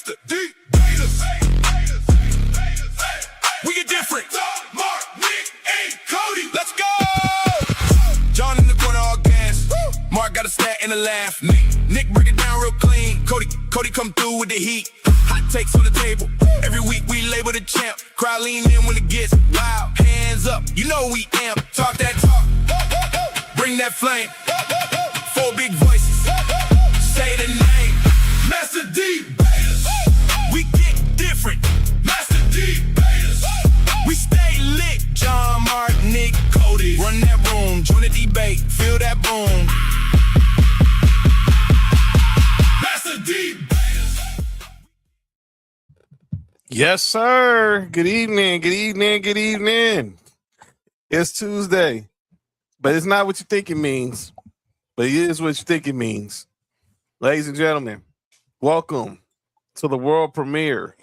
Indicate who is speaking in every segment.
Speaker 1: Mastah, D-Bate. We get different. Mark, Nick, and Cody. Let's go. John in the corner, all gas. Mark got a stat and a laugh. Nick break it down real clean. Cody come through with the heat. Hot takes on the table. Every week we label the champ. Crowd lean in when it gets loud. Hands up, you know we amp. Talk that talk. Bring that flame. Four big voices. Say the name. Mastah D-Bate. We get different. Mastah D-Bate. We stay lit. John, Mark, Nick, Cody. Run that room. Join the debate. Feel that boom. Mastah D-Bate.
Speaker 2: Yes, sir. Good evening. Good evening. Good evening. It's Tuesday, but it's not what you think it means, but it is what you think it means. Ladies and gentlemen, welcome to the world premiere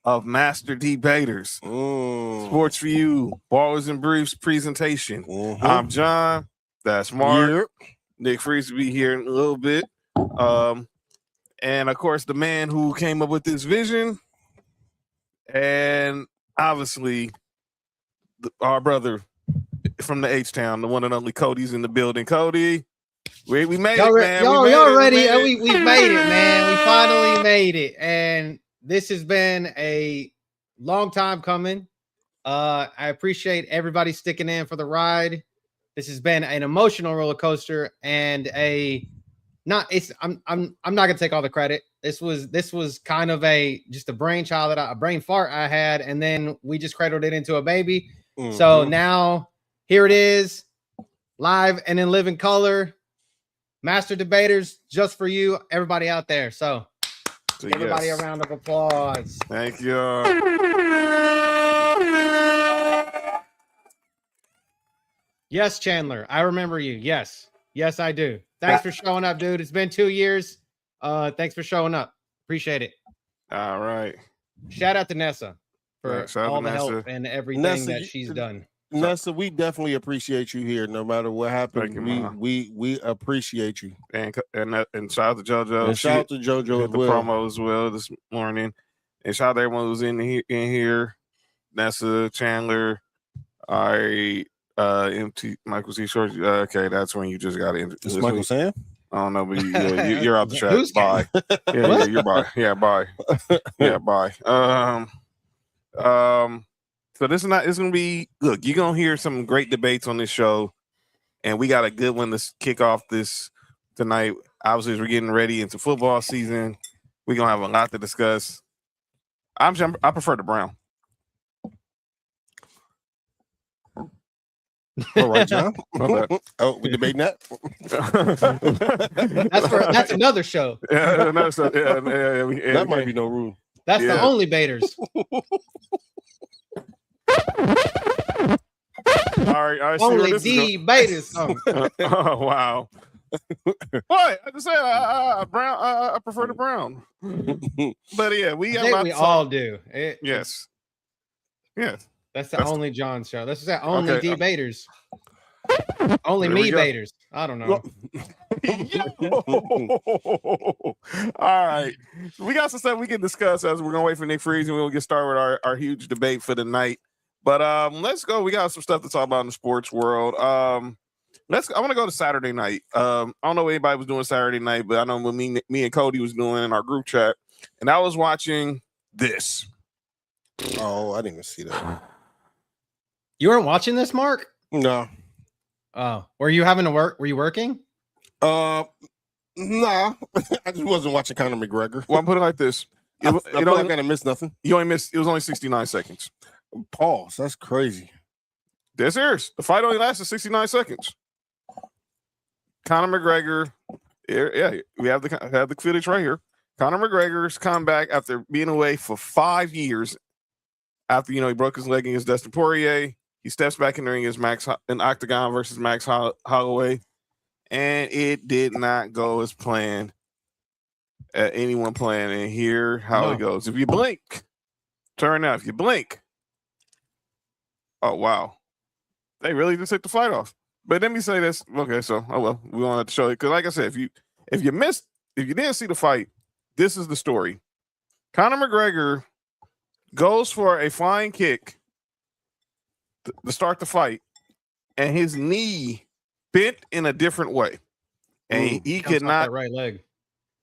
Speaker 2: of Master Debaters. Sports for You, Ballers and Briefs presentation. I'm John. That's Mark. Nick Freeze will be here in a little bit. And of course, the man who came up with this vision, and obviously our brother from the H-Town, the one and only Cody's in the building. Cody, we made it, man.
Speaker 3: Y'all ready? We made it, man. We finally made it. And this has been a long time coming. I appreciate everybody sticking in for the ride. This has been an emotional roller coaster and I'm not gonna take all the credit. This was kind of just a brainchild a brain fart I had, and then we just cradled it into a baby. So now here it is, live and in living color. Master Debaters, just for you, everybody out there. So everybody, a round of applause.
Speaker 2: Thank you.
Speaker 3: Yes, Chandler, I remember you. Yes, I do. Thanks for showing up, dude. It's been 2 years. Thanks for showing up. Appreciate it.
Speaker 2: All right.
Speaker 3: Shout out to Nessa for all the help and everything that she's done.
Speaker 4: Nessa, we definitely appreciate you here. No matter what happened, we appreciate you.
Speaker 2: And shout out to JoJo.
Speaker 4: And shout out to JoJo
Speaker 2: as well. The promo as well this morning. And shout out to everyone who's in here. Nessa, Chandler, MT Michael C. Short. Okay, that's when you just got in.
Speaker 4: Is Michael Sam?
Speaker 2: I don't know, but you're out the chat. Bye. Yeah, you're bye. Yeah, bye. Yeah, bye. So it's gonna be, look, you're gonna hear some great debates on this show, and we got a good one to kick off this tonight. Obviously, as we're getting ready into football season, we're gonna have a lot to discuss. I prefer the Brown.
Speaker 4: All right, John. Oh, we debating that?
Speaker 3: That's another show.
Speaker 2: Yeah, another show. Yeah,
Speaker 4: that might be no rule.
Speaker 3: That's the only baiters.
Speaker 2: All right.
Speaker 3: Only D-Baters.
Speaker 2: Oh, wow. What? I just said Brown. I prefer the Brown. But yeah, we
Speaker 3: all do.
Speaker 2: Yes.
Speaker 3: That's the only John show. This is the only debaters. Only me baiters. I don't know.
Speaker 2: All right. We got some stuff we can discuss as we're gonna wait for Nick Freeze, and we'll get started with our huge debate for the night. But let's go. We got some stuff to talk about in the sports world. I want to go to Saturday night. I don't know what anybody was doing Saturday night, but I know what me and Cody was doing in our group chat, and I was watching this.
Speaker 4: Oh, I didn't even see that.
Speaker 3: You weren't watching this, Mark?
Speaker 4: No.
Speaker 3: Oh, were you having to work? Were you working?
Speaker 4: Nah. I just wasn't watching Conor McGregor.
Speaker 2: Well, I'm putting it like this.
Speaker 4: I feel like I didn't miss nothing.
Speaker 2: You only missed. It was only 69 seconds.
Speaker 4: Pause. That's crazy.
Speaker 2: Dead serious. The fight only lasted 69 seconds. Conor McGregor. Yeah, we have the footage right here. Conor McGregor's comeback after being away for 5 years. After he broke his leg against Dustin Poirier, he steps back in the ring against an octagon versus Max Holloway, and it did not go as planned. Anyone playing, and here how it goes. If you blink, turn out. If you blink, oh wow, they really just took the fight off. But let me say this. Okay, so we wanted to show you because, like I said, if you didn't see the fight, this is the story. Conor McGregor goes for a flying kick to start the fight, and his knee bent in a different way, and he could not
Speaker 3: that right leg.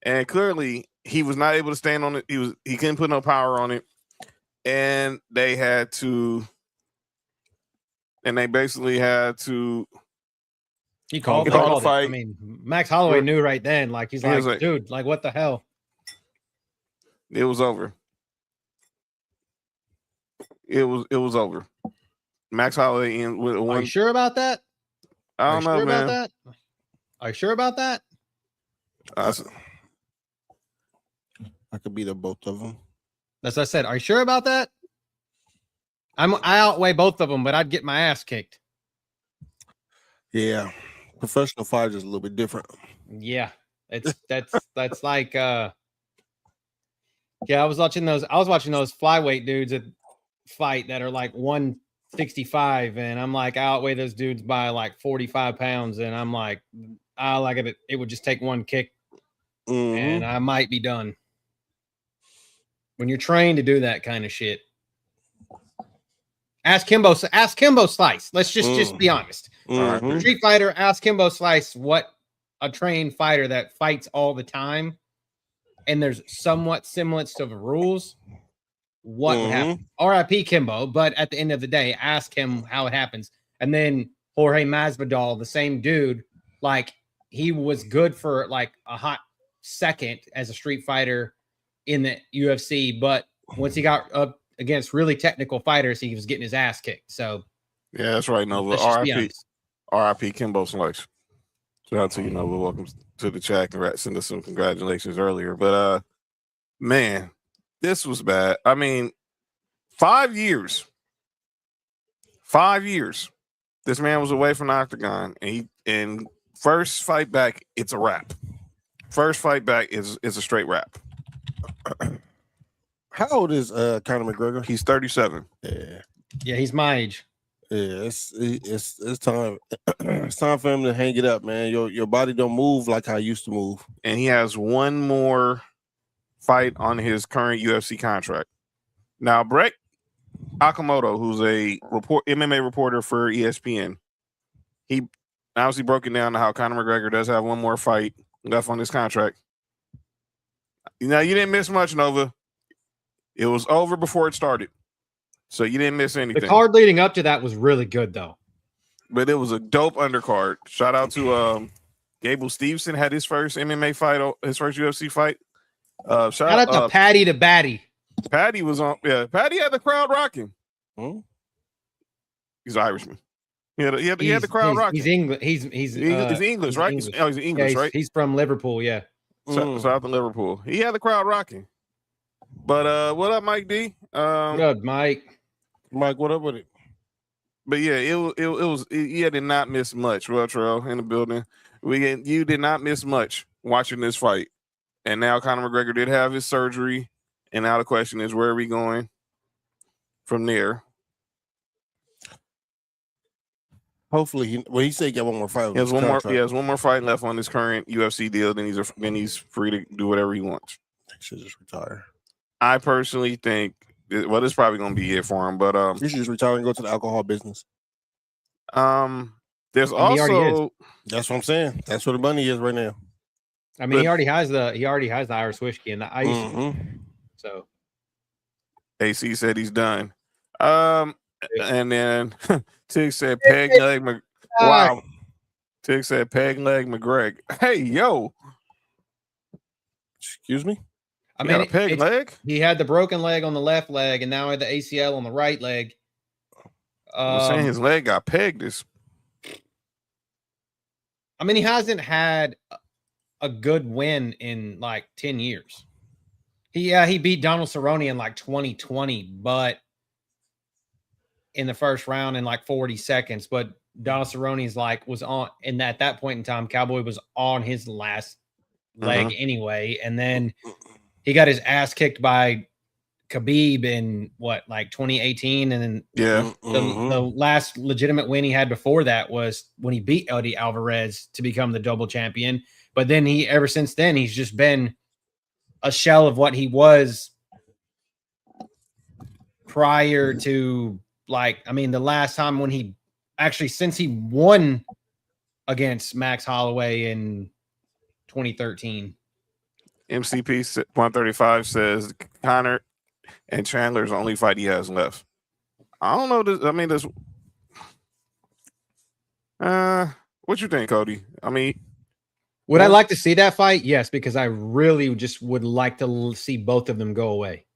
Speaker 2: And clearly, he was not able to stand on it. He couldn't put no power on it, and they basically had to.
Speaker 3: He called
Speaker 2: a fight.
Speaker 3: I mean, Max Holloway knew right then. Like he's like, dude, like what the hell?
Speaker 2: It was over. It was over. Max Holloway in with one.
Speaker 3: Are you sure about that?
Speaker 2: I don't know, man.
Speaker 3: About that? Are you sure about that?
Speaker 4: I could be the both of them.
Speaker 3: That's what I said. Are you sure about that? I outweigh both of them, but I'd get my ass kicked.
Speaker 4: Yeah, professional fighters a little bit different.
Speaker 3: Yeah, that's like yeah. I was watching those flyweight dudes at fight that are like 165, and I'm like, I outweigh those dudes by like 45 pounds, and I'm like, I like it. It would just take one kick, and I might be done. When you're trained to do that kind of shit, ask Kimbo Slice. Let's just be honest. Street fighter, ask Kimbo Slice what a trained fighter that fights all the time, and there's somewhat semblance to the rules. What would happen? R.I.P. Kimbo, but at the end of the day, ask him how it happens. And then Jorge Masvidal, the same dude, like he was good for like a hot second as a street fighter in the UFC, but once he got up against really technical fighters, he was getting his ass kicked. So
Speaker 2: yeah, that's right, Nova. R.I.P. Kimbo Slice. Shout out to you, Nova. Welcome to the chat. Send us some congratulations earlier. But man, this was bad. I mean, 5 years. 5 years. This man was away from the octagon, and first fight back, it's a wrap. First fight back is a straight wrap.
Speaker 4: How old is Conor McGregor?
Speaker 2: He's 37.
Speaker 3: Yeah, he's my age.
Speaker 4: Yeah, it's time. It's time for him to hang it up, man. Your body don't move like how it used to move.
Speaker 2: And he has one more fight on his current UFC contract. Now, Brett Okamoto, who's a MMA reporter for ESPN, he obviously broke it down to how Conor McGregor does have one more fight left on his contract. Now, you didn't miss much, Nova. It was over before it started. So you didn't miss anything.
Speaker 3: The card leading up to that was really good, though.
Speaker 2: But it was a dope undercard. Shout out to Gable Stevenson, had his first MMA fight, his first UFC fight. Shout out
Speaker 3: to Patty to Batty.
Speaker 2: Patty was on. Yeah, Patty had the crowd rocking. He's Irishman. He had the crowd rocking.
Speaker 3: He's English. He's
Speaker 2: English, right? English. Oh, he's English, right?
Speaker 3: He's from Liverpool. Yeah.
Speaker 2: South of Liverpool. He had the crowd rocking. But what up, Mike D?
Speaker 3: What up, Mike?
Speaker 4: Mike, what up with it?
Speaker 2: But yeah, it was. You did not miss much. Well, Terrell in the building. You did not miss much watching this fight. And now Conor McGregor did have his surgery, and now the question is, where are we going from there?
Speaker 4: Hopefully, he said he got one more fight.
Speaker 2: He has one more. He has one more fight left on his current UFC deal. Then he's free to do whatever he wants.
Speaker 4: He should just retire.
Speaker 2: I personally think, well, this is probably going to be it for him. But
Speaker 4: he should just retire and go to the alcohol business.
Speaker 2: There's also,
Speaker 4: that's what I'm saying. That's where the money is right now.
Speaker 3: I mean, he already has the Irish whiskey and the ice. So
Speaker 2: AC said he's done. And then Tig said peg leg. Wow. Tig said peg leg McGregor. Hey, yo.
Speaker 4: Excuse me.
Speaker 2: I mean, a peg leg.
Speaker 3: He had the broken leg on the left leg, and now he had the ACL on the right leg.
Speaker 2: I'm saying his leg got pegged.
Speaker 3: I mean, he hasn't had a good win in like 10 years. He beat Donald Cerrone in like 2020, but in the first round in like 40 seconds. But Donald Cerrone's was on, and at that point in time, Cowboy was on his last leg anyway. And then he got his ass kicked by Khabib in 2018, and then the last legitimate win he had before that was when he beat Eddie Alvarez to become the double champion. But then ever since then, he's just been a shell of what he was prior to the last time when he actually since he won against Max Holloway in 2013.
Speaker 2: MCP 135 says Conor and Chandler's the only fight he has left. I don't know. What you think, Cody? I mean,
Speaker 3: would I like to see that fight? Yes, because I really just would like to see both of them go away.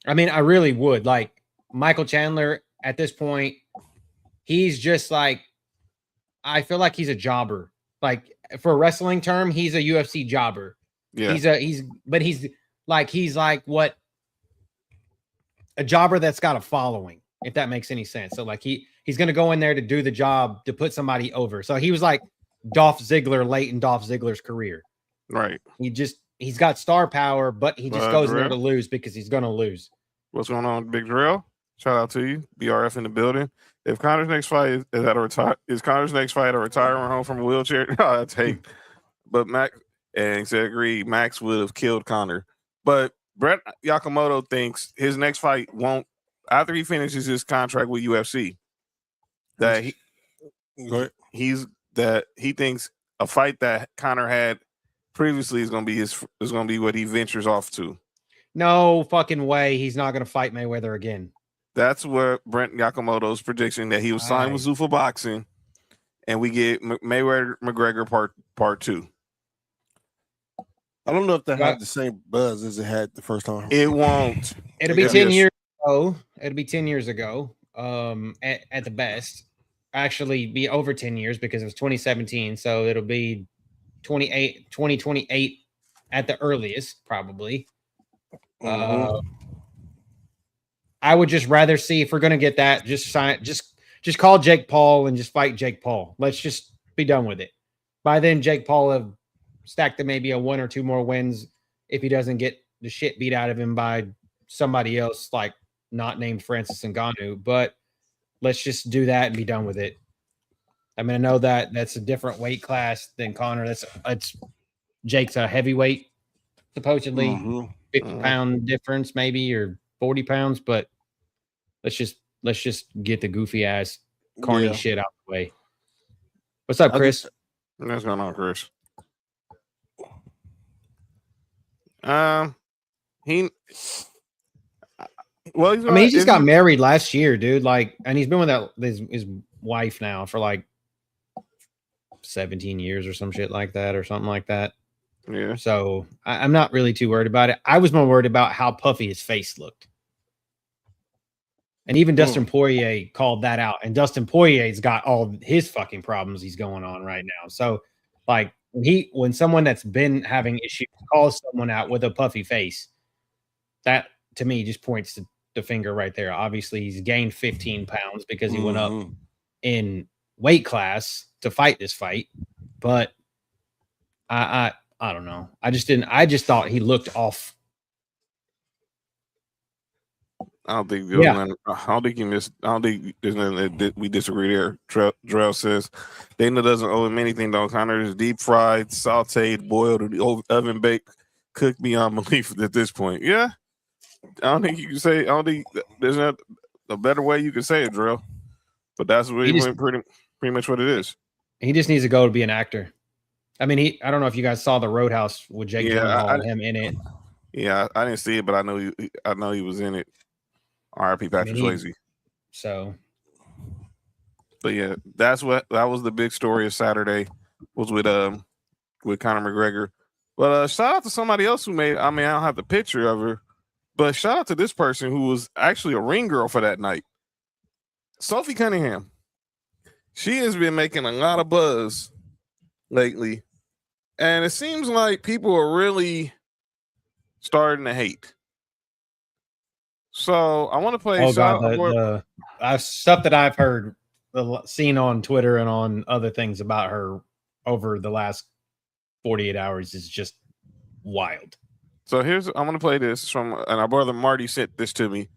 Speaker 3: I mean, I really would. Like Michael Chandler at this point, he's just like, I feel like he's a jobber. Like for a wrestling term, he's a UFC jobber.
Speaker 2: Yeah.
Speaker 3: He's like what a jobber that's got a following, if that makes any sense. So like he's gonna go in there to do the job to put somebody over. So he was like Dolph Ziggler late in Dolph Ziggler's career.
Speaker 2: Right.
Speaker 3: He's got star power, but he just goes in there to lose because he's gonna lose.
Speaker 2: What's going on, Big Drill? Shout out to you, BRF in the building. If Conor's next fight is Conor's next fight a retirement home from a wheelchair? No, that's hate. But Max and said agree, Max would have killed Conor. But Brett Yakamoto thinks his next fight won't after he finishes his contract with UFC. That he thinks a fight that Conor had previously is gonna be what he ventures off to.
Speaker 3: No fucking way. He's not gonna fight Mayweather again.
Speaker 2: That's where Brent Yakamoto's prediction that he was signed with Zuffa Boxing, and we get Mayweather McGregor part 2.
Speaker 4: I don't know if that had the same buzz as it had the first time.
Speaker 2: It won't.
Speaker 3: It'll be 10 years ago. It'll be 10 years ago. At the best. Actually be over 10 years because it was 2017. So it'll be 2028 at the earliest, probably. I would just rather see if we're gonna get that, just call Jake Paul and just fight Jake Paul. Let's just be done with it. By then, Jake Paul have stacked maybe a 1 or 2 more wins if he doesn't get the shit beat out of him by somebody else, like not named Francis Ngannou. But let's just do that and be done with it. I mean, I know that that's a different weight class than Conor. It's Jake's a heavyweight, supposedly 50-pound difference, maybe, or 40 pounds. But let's just get the goofy ass corny shit out of the way. What's up, Chris?
Speaker 2: What's going on, Chris?
Speaker 3: He just got married last year, dude. Like, and he's been with his wife now for like 17 years or some shit like that, or something like that.
Speaker 2: Yeah.
Speaker 3: So I'm not really too worried about it. I was more worried about how puffy his face looked. And even Dustin Poirier called that out. And Dustin Poirier's got all his fucking problems he's going on right now. So, like, when someone that's been having issues calls someone out with a puffy face, that to me just points to the finger right there. Obviously, he's gained 15 pounds because he went up in weight class to fight this fight. But I don't know. I just thought he looked off.
Speaker 2: I don't think he missed. I don't think there's nothing that we disagree there. Drell says Dana doesn't owe him anything though. Conor is deep fried, sauteed, boiled, or oven baked, cooked beyond belief at this point. Yeah, I don't think you can say. I don't think there's not a better way you can say it, Drell. But that's what he went pretty much what it is.
Speaker 3: He just needs to go to be an actor. I mean, I don't know if you guys saw the Roadhouse with Jake Gyllenhaal and him in it.
Speaker 2: Yeah, I didn't see it, but I know he was in it. R.I.P. Patrick Swayze.
Speaker 3: So,
Speaker 2: but yeah, that was the big story of Saturday, was with Conor McGregor. But shout out to somebody else who made. I mean, I don't have the picture of her, but shout out to this person who was actually a ring girl for that night, Sophie Cunningham. She has been making a lot of buzz lately, and it seems like people are really starting to hate. So I want to play.
Speaker 3: Stuff that I've heard, seen on Twitter and on other things about her over the last 48 hours is just wild.
Speaker 2: So I want to play this from, and our brother Marty sent this to me,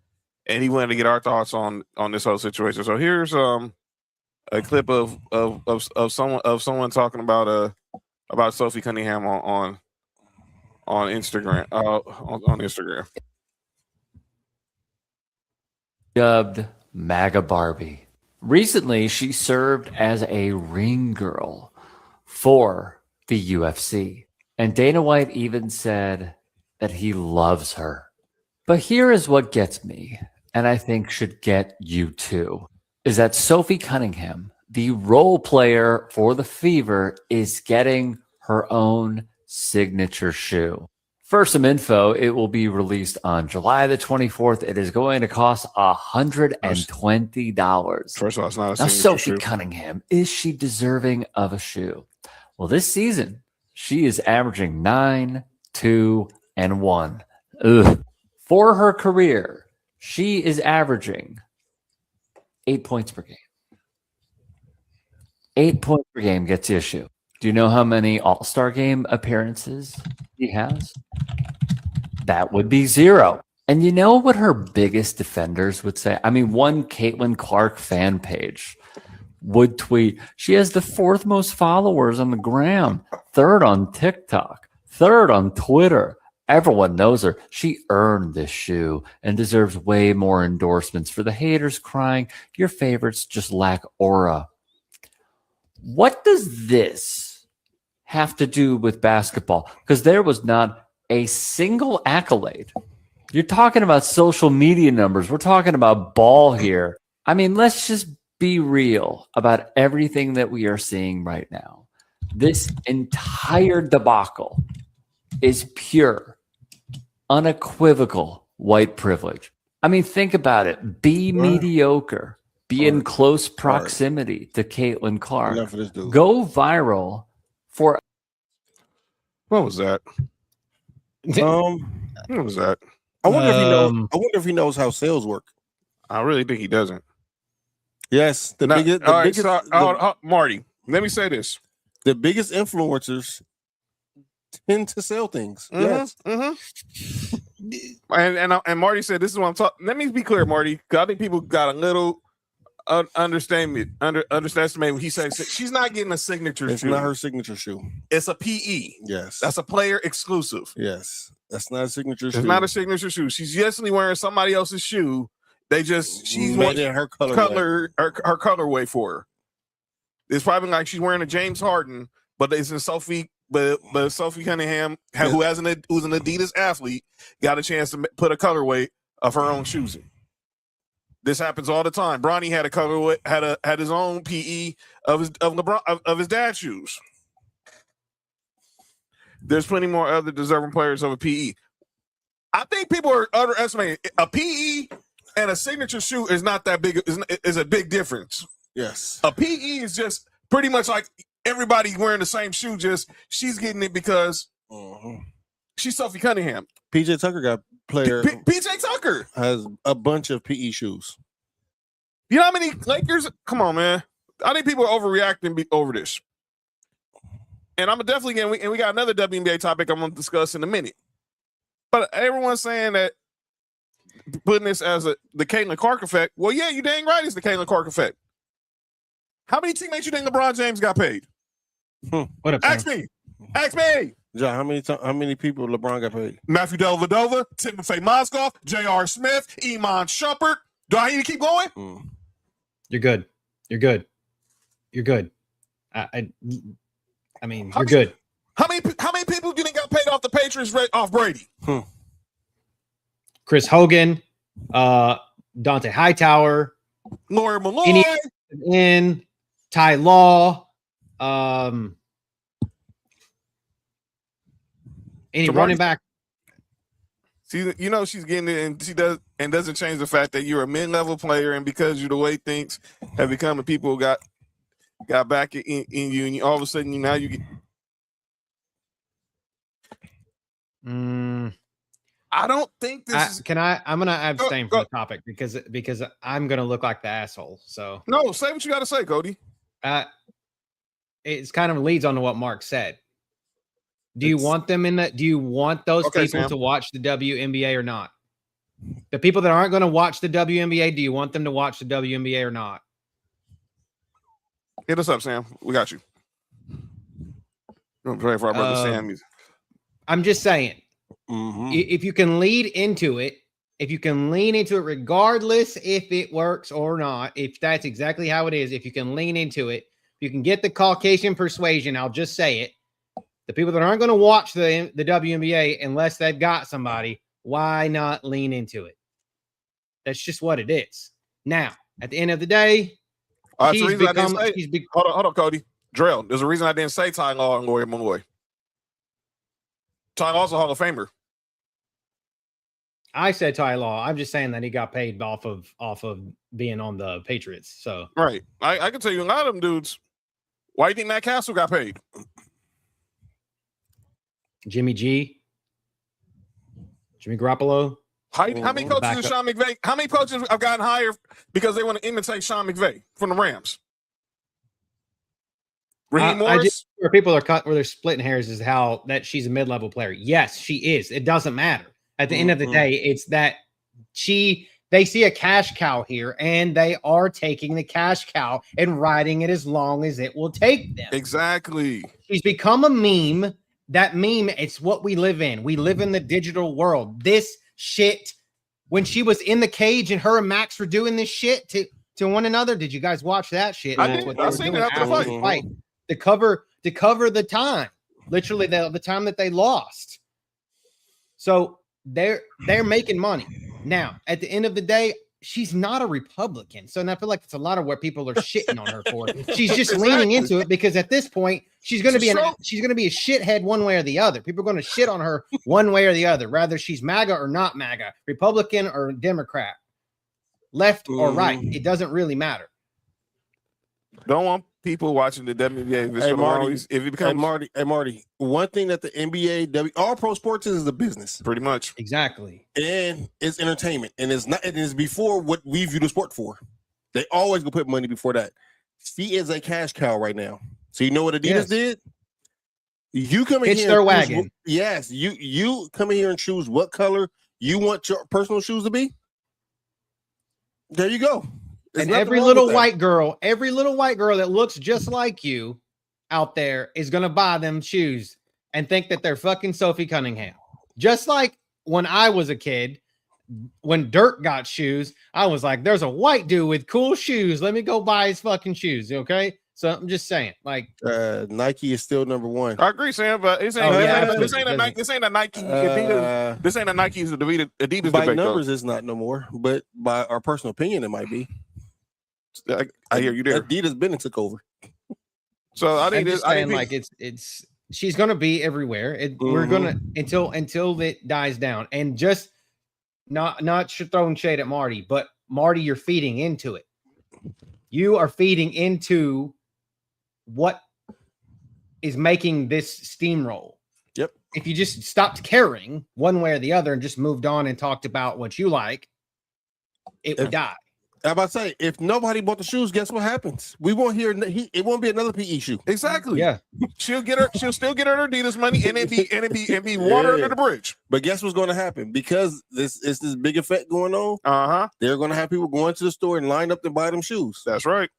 Speaker 2: and he wanted to get our thoughts on this whole situation. So here's a clip of someone talking about Sophie Cunningham on Instagram on Instagram.
Speaker 5: dubbed MAGA Barbie. Recently, she served as a ring girl for the UFC. And Dana White even said that he loves her. But here is what gets me, and I think should get you too, is that Sophie Cunningham, the role player for the Fever, is getting her own signature shoe. For some info, it will be released on July the 24th. It is going to cost $120.
Speaker 2: First of all, it's not a
Speaker 5: Now,
Speaker 2: signature
Speaker 5: Sophie
Speaker 2: shoe.
Speaker 5: Cunningham, is she deserving of a shoe? Well, this season, she is averaging 9, 2, and 1. Ugh. For her career, she is averaging 8 points per game. 8 points per game gets you a shoe. Do you know how many All-Star Game appearances he has? That would be 0. And you know what her biggest defenders would say? I mean, one Caitlin Clark fan page would tweet, she has the 4th most followers on the gram, 3rd on TikTok, 3rd on Twitter. Everyone knows her. She earned this shoe and deserves way more endorsements. For the haters crying, your favorites just lack aura. What does this have to do with basketball? Because there was not a single accolade. You're talking about social media numbers. We're talking about ball here. I mean, let's just be real about everything that we are seeing right now. This entire debacle is pure, unequivocal white privilege. I mean, think about it. Be mediocre. Be in close proximity to Caitlin Clark. Go viral for.
Speaker 2: What was that? What was that?
Speaker 4: I wonder if he knows. I wonder if he knows how sales work.
Speaker 2: I really think he doesn't.
Speaker 4: Yes,
Speaker 2: Marty, let me say this:
Speaker 4: the biggest influencers tend to sell things. Yes.
Speaker 2: And Marty said, "This is what I'm talking." Let me be clear, Marty. 'Cause I think people got a little underestimate when he said she's not getting a signature shoe.
Speaker 4: It's not her signature shoe.
Speaker 2: It's a PE.
Speaker 4: Yes,
Speaker 2: that's a player exclusive.
Speaker 4: Yes, that's not a signature shoe.
Speaker 2: It's not a signature shoe. She's justly wearing somebody else's shoe. She's
Speaker 4: made it her
Speaker 2: colorway for her. It's probably like she's wearing a James Harden, but it's in Sophie. But Sophie Cunningham, who's an Adidas athlete, got a chance to put a colorway of her own shoes in. This happens all the time. Bronny had a colorway, had his own PE of his dad's shoes. There's plenty more other deserving players of a PE. I think people are underestimating a PE and a signature shoe is not that big. Is a big difference.
Speaker 4: Yes,
Speaker 2: a PE is just pretty much like everybody wearing the same shoe. Just she's getting it because she's Sophie Cunningham.
Speaker 4: PJ Tucker got player.
Speaker 2: PJ Tucker
Speaker 4: has a bunch of PE shoes.
Speaker 2: You know how many Lakers? Come on, man. I think people are overreacting over this. And I'm definitely getting, and we got another WNBA topic I'm going to discuss in a minute. But everyone's saying that putting this as the Caitlin Clark effect. Well, yeah, you dang right it's the Caitlin Clark effect. How many teammates you think LeBron James got paid?
Speaker 3: What up?
Speaker 2: Ask me.
Speaker 4: John, how many people LeBron got paid?
Speaker 2: Matthew Dellavedova, Timofey Mozgov, J.R. Smith, Iman Shumpert. Do I need to keep going?
Speaker 3: You're good. I mean, you're good.
Speaker 2: How many people do you think got paid off the Patriots off Brady?
Speaker 3: Chris Hogan, Dante Hightower,
Speaker 2: Lawyer Malloy,
Speaker 3: Ty Law, any running back.
Speaker 2: See, you know she's getting it, and she doesn't change the fact that you're a mid-level player, and because you're the way things have become, and people got back in you, and all of a sudden you get. I don't think this is.
Speaker 3: I'm gonna abstain from the topic because I'm gonna look like the asshole. So
Speaker 2: no, say what you got to say, Cody.
Speaker 3: It's kind of leads on to what Mark said. Do you want them in that? Do you want those people to watch the WNBA or not? The people that aren't going to watch the WNBA, do you want them to watch the WNBA or not?
Speaker 2: Hit us up, Sam. We got you. We're pray for our brother Sam.
Speaker 3: I'm just saying, if you can lead into it if you can lean into it, regardless if it works or not, if that's exactly how it is, if you can lean into it, you can get the Caucasian persuasion. I'll just say it. The people that aren't going to watch the WNBA unless they've got somebody, why not lean into it? That's just what it is. Now, at the end of the day,
Speaker 2: hold on, Cody. Drell, there's a reason I didn't say Ty Law and Lawyer Malloy. Ty Law's a Hall of Famer.
Speaker 3: I said Ty Law. I'm just saying that he got paid off of being on the Patriots. So
Speaker 2: right, I can tell you a lot of them dudes. Why do you think Matt Castle got paid?
Speaker 3: Jimmy Garoppolo.
Speaker 2: How many coaches is Sean McVay? How many coaches have gotten hired because they want to imitate Sean McVay from the Rams? Raheem Morris.
Speaker 3: Where people are where they're splitting hairs is how that she's a mid-level player. Yes, she is. It doesn't matter. At the end of the day, it's that they see a cash cow here, and they are taking the cash cow and riding it as long as it will take them.
Speaker 2: Exactly.
Speaker 3: She's become a meme. That meme, it's what we live in. We live in the digital world. This shit, when she was in the cage and her and Max were doing this shit to one another. Did you guys watch that shit?
Speaker 2: I did. I seen it after the fight.
Speaker 3: To cover the time, literally the time that they lost. So they're making money. Now, at the end of the day, she's not a Republican. So I feel like it's a lot of where people are shitting on her for. She's just leaning into it because at this point, she's going to be a shithead one way or the other. People are going to shit on her one way or the other, rather she's MAGA or not MAGA, Republican or Democrat, left or right. It doesn't really matter.
Speaker 2: Don't want people watching the WNBA.
Speaker 4: Hey, Marty. One thing that the NBA, all pro sports is a business,
Speaker 2: pretty much.
Speaker 3: Exactly,
Speaker 4: and it's entertainment, and it's not. It is before what we view the sport for. They always go put money before that. She is a cash cow right now. So you know what Adidas did? You come in here,
Speaker 3: their wagon.
Speaker 4: Yes, you come in here and choose what color you want your personal shoes to be. There you go.
Speaker 3: And every little white girl that looks just like you out there is going to buy them shoes and think that they're fucking Sophie Cunningham. Just like when I was a kid, when Dirk got shoes, I was like, there's a white dude with cool shoes. Let me go buy his fucking shoes. Okay. So I'm just saying, like,
Speaker 4: Nike is still number one.
Speaker 2: I agree, Sam, but this ain't a Nike. This ain't a Nike. This ain't a Nike's Adidas
Speaker 4: by
Speaker 2: debate,
Speaker 4: numbers,
Speaker 2: though.
Speaker 4: It's not no more, but by our personal opinion, it might be.
Speaker 2: I hear you there.
Speaker 4: Adidas Bennett took over.
Speaker 2: So I think
Speaker 3: it's she's gonna be everywhere. We're gonna until it dies down, and just not throwing shade at Marty, but Marty, you're feeding into it. You are feeding into what is making this steamroll.
Speaker 4: Yep.
Speaker 3: If you just stopped caring one way or the other and just moved on and talked about what you like, it would die.
Speaker 4: I'm about to say, if nobody bought the shoes, guess what happens? We won't hear. It won't be another PE shoe.
Speaker 2: Exactly.
Speaker 3: Yeah.
Speaker 2: She'll still get her Adidas money, and it be water under the bridge.
Speaker 4: But guess what's going to happen? Because this big effect going on. They're going to have people going to the store and line up to buy them shoes.
Speaker 2: That's right.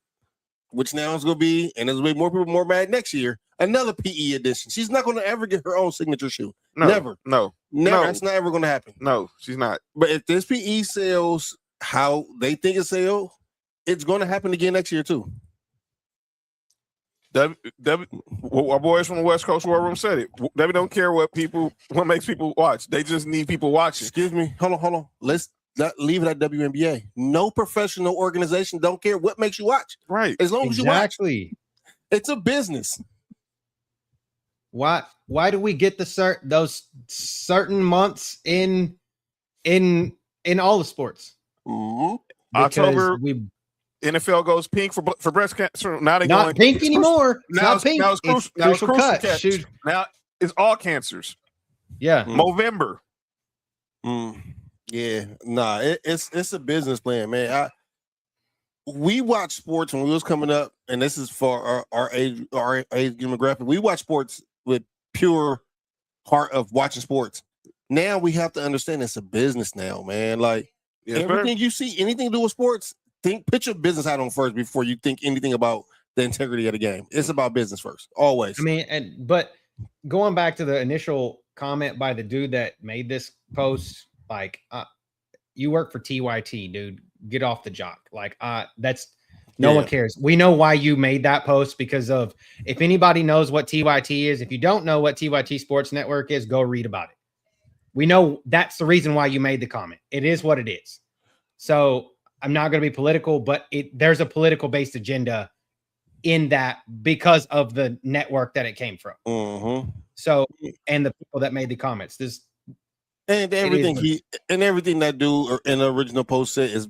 Speaker 4: Which now is going to be, and there's going to be more people more mad next year. Another PE edition. She's not going to ever get her own signature shoe.
Speaker 2: No,
Speaker 4: never.
Speaker 2: No.
Speaker 4: That's not ever going to happen.
Speaker 2: No, she's not.
Speaker 4: But if this PE sells how they think it sells, it's going to happen again next year too.
Speaker 2: Our boys from the West Coast War Room said it. They don't care what makes people watch. They just need people watching.
Speaker 4: Excuse me. Hold on. Let's not leave it at WNBA. No professional organization don't care what makes you watch.
Speaker 2: Right.
Speaker 4: As long as you watch. It's a business.
Speaker 3: Why do we get those certain months in all the sports?
Speaker 4: Mm-hmm.
Speaker 2: October, NFL goes pink for breast cancer. Now they
Speaker 3: not pink anymore.
Speaker 2: Now it's pink. Now it's crucial cut. Now it's all cancers.
Speaker 3: Yeah.
Speaker 2: Movember.
Speaker 4: Yeah. Nah. It's a business plan, man. We watch sports when we was coming up, and this is for our age demographic. We watch sports with pure heart of watching sports. Now we have to understand it's a business now, man. Like. Yes, everything you see, anything to do with sports, put your business hat on first before you think anything about the integrity of the game. It's about business first, always.
Speaker 3: I mean, but going back to the initial comment by the dude that made this post, like you work for TYT, dude. Get off the jock. Like, that's no one cares. We know why you made that post because of if anybody knows what TYT is. If you don't know what TYT Sports Network is, go read about it. We know that's the reason why you made the comment. It is what it is. So I'm not going to be political, but there's a political based agenda in that because of the network that it came from.
Speaker 4: Mm-hmm.
Speaker 3: So, and the people that made the comments,
Speaker 4: and everything that dude in the original post said is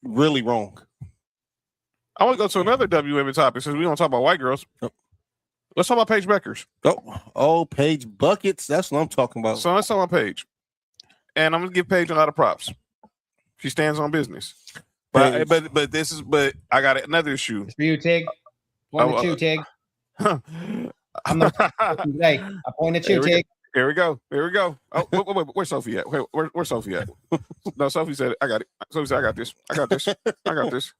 Speaker 4: really wrong.
Speaker 2: I want to go to another WNBA topic since we don't talk about white girls.
Speaker 4: Oh.
Speaker 2: Let's talk about Paige Beckers.
Speaker 4: Oh, Paige buckets. That's what I'm talking about.
Speaker 2: So let's talk about Paige. And I'm gonna give Paige a lot of props. She stands on business. But I got another issue.
Speaker 3: It's for you, Tig. Point at you, Tig. I'm not today. I point at you, Tig.
Speaker 2: Here we go. Oh, wait. Where's Sophie at? Where's Sophie at? No, Sophie said, I got it. Sophie said, I got this. I got this.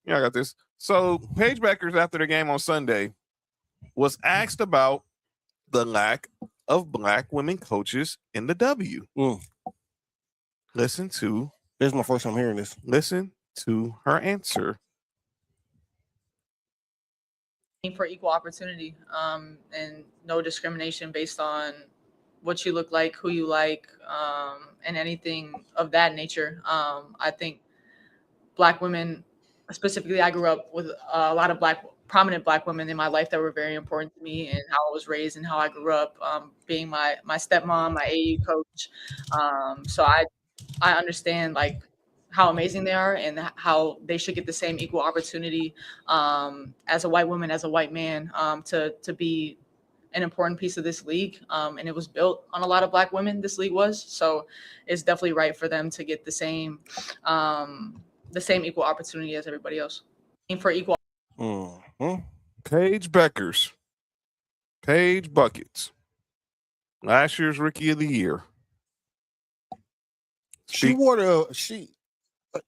Speaker 2: Yeah, I got this. So Paige Beckers, after the game on Sunday, was asked about the lack of black women coaches in the W. Listen to.
Speaker 4: This is my first time hearing this.
Speaker 2: Listen to her answer.
Speaker 6: For equal opportunity and no discrimination based on what you look like, who you like, and anything of that nature. I think black women, specifically, I grew up with a lot of prominent black women in my life that were very important to me and how I was raised and how I grew up, being my stepmom, my AU coach. So I understand like how amazing they are and how they should get the same equal opportunity as a white woman, as a white man, to be an important piece of this league. And it was built on a lot of black women, this league was. So it's definitely right for them to get the same equal opportunity as everybody else. And for equal.
Speaker 2: Paige Beckers. Paige Buckets. Last year's Rookie of the Year.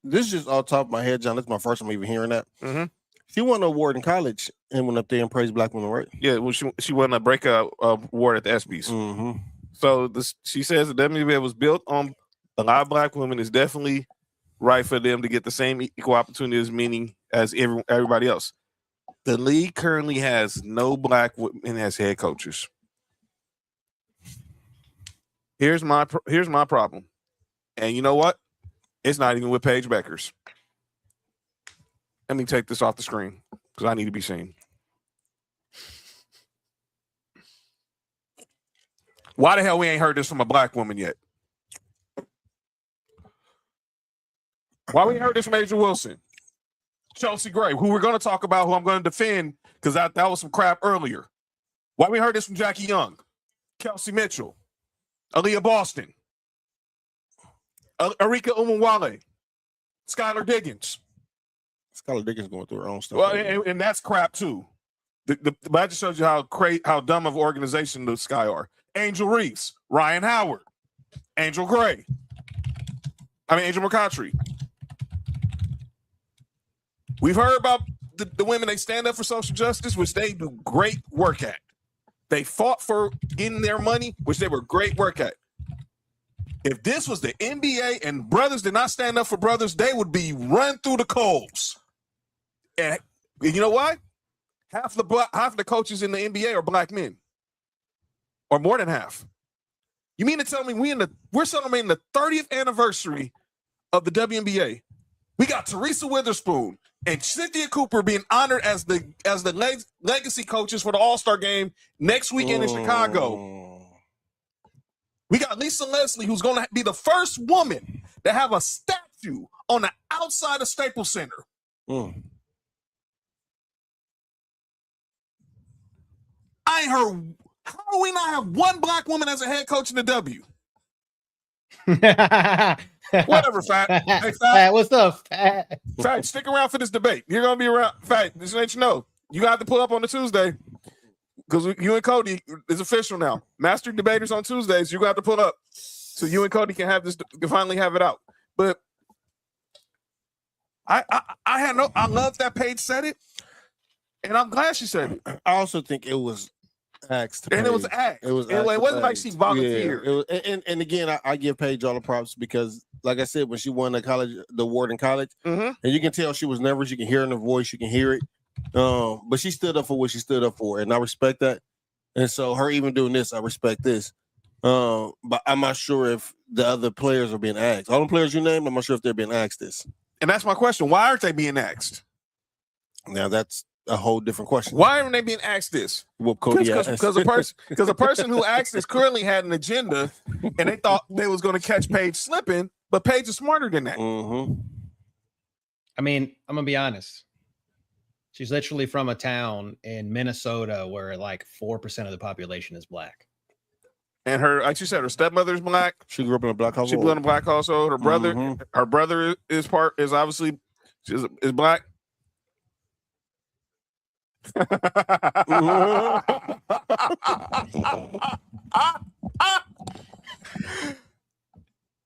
Speaker 4: This is just off the top of my head, John. This is my first time even hearing that.
Speaker 2: Mm-hmm.
Speaker 4: She won an award in college and went up there and praised black women, right?
Speaker 2: Yeah, well, she won a breakout award at the ESPYs.
Speaker 4: Mm-hmm.
Speaker 2: So she says the WNBA was built on a lot of black women. It's definitely right for them to get the same equal opportunities, meaning as everybody else. The league currently has no black women as head coaches. Here's my problem, and you know what? It's not even with Paige Beckers. Let me take this off the screen because I need to be seen. Why the hell we ain't heard this from a black woman yet? Why we ain't heard this from Asia Wilson? Chelsea Gray, who we're going to talk about, who I'm going to defend because that was some crap earlier. Why we heard this from Jackie Young, Kelsey Mitchell, Aaliyah Boston, Arika Umawale, Skylar Diggins.
Speaker 4: Skylar Diggins going through her own stuff.
Speaker 2: Well, and that's crap too. But that just shows you how dumb of organization the Sky are. Angel Reese, Ryan Howard, Angel McCoughtry. We've heard about the women, they stand up for social justice, which they do great work at. They fought for getting their money, which they were great work at. If this was the NBA and brothers did not stand up for brothers, they would be run through the coals. And you know why? Half the coaches in the NBA are black men, or more than half. You mean to tell me we're celebrating the 30th anniversary of the WNBA? We got Teresa Witherspoon and Cynthia Cooper being honored as the legacy coaches for the All-Star game next weekend in Chicago. We got Lisa Leslie, who's going to be the first woman to have a statue on the outside of Staples Center. I ain't heard. How do we not have one black woman as a head coach in the W? Whatever, Fat. Hey, Fat.
Speaker 3: What's up, Fat?
Speaker 2: Fat, stick around for this debate. You're going to be around. Fat, just to let you know, you got to pull up on the Tuesday because you and Cody is official now. Master debaters on Tuesdays, you got to pull up so you and Cody can have this, can finally have it out. But I love that Paige said it, and I'm glad she said it.
Speaker 4: I also think it was Axed.
Speaker 2: And it was axed.
Speaker 4: It was.
Speaker 2: It wasn't like she volunteered.
Speaker 4: Yeah, it was, and again, I give Paige all the props because, like I said, when she won the award in college,
Speaker 2: Mm-hmm.
Speaker 4: and you can tell she was nervous. You can hear in her voice. You can hear it. But she stood up for what she stood up for, and I respect that. And so, her even doing this, I respect this. But I'm not sure if the other players are being asked. All the players you named, I'm not sure if they're being asked this.
Speaker 2: And that's my question. Why aren't they being asked?
Speaker 4: Now that's a whole different question.
Speaker 2: Why aren't they being asked this?
Speaker 4: Whoop Cody asked.
Speaker 2: Because the person who asked this currently had an agenda, and they thought they was going to catch Paige slipping, but Paige is smarter than that.
Speaker 4: Mm-hmm.
Speaker 3: I mean, I'm gonna be honest. She's literally from a town in Minnesota where like 4% of the population is black.
Speaker 2: And her, like you said, her stepmother's black.
Speaker 4: She grew up in a black household.
Speaker 2: She grew up in a black household. Her brother,
Speaker 4: Mhm.
Speaker 2: her brother is obviously is black.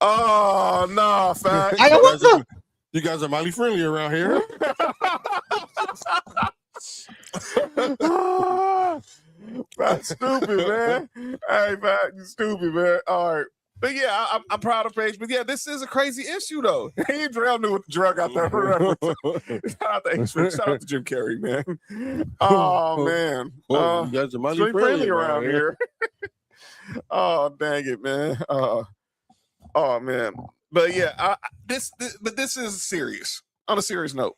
Speaker 2: Oh no, fat.
Speaker 4: You guys are mighty friendly around here.
Speaker 2: That's stupid, man. Hey, man, you stupid, man. All right. But yeah, I'm proud of Paige. But yeah, this is a crazy issue, though. He Drell knew what the drug out there. Shout out to Jim Carrey, man. Oh, man.
Speaker 4: Well, you guys are mighty
Speaker 2: Street
Speaker 4: friendly
Speaker 2: around here. Oh, dang it, man. Oh, man. But yeah, this is serious. On a serious note,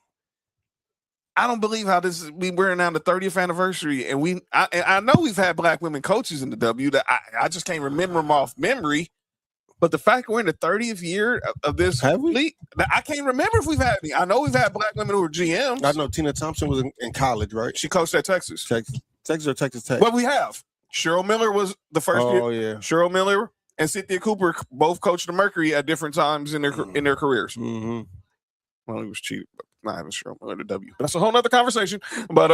Speaker 2: I don't believe how this is. We're now the 30th anniversary, and I know we've had black women coaches in the W that I just can't remember them off memory. But the fact we're in the 30th year of this league, I can't remember if we've had any. I know we've had black women who were GMs.
Speaker 4: I know Tina Thompson was in college, right?
Speaker 2: She coached at Texas.
Speaker 4: Texas or Texas Tech?
Speaker 2: But we have. Cheryl Miller was the first year.
Speaker 4: Oh, yeah.
Speaker 2: Cheryl Miller and Cynthia Cooper both coached the Mercury at different times in their careers.
Speaker 4: Mm-hmm.
Speaker 2: Well, it was cheap, but not having Cheryl Miller the W. That's a whole nother conversation. But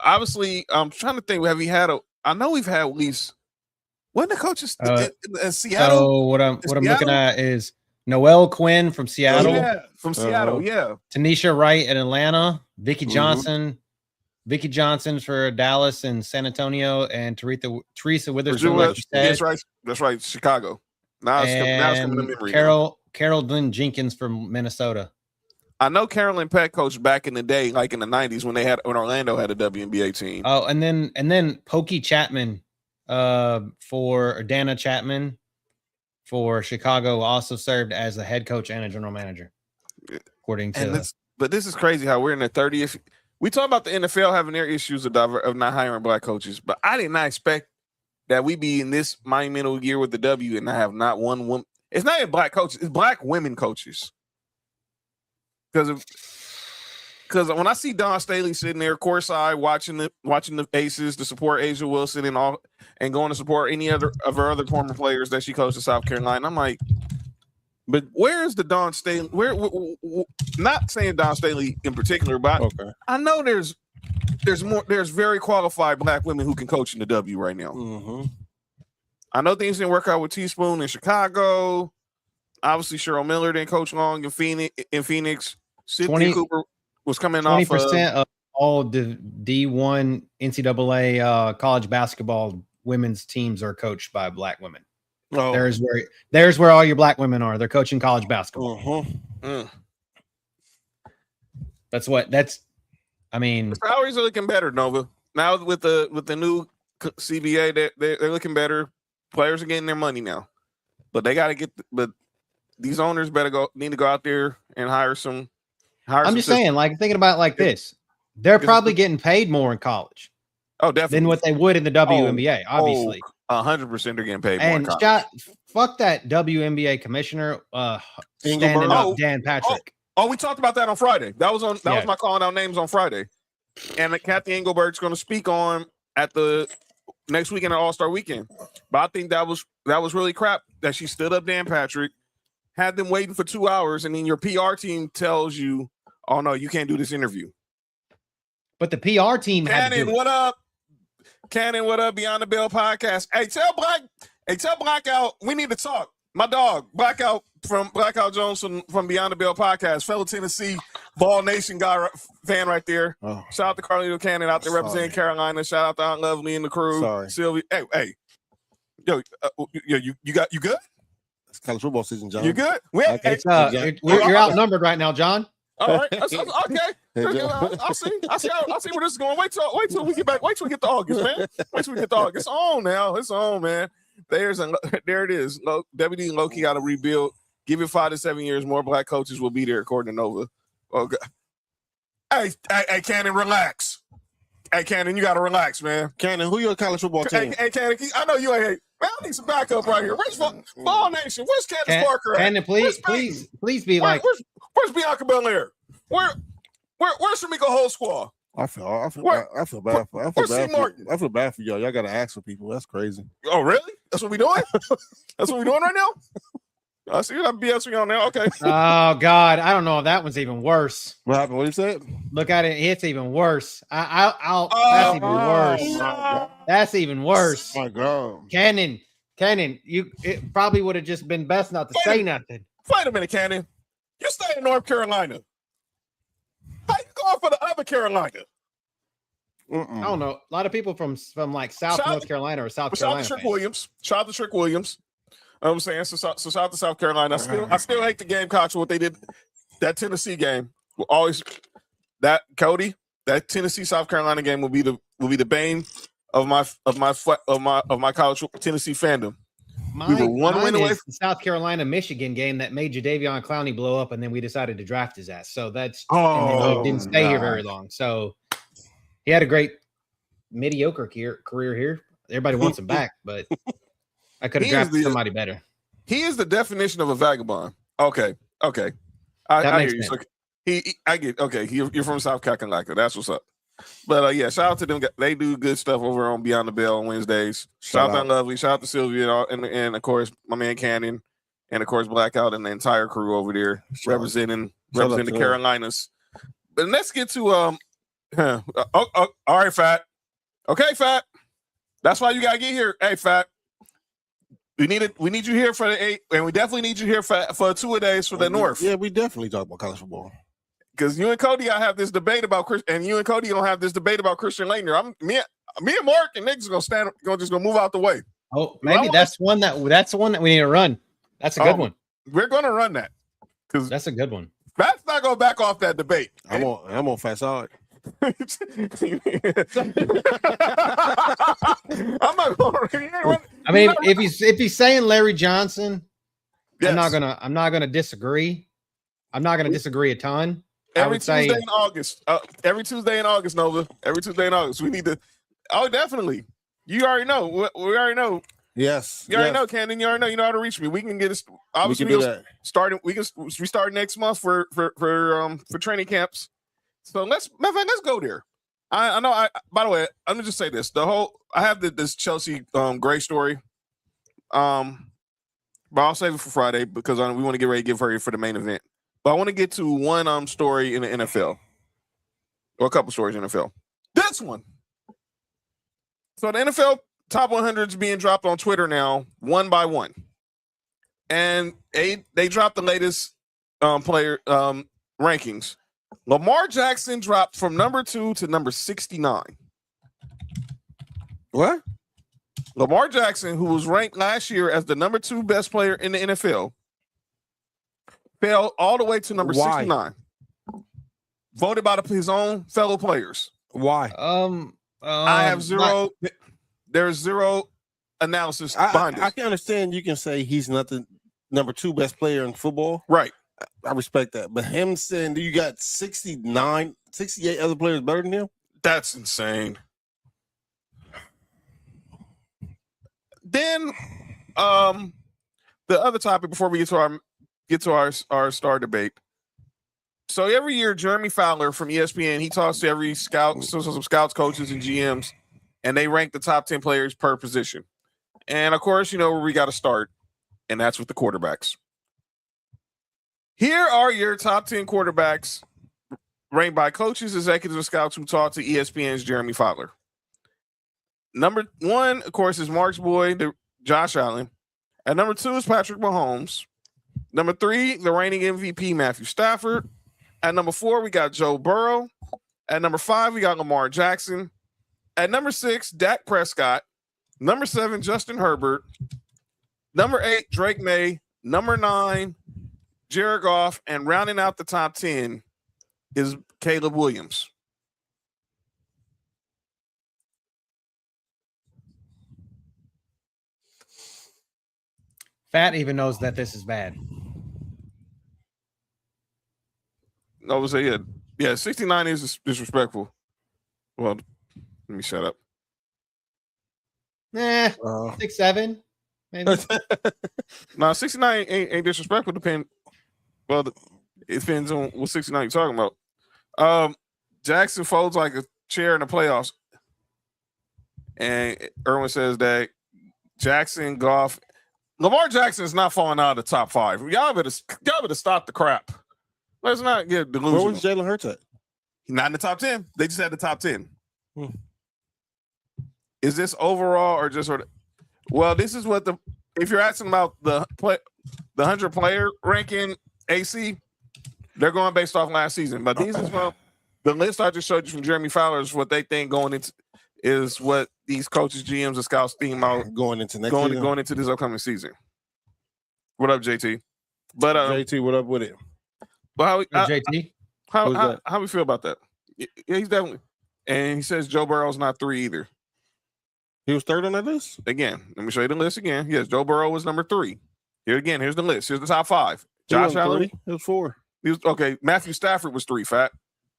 Speaker 2: obviously, I'm trying to think. Have we had I know we've had at least. When the coaches in Seattle?
Speaker 3: So what I'm looking at is Noelle Quinn from Seattle.
Speaker 2: Yeah, from Seattle, yeah.
Speaker 3: Tanisha Wright in Atlanta, Vicky Johnson, Vicky Johnson for Dallas and San Antonio, and Teresa Witherspoon. Like you said.
Speaker 2: That's right, Chicago. Now it's coming to memory.
Speaker 3: Carol Lynn Jenkins from Minnesota.
Speaker 2: I know Carolyn Peck coached back in the day, like in the 90s when Orlando had a WNBA team.
Speaker 3: Oh, and then Pokey Chapman. For Dana Chapman for Chicago also served as the head coach and a general manager, according to.
Speaker 2: But this is crazy how we're in the 30th. We talk about the NFL having their issues of not hiring black coaches, but I did not expect that we be in this monumental year with the W and I have not one woman. It's not even black coaches; it's black women coaches. Because when I see Dawn Staley sitting there courtside watching the Aces to support Asia Wilson and going to support any other of her other former players that she coached in South Carolina, I'm like, but where is the Dawn Staley? Not saying Dawn Staley in particular, but I know there's very qualified black women who can coach in the W right now.
Speaker 4: Mm-hmm.
Speaker 2: I know things didn't work out with Teaspoon in Chicago. Obviously, Cheryl Miller didn't coach long in Phoenix. Cynthia Cooper was coming off
Speaker 3: 20% of all the D1 NCAA college basketball women's teams are coached by black women.
Speaker 4: Oh.
Speaker 3: There's where all your black women are. They're coaching college basketball.
Speaker 2: Uh-huh.
Speaker 3: I mean, the
Speaker 2: salaries are looking better, Nova. Now with the new CBA, they're looking better. Players are getting their money now, but they got to but these owners need to go out there and hire some. I'm
Speaker 3: just saying, like thinking about it like this, they're probably getting paid more in college.
Speaker 2: Oh, definitely.
Speaker 3: Than what they would in the WNBA, obviously.
Speaker 2: 100% they're getting paid more.
Speaker 3: And fuck that WNBA commissioner standing up Dan Patrick.
Speaker 2: Oh, we talked about that on Friday. That was my calling out names on Friday. And Kathy Engelbert's going to speak on at the next weekend at All-Star Weekend. But I think that was really crap that she stood up Dan Patrick, had them waiting for 2 hours, and then your PR team tells you, oh no, you can't do this interview.
Speaker 3: But the PR team
Speaker 2: Cannon, what up? Cannon, what up? Beyond the Bell podcast. Hey, tell Blackout we need to talk. My dog, Blackout Jones from Beyond the Bell podcast, fellow Tennessee Ball Nation guy fan right there.
Speaker 4: Oh,
Speaker 2: Shout out to Carlito Cannon out there representing Carolina. Shout out to Aunt Lovely and the crew.
Speaker 4: Sorry.
Speaker 2: Sylvia. Hey. Yo, you good?
Speaker 4: it's college football season, John.
Speaker 2: You good?
Speaker 4: Okay.
Speaker 3: You're outnumbered right now, John.
Speaker 2: All right. Okay. I'll see where this is going. Wait till we get back. Wait till we get to August, man. Wait till we get to August. It's on now. It's on, man. There it is. WD and Loki got to rebuild. Give it 5 to 7 years. More black coaches will be there, according to Nova. Okay. Hey, Cannon, relax. Hey, Cannon, you got to relax, man.
Speaker 4: Cannon, who your college football team?
Speaker 2: Hey, Cannon, I know you ain't. Man, I need some backup right here. Where's Ball Nation? Where's Candace Parker at?
Speaker 3: Cannon, please be like.
Speaker 2: Where's Bianca Belair? Where's Shamika Whole Squad?
Speaker 4: I feel bad for y'all. Y'all gotta ask for people. That's crazy.
Speaker 2: Oh, really? That's what we doing? That's what we doing right now? I see that BS on now. Okay.
Speaker 3: Oh God, I don't know if that one's even worse.
Speaker 4: What happened? What you said?
Speaker 3: Look at it; it's even worse. That's even worse. That's even worse.
Speaker 4: My God,
Speaker 3: Cannon, it probably would have just been best not to say nothing.
Speaker 2: Wait a minute, Cannon. You stay in North Carolina. How you going for the other Carolina?
Speaker 3: I don't know. A lot of people from like South North Carolina or South Carolina.
Speaker 2: Shout out to Trick Williams. Shout out to Trick Williams. I'm saying so shout out to South Carolina. I still hate the Gamecocks for what they did. That Tennessee game will always that Tennessee South Carolina game will be the bane of my college Tennessee fandom. We were one win away from
Speaker 3: the South Carolina Michigan game that made Jadeveon Clowney blow up, and then we decided to draft his ass. So that's he didn't stay here very long. So he had a great mediocre career here. Everybody wants him back, but I could have drafted somebody better.
Speaker 2: He is the definition of a vagabond. Okay.
Speaker 3: That
Speaker 2: I
Speaker 3: makes
Speaker 2: hear you.
Speaker 3: sense.
Speaker 2: So I get okay. You're from South Carolina. That's what's up. But yeah, shout out to them. They do good stuff over on Beyond the Bell on Wednesdays. Shout out to Lovely. Shout out to Sylvia and of course my man Cannon, and of course Blackout and the entire crew over there representing the Carolinas. But let's get to all right, Fat. Okay, Fat. That's why you gotta get here. Hey, Fat. We need you here for the 8, and we definitely need you here for 2 days for the North.
Speaker 4: Yeah, we definitely talk about college football.
Speaker 2: Because you and Cody, I have this debate about Chris, and you and Cody don't have this debate about Christian Laettner. Me and Mark and Nick's gonna move out the way.
Speaker 3: Oh, maybe that's one that we need to run. That's a good one.
Speaker 2: We're gonna run that because
Speaker 3: that's a good one.
Speaker 2: That's not gonna back off that debate.
Speaker 4: I'm on fast side.
Speaker 2: I'm not going.
Speaker 3: I mean, if he's saying Larry Johnson,
Speaker 2: yes.
Speaker 3: I'm not gonna disagree. I'm not gonna disagree a ton.
Speaker 2: Every Tuesday in August. Every Tuesday in August, Nova. Every Tuesday in August. We need to. Oh, definitely. You already know. We already know.
Speaker 4: Yes.
Speaker 2: You already know, Cannon. You already know. You know how to reach me. We can get it. Obviously, we start next month for training camps. So let's go there. I know. By the way, let me just say this. I have this Chelsea Gray story. But I'll save it for Friday because we want to get ready to give her for the main event. But I want to get to one story in the NFL, or a couple stories in the NFL. This one. So the NFL top 100 is being dropped on Twitter now, one by one, and they dropped the latest player rankings. Lamar Jackson dropped from number 2 to number 69.
Speaker 4: What?
Speaker 2: Lamar Jackson, who was ranked last year as the number 2 best player in the NFL, fell all the way to number 69. Voted by his own fellow players.
Speaker 4: Why?
Speaker 2: I have zero. There's zero analysis behind it.
Speaker 4: I can understand. You can say he's not the number 2 best player in football.
Speaker 2: Right.
Speaker 4: I respect that. But him saying you got 68 other players better than him?
Speaker 2: That's insane. Then, the other topic before we get to our star debate. So every year, Jeremy Fowler from ESPN, he talks to every scout, some scouts, coaches, and GMs, and they rank the top 10 players per position. And of course, you know where we got to start, and that's with the quarterbacks. Here are your top 10 quarterbacks ranked by coaches, executives, and scouts who talked to ESPN's Jeremy Fowler. Number 1, of course, is Mark's boy, Josh Allen. At number 2 is Patrick Mahomes. Number 3, the reigning MVP, Matthew Stafford. At number 4, we got Joe Burrow. At number 5, we got Lamar Jackson. At number 6, Dak Prescott. Number 7, Justin Herbert. Number 8, Drake May. Number 9, Jared Goff. And rounding out the top 10 is Caleb Williams.
Speaker 3: Fat even knows that this is bad.
Speaker 2: I would say, yeah, 69 is disrespectful. Well, let me shut up.
Speaker 3: 6, 7, maybe.
Speaker 2: No, 69 ain't disrespectful. Well, it depends on what 69 you're talking about. Jackson folds like a chair in the playoffs. And Erwin says that Jackson, Goff, Lamar Jackson is not falling out of the top 5. Y'all better stop the crap. Let's not get delusional.
Speaker 4: Where was Jalen Hurts at?
Speaker 2: He's not in the top 10. They just had the top 10. Is this overall or just sort of? Well, this is what if you're asking about the 100 player ranking AC, they're going based off last season. But these is the list I just showed you from Jeremy Fowler is what they think going into is what these coaches, GMs, and scouts think out
Speaker 4: going into next
Speaker 2: going into this upcoming season. What up, JT? But
Speaker 4: JT, what up with it?
Speaker 2: But
Speaker 3: JT?
Speaker 2: How we feel about that? Yeah, he's definitely. And he says Joe Burrow's not 3 either.
Speaker 4: He was 3rd on that list?
Speaker 2: Again, let me show you the list again. Yes, Joe Burrow was number 3. Here's the list. Here's the top 5. Josh Allen.
Speaker 4: It was 4.
Speaker 2: He was okay. Matthew Stafford was 3, Fat.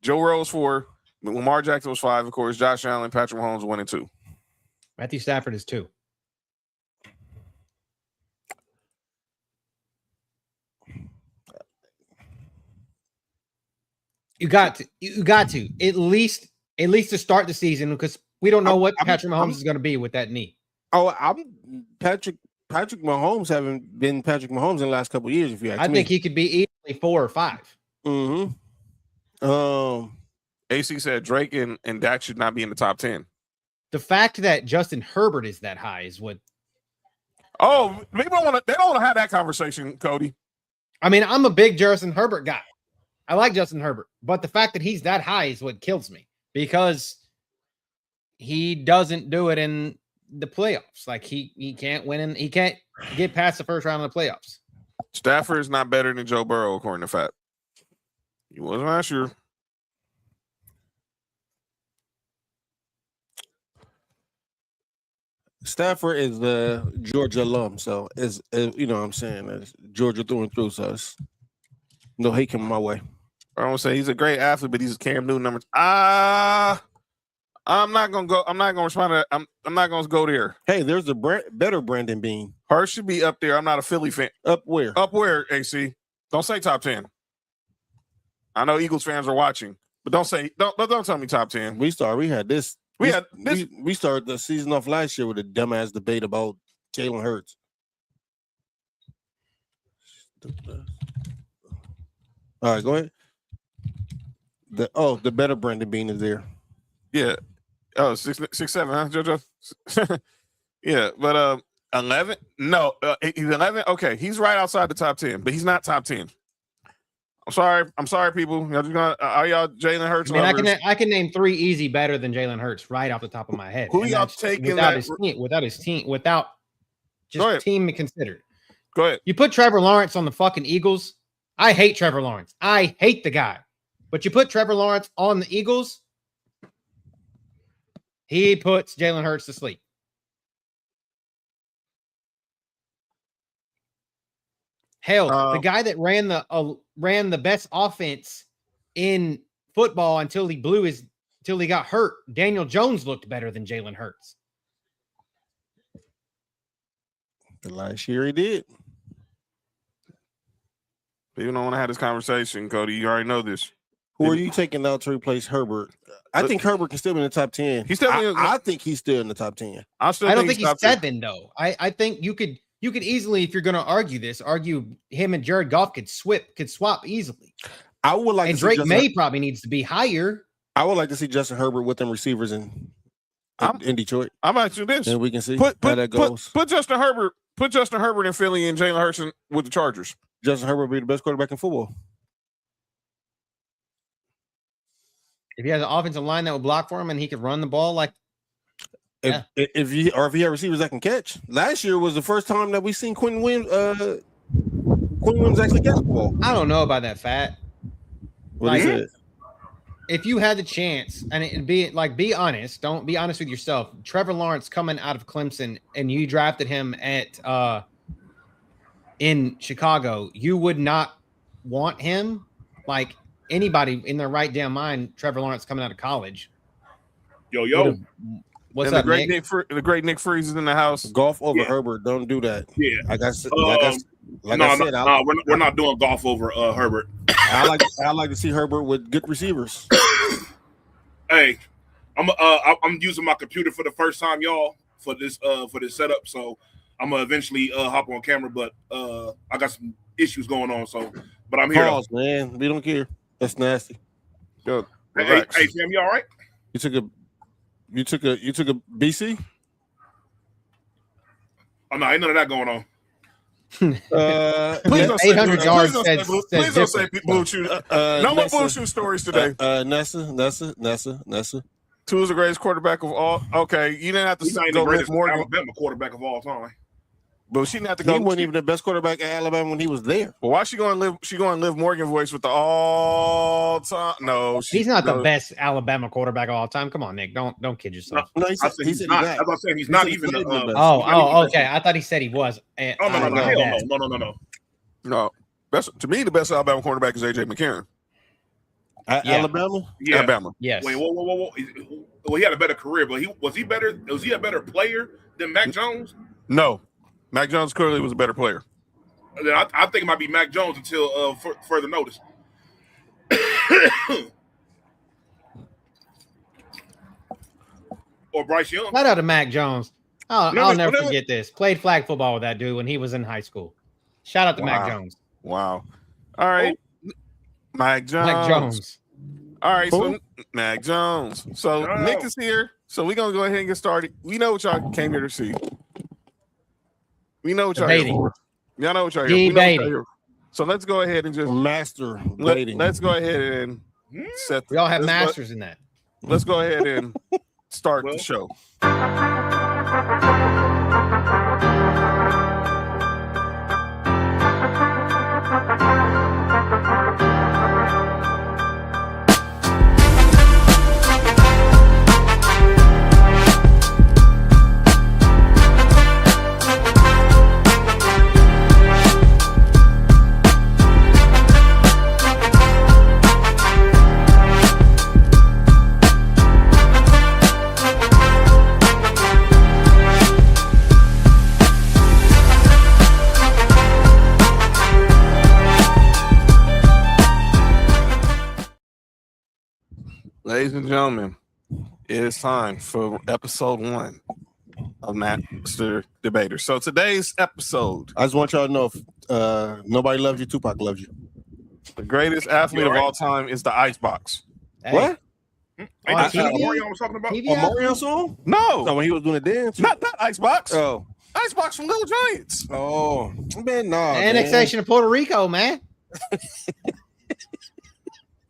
Speaker 2: Joe Burrow was 4. Lamar Jackson was 5, of course. Josh Allen, Patrick Mahomes 1 and 2.
Speaker 3: Matthew Stafford is 2. You got to at least to start the season because we don't know what Patrick Mahomes is going to be with that knee.
Speaker 4: Oh, Patrick Mahomes haven't been Patrick Mahomes in the last couple of years. If you ask me,
Speaker 3: I think he could be easily 4 or 5.
Speaker 2: AC said Drake and Dak should not be in the top 10.
Speaker 3: The fact that Justin Herbert is that high is what.
Speaker 2: Oh, they don't want to have that conversation, Cody.
Speaker 3: I mean, I'm a big Justin Herbert guy. I like Justin Herbert, but the fact that he's that high is what kills me because he doesn't do it in the playoffs. Like he can't win and he can't get past the first round of the playoffs.
Speaker 2: Stafford is not better than Joe Burrow, according to Fat. He wasn't last year.
Speaker 4: Stafford is the Georgia alum, so is you know what I'm saying, it's Georgia through and through. So it's no hate coming my way.
Speaker 2: I don't say he's a great athlete, but he's a Cam Newton number. I'm not gonna go. I'm not gonna respond to that. I'm not gonna go there.
Speaker 4: Hey, there's a better Brandon Bean.
Speaker 2: Hurts should be up there. I'm not a Philly fan.
Speaker 4: Up where?
Speaker 2: Up where? AC. Don't say top 10. I know Eagles fans are watching, but don't tell me top 10.
Speaker 4: We had this. We started the season off last year with a dumbass debate about Jalen Hurts. All right, go ahead. The better Brandon Bean is there.
Speaker 2: Yeah. Oh, 6, 7, huh, JoJo? Yeah, but 11? No, he's 11. Okay, he's right outside the top 10, but he's not top 10. I'm sorry, people. Y'all just gonna are y'all Jalen Hurts?
Speaker 3: I mean, I can name 3 easy better than Jalen Hurts right off the top of my head.
Speaker 2: Who y'all taking
Speaker 3: without his team, without just team considered?
Speaker 2: Go ahead.
Speaker 3: You put Trevor Lawrence on the fucking Eagles. I hate Trevor Lawrence. I hate the guy. But you put Trevor Lawrence on the Eagles, he puts Jalen Hurts to sleep. Hell, the guy that ran the best offense in football until he got hurt, Daniel Jones looked better than Jalen Hurts.
Speaker 4: The last year he did.
Speaker 2: People don't want to have this conversation, Cody. You already know this.
Speaker 4: Who are you taking out to replace Herbert? I think Herbert can still be in the top 10. I think he's still in the top 10.
Speaker 3: I don't think he's 7 though. I think you could easily, if you're going to argue him and Jared Goff could swap easily.
Speaker 4: I would like
Speaker 3: and
Speaker 4: to
Speaker 3: Drake
Speaker 4: see
Speaker 3: May probably needs to be higher.
Speaker 4: I would like to see Justin Herbert with them receivers in Detroit.
Speaker 2: I'm asking this.
Speaker 4: And we can see how that goes.
Speaker 2: Put Justin Herbert Put Justin Herbert in Philly and Jalen Hurts with the Chargers.
Speaker 4: Justin Herbert will be the best quarterback in football.
Speaker 3: If he has an offensive line that will block for him and he could run the ball like
Speaker 4: If he had receivers that can catch. Last year was the first time that we seen Quinn Williams actually catch the ball.
Speaker 3: I don't know about that, Fat.
Speaker 4: What he said.
Speaker 3: If you had the chance, and it'd be honest, don't be honest with yourself. Trevor Lawrence coming out of Clemson and you drafted him at in Chicago, you would not want him like anybody in their right damn mind. Trevor Lawrence coming out of college.
Speaker 7: Yo.
Speaker 3: What's
Speaker 2: and
Speaker 3: up, Nick?
Speaker 2: The great Nick Freeze is in the house.
Speaker 4: Golf over Herbert. Don't do that.
Speaker 7: Yeah.
Speaker 4: I said, we're
Speaker 7: not doing golf over Herbert.
Speaker 4: I like to see Herbert with good receivers.
Speaker 7: Hey, I'm using my computer for the first time, y'all, for this setup. So I'm gonna eventually hop on camera, but I got some issues going on. So, but I'm here.
Speaker 4: Pause, man. We don't care. That's nasty.
Speaker 2: Yo,
Speaker 7: Hey, Sam, you all right?
Speaker 4: You took a BC?
Speaker 7: Oh no, ain't none of that going on.
Speaker 2: Please don't say
Speaker 3: 800 yards.
Speaker 2: Please don't say blue chew. No more blue chew stories today.
Speaker 4: Nessa.
Speaker 2: Two is the greatest quarterback of all. Okay, you didn't have to
Speaker 7: He's not even
Speaker 2: go
Speaker 7: the
Speaker 2: Liv
Speaker 7: greatest
Speaker 2: Morgan,
Speaker 7: Alabama quarterback of all time.
Speaker 2: but she didn't have to
Speaker 4: He
Speaker 2: go.
Speaker 4: wasn't even the best quarterback at Alabama when he was there.
Speaker 2: Well, why she going to live? She going to Liv Morgan voice with the all time. No,
Speaker 3: He's not the best Alabama quarterback of all time. Come on, Nick. Don't kid yourself.
Speaker 4: No,
Speaker 7: I said he's not. As I said, he's not even the best.
Speaker 3: Okay. I thought he said he was.
Speaker 7: Oh no.
Speaker 2: No. To me, the best Alabama quarterback is AJ McCarron.
Speaker 4: Alabama?
Speaker 7: Yeah.
Speaker 2: Alabama.
Speaker 3: Yes.
Speaker 7: Wait, whoa. Well, he had a better career, but was he better? Was he a better player than Mac Jones?
Speaker 2: No. Mac Jones clearly was a better player.
Speaker 7: I think it might be Mac Jones until further notice. Or Bryce Young.
Speaker 3: Shout out to Mac Jones. I'll never forget this. Played flag football with that dude when he was in high school. Shout out to Mac Jones.
Speaker 2: Wow. All right. Mac Jones.
Speaker 3: Mac Jones.
Speaker 2: All right. So Mac Jones. So Nick is here. So we're going to go ahead and get started. We know what y'all came here to see. We know what y'all here for. Y'all know what y'all here.
Speaker 3: D-Bate.
Speaker 2: So let's go ahead and just
Speaker 4: master dating.
Speaker 2: Let's go ahead and set.
Speaker 3: We all have masters in that.
Speaker 2: Let's go ahead and start the show. Ladies and gentlemen, it is time for episode 1 of Master Debater. So today's episode,
Speaker 4: I just want y'all to know if nobody loves you, Tupac loves you.
Speaker 2: The greatest athlete of all time is the Icebox.
Speaker 3: Hey.
Speaker 4: What?
Speaker 7: Ain't that Mario was talking about?
Speaker 3: TV
Speaker 4: A Mario song?
Speaker 2: No,
Speaker 4: No, when he was doing a dance.
Speaker 2: not that Icebox.
Speaker 4: Oh.
Speaker 2: Icebox from Little Giants.
Speaker 4: Oh. Man, no.
Speaker 3: Annexation of Puerto Rico, man.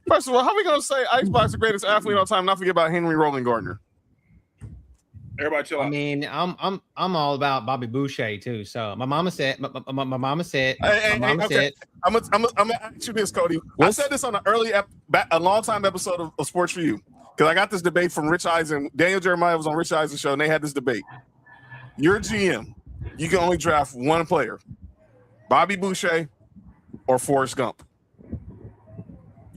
Speaker 2: First of all, how are we gonna say Icebox the greatest athlete of all time? Not forget about Henry Roland Gardner.
Speaker 7: Everybody chill out.
Speaker 3: I mean, I'm all about Bobby Boucher too. So my mama said, my mama said,
Speaker 2: Hey,
Speaker 3: my mama said.
Speaker 2: I'm gonna ask you this, Cody. I said this on a long time episode of Sports for You because I got this debate from Rich Eisen. Daniel Jeremiah was on Rich Eisen's show, and they had this debate. You're GM. You can only draft one player: Bobby Boucher or Forrest Gump.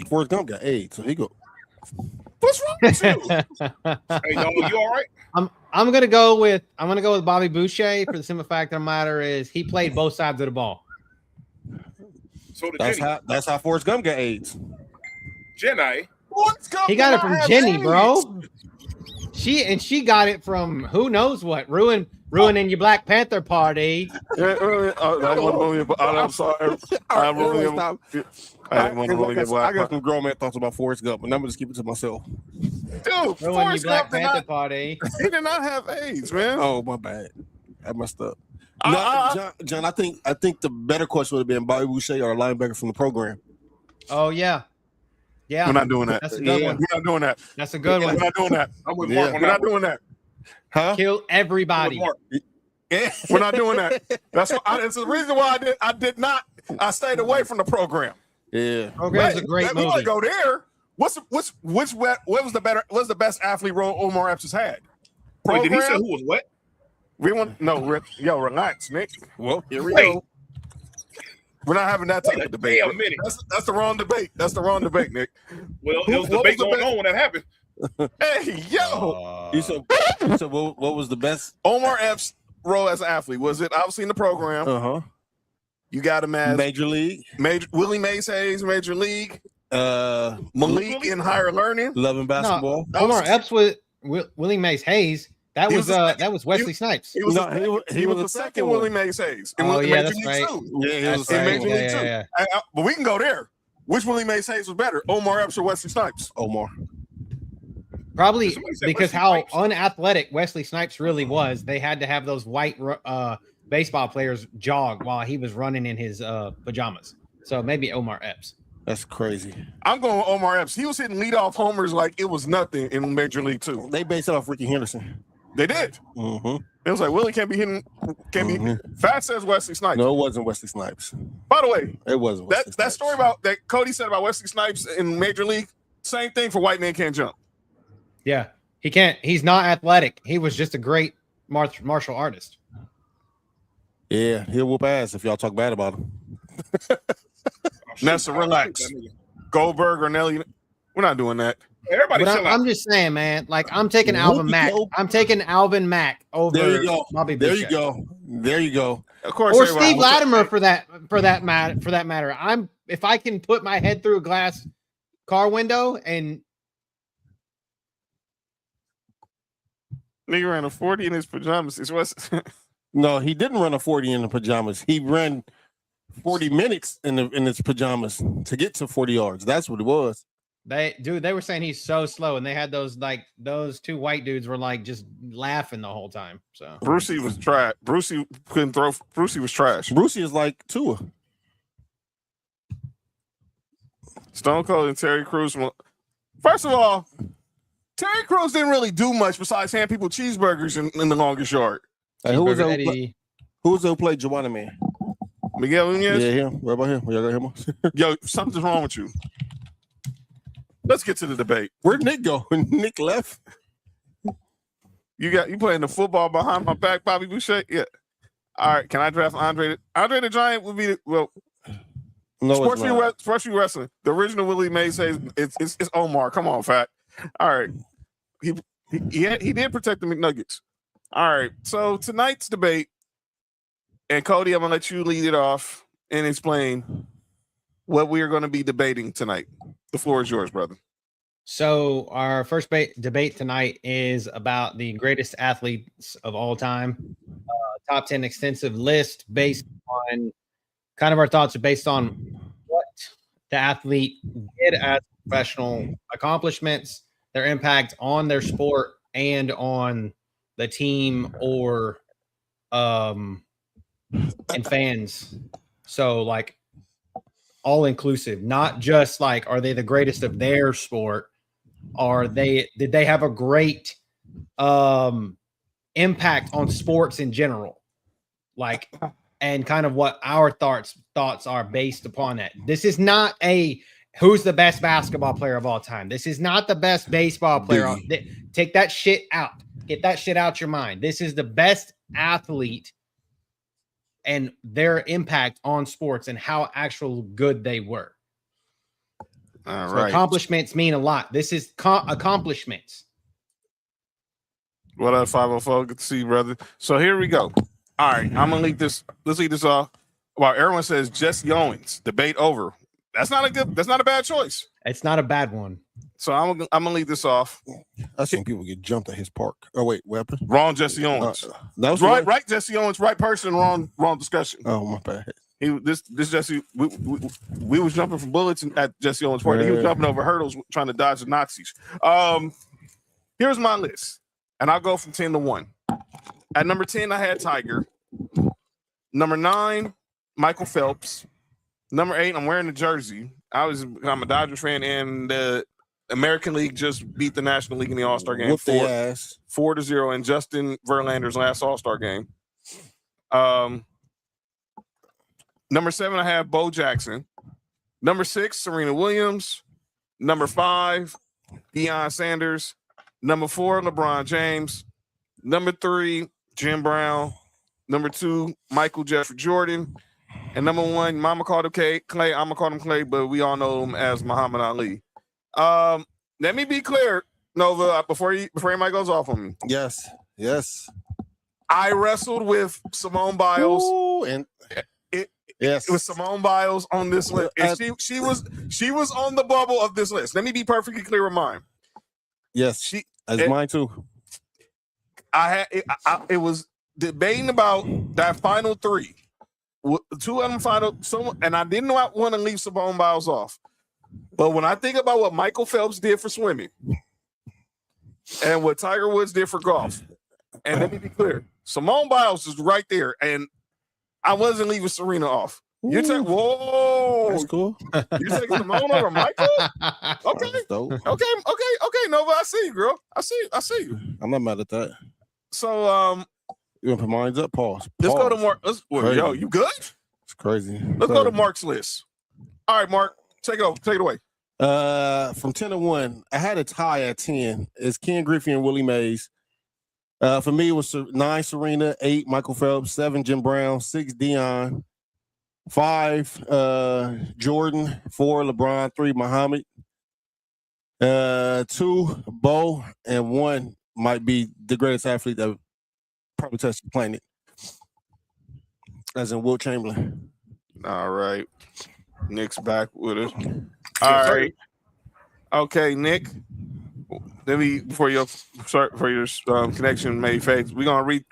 Speaker 4: Forrest Gump got AIDS, so he go.
Speaker 2: What's wrong with you?
Speaker 7: Hey, y'all, you all right?
Speaker 3: I'm gonna go with Bobby Boucher for the simple fact of the matter is he played both sides of the ball.
Speaker 7: So
Speaker 4: That's how Forrest Gump got AIDS.
Speaker 7: Jenny.
Speaker 3: He got it from Jenny, bro. She got it from who knows what ruining your Black Panther party.
Speaker 2: I'm sorry.
Speaker 4: I got some grown man thoughts about Forrest Gump, and I'm gonna just keep it to myself.
Speaker 2: Dude,
Speaker 3: Ruining
Speaker 2: Forrest
Speaker 3: your Black
Speaker 2: Gump
Speaker 3: Panther party.
Speaker 2: he did not have AIDS, man.
Speaker 4: Oh, my bad. I messed up. No, John, I think the better question would have been Bobby Boucher or a linebacker from the program.
Speaker 3: Oh yeah. Yeah.
Speaker 2: We're not doing that.
Speaker 3: That's a good one.
Speaker 2: We're not doing that.
Speaker 3: That's a good
Speaker 2: We're
Speaker 3: one.
Speaker 2: not doing that.
Speaker 7: I'm with
Speaker 4: Yeah.
Speaker 7: Mark on
Speaker 2: We're
Speaker 7: that
Speaker 2: not
Speaker 7: one.
Speaker 2: doing that.
Speaker 4: Huh?
Speaker 3: Kill
Speaker 7: I'm with
Speaker 3: everybody.
Speaker 7: Mark.
Speaker 4: Yeah.
Speaker 2: We're not doing that. It's the reason why I did not. I stayed away from the program.
Speaker 4: Yeah.
Speaker 3: Program's a
Speaker 2: Wait,
Speaker 3: great
Speaker 2: we want
Speaker 3: movie.
Speaker 2: to go there. What's the best athlete role Omar Epps has had?
Speaker 7: Wait, did he say
Speaker 2: Program?
Speaker 7: who was what?
Speaker 2: We want yo, relax, Nick.
Speaker 4: Well, here we
Speaker 7: Wait.
Speaker 4: go.
Speaker 2: We're not having that type
Speaker 7: Wait a
Speaker 2: of debate.
Speaker 7: damn minute.
Speaker 2: That's the wrong debate. That's the wrong debate, Nick.
Speaker 7: Well,
Speaker 2: Who-
Speaker 7: there was
Speaker 2: what
Speaker 7: debate
Speaker 2: was the
Speaker 7: going on when that happened.
Speaker 2: Hey, yo,
Speaker 4: You said what was the best?
Speaker 2: Omar Epps' role as an athlete, was it obviously in the program?
Speaker 4: Uh-huh.
Speaker 2: You got him as
Speaker 4: Major League.
Speaker 2: Willie Mays Hayes, Major League, Malik
Speaker 7: Willie?
Speaker 2: in higher learning.
Speaker 4: Loving basketball.
Speaker 3: Omar Epps with Willie Mays Hayes. That
Speaker 2: He
Speaker 3: was
Speaker 2: was the second-
Speaker 3: that was Wesley Snipes.
Speaker 2: He was
Speaker 4: No,
Speaker 2: he was the second Willie Mays Hayes. in
Speaker 3: Oh, yeah,
Speaker 2: Major
Speaker 3: that's
Speaker 2: League
Speaker 3: right.
Speaker 2: too.
Speaker 4: Yeah, he
Speaker 3: That's
Speaker 4: was
Speaker 2: in
Speaker 3: right.
Speaker 2: Major League
Speaker 3: Yeah,
Speaker 2: too.
Speaker 3: yeah.
Speaker 2: But we can go there. Which Willie Mays Hayes was better, Omar Epps or Wesley Snipes?
Speaker 4: Omar.
Speaker 3: Probably
Speaker 7: Somebody said
Speaker 3: because
Speaker 7: Wesley
Speaker 3: how
Speaker 7: Snipes.
Speaker 3: unathletic Wesley Snipes really was. They had to have those white baseball players jog while he was running in his pajamas. So maybe Omar Epps.
Speaker 4: That's crazy.
Speaker 2: I'm going with Omar Epps. He was hitting leadoff homers like it was nothing in Major League Two.
Speaker 4: They based it off Ricky Henderson.
Speaker 2: They did.
Speaker 4: Mm-hmm.
Speaker 2: It was like Willie can't be fast says Wesley Snipes.
Speaker 4: No, it wasn't Wesley Snipes.
Speaker 2: By the way,
Speaker 4: It wasn't Wesley
Speaker 2: that
Speaker 4: Snipes.
Speaker 2: story about that Cody said about Wesley Snipes in Major League, same thing for White Man Can't Jump.
Speaker 3: Yeah, he can't. He's not athletic. He was just a great martial artist.
Speaker 4: Yeah, he'll whoop ass if y'all talk bad about him.
Speaker 2: Nessa, relax. Goldberg or Nelly, we're not doing that.
Speaker 7: Everybody
Speaker 3: But
Speaker 7: chill out.
Speaker 3: I'm just saying, man. Like I'm taking Alvin
Speaker 4: Whoopie
Speaker 3: Mack.
Speaker 4: dope.
Speaker 3: I'm taking Alvin Mack over
Speaker 4: There you go.
Speaker 3: Bobby
Speaker 4: There
Speaker 3: Boucher.
Speaker 4: you go. There you go.
Speaker 2: Of course,
Speaker 3: Or
Speaker 2: everybody-
Speaker 3: Steve Latimer for that matter. If I can put my head through a glass car window and
Speaker 2: Nigga ran a 40 in his pajamas. It's West.
Speaker 4: No, he didn't run a 40 in the pajamas. He ran 40 minutes in his pajamas to get to 40 yards. That's what it was.
Speaker 3: they were saying he's so slow, and they had those two white dudes were like just laughing the whole time. So
Speaker 2: Brucey was trash. Brucey couldn't throw. Brucey was trash.
Speaker 4: Brucey is like Tua.
Speaker 2: Stone Cold and Terry Crews. First of all, Terry Crews didn't really do much besides hand people cheeseburgers in the longest yard.
Speaker 4: Hey, who was
Speaker 3: Cheeseburger
Speaker 4: that?
Speaker 3: Eddie.
Speaker 4: Who played Joanna Man?
Speaker 2: Miguel Nunez.
Speaker 4: Yeah, him. What about him? Y'all got him?
Speaker 2: Yo, something's wrong with you. Let's get to the debate.
Speaker 4: Where'd Nick go? Nick left.
Speaker 2: You playing the football behind my back, Bobby Boucher? Yeah. All right. Can I draft Andre? Andre the Giant would be
Speaker 4: No,
Speaker 2: Sports
Speaker 4: it's not.
Speaker 2: View Wrestling. The original Willie Mays says it's Omar. Come on, Fat. All right. He did protect the McNuggets. All right. So tonight's debate, and Cody, I'm gonna let you lead it off and explain what we are going to be debating tonight. The floor is yours, brother.
Speaker 3: So our first debate tonight is about the greatest athletes of all time. Top 10 extensive list based on kind of our thoughts are based on what the athlete did as professional accomplishments, their impact on their sport and on the team or and fans. So like all inclusive, not just like are they the greatest of their sport? Did they have a great impact on sports in general? Like, and kind of what our thoughts are based upon that. This is not a who's the best basketball player of all time. This is not the best baseball player. Take that shit out. Get that shit out your mind. This is the best athlete and their impact on sports and how actual good they were.
Speaker 2: All
Speaker 3: So
Speaker 2: right.
Speaker 3: accomplishments mean a lot. This is accomplishments.
Speaker 2: What up, 504? Good to see you, brother. So here we go. All right, I'm gonna lead this. Let's lead this off. Well, everyone says Jesse Owens. Debate over. That's not a bad choice.
Speaker 3: It's not a bad one.
Speaker 2: So I'm gonna lead this off.
Speaker 4: I've seen people get jumped at his park. Oh wait, weapon.
Speaker 2: Wrong, Jesse Owens.
Speaker 4: That was
Speaker 2: Right, Jesse Owens. Right person. Wrong discussion.
Speaker 4: Oh my bad.
Speaker 2: This Jesse. We was jumping from bullets at Jesse Owens' party. He was jumping over hurdles trying to dodge the Nazis. Here's my list, and I'll go from 10 to 1. At number 10, I had Tiger. Number 9, Michael Phelps. Number 8, I'm wearing the jersey. I'm a Dodgers fan, and the American League just beat the National League in the All-Star game.
Speaker 4: Whoop their ass.
Speaker 2: 4-0 in Justin Verlander's last All-Star game. Number 7, I have Bo Jackson. Number 6, Serena Williams. Number 5, Deion Sanders. Number 4, LeBron James. Number 3, Jim Brown. Number 2, Michael Jeffrey Jordan. And number 1, Mama called him Clay. I'm gonna call him Clay, but we all know him as Muhammad Ali. Let me be clear, Nova, before anybody goes off on me.
Speaker 4: Yes.
Speaker 2: I wrestled with Simone Biles.
Speaker 4: Ooh, and yes,
Speaker 2: It was Simone Biles on this list. And she was on the bubble of this list. Let me be perfectly clear with mine.
Speaker 4: Yes, that's mine too.
Speaker 2: It was debating about that final 3. 2 of them final, and I didn't want to leave Simone Biles off. But when I think about what Michael Phelps did for swimming and what Tiger Woods did for golf, and let me be clear, Simone Biles is right there, and I wasn't leaving Serena off. You're taking, whoa,
Speaker 4: That's cool.
Speaker 2: You're taking Simone over Michael? Okay,
Speaker 4: That's dope.
Speaker 2: okay, Nova, I see you, girl. I see you.
Speaker 4: I'm not mad at that.
Speaker 2: So,
Speaker 4: You want to put mine up? Pause.
Speaker 2: let's go to
Speaker 4: Pause.
Speaker 2: Mark. Yo, you good?
Speaker 4: It's crazy.
Speaker 2: Let's go to Mark's list. All right, Mark, take it away.
Speaker 4: From 10 to 1, I had a tie at 10. It's Ken Griffey and Willie Mays. For me, it was 9 Serena, 8 Michael Phelps, 7 Jim Brown, 6 Deion, 5 Jordan, 4 LeBron, 3 Muhammad, 2 Bo, and 1 might be the greatest athlete that probably touched the planet, as in Wilt Chamberlain.
Speaker 2: All right. Nick's back with us. All right. Okay, Nick. Let me for your connection made fake. We're gonna read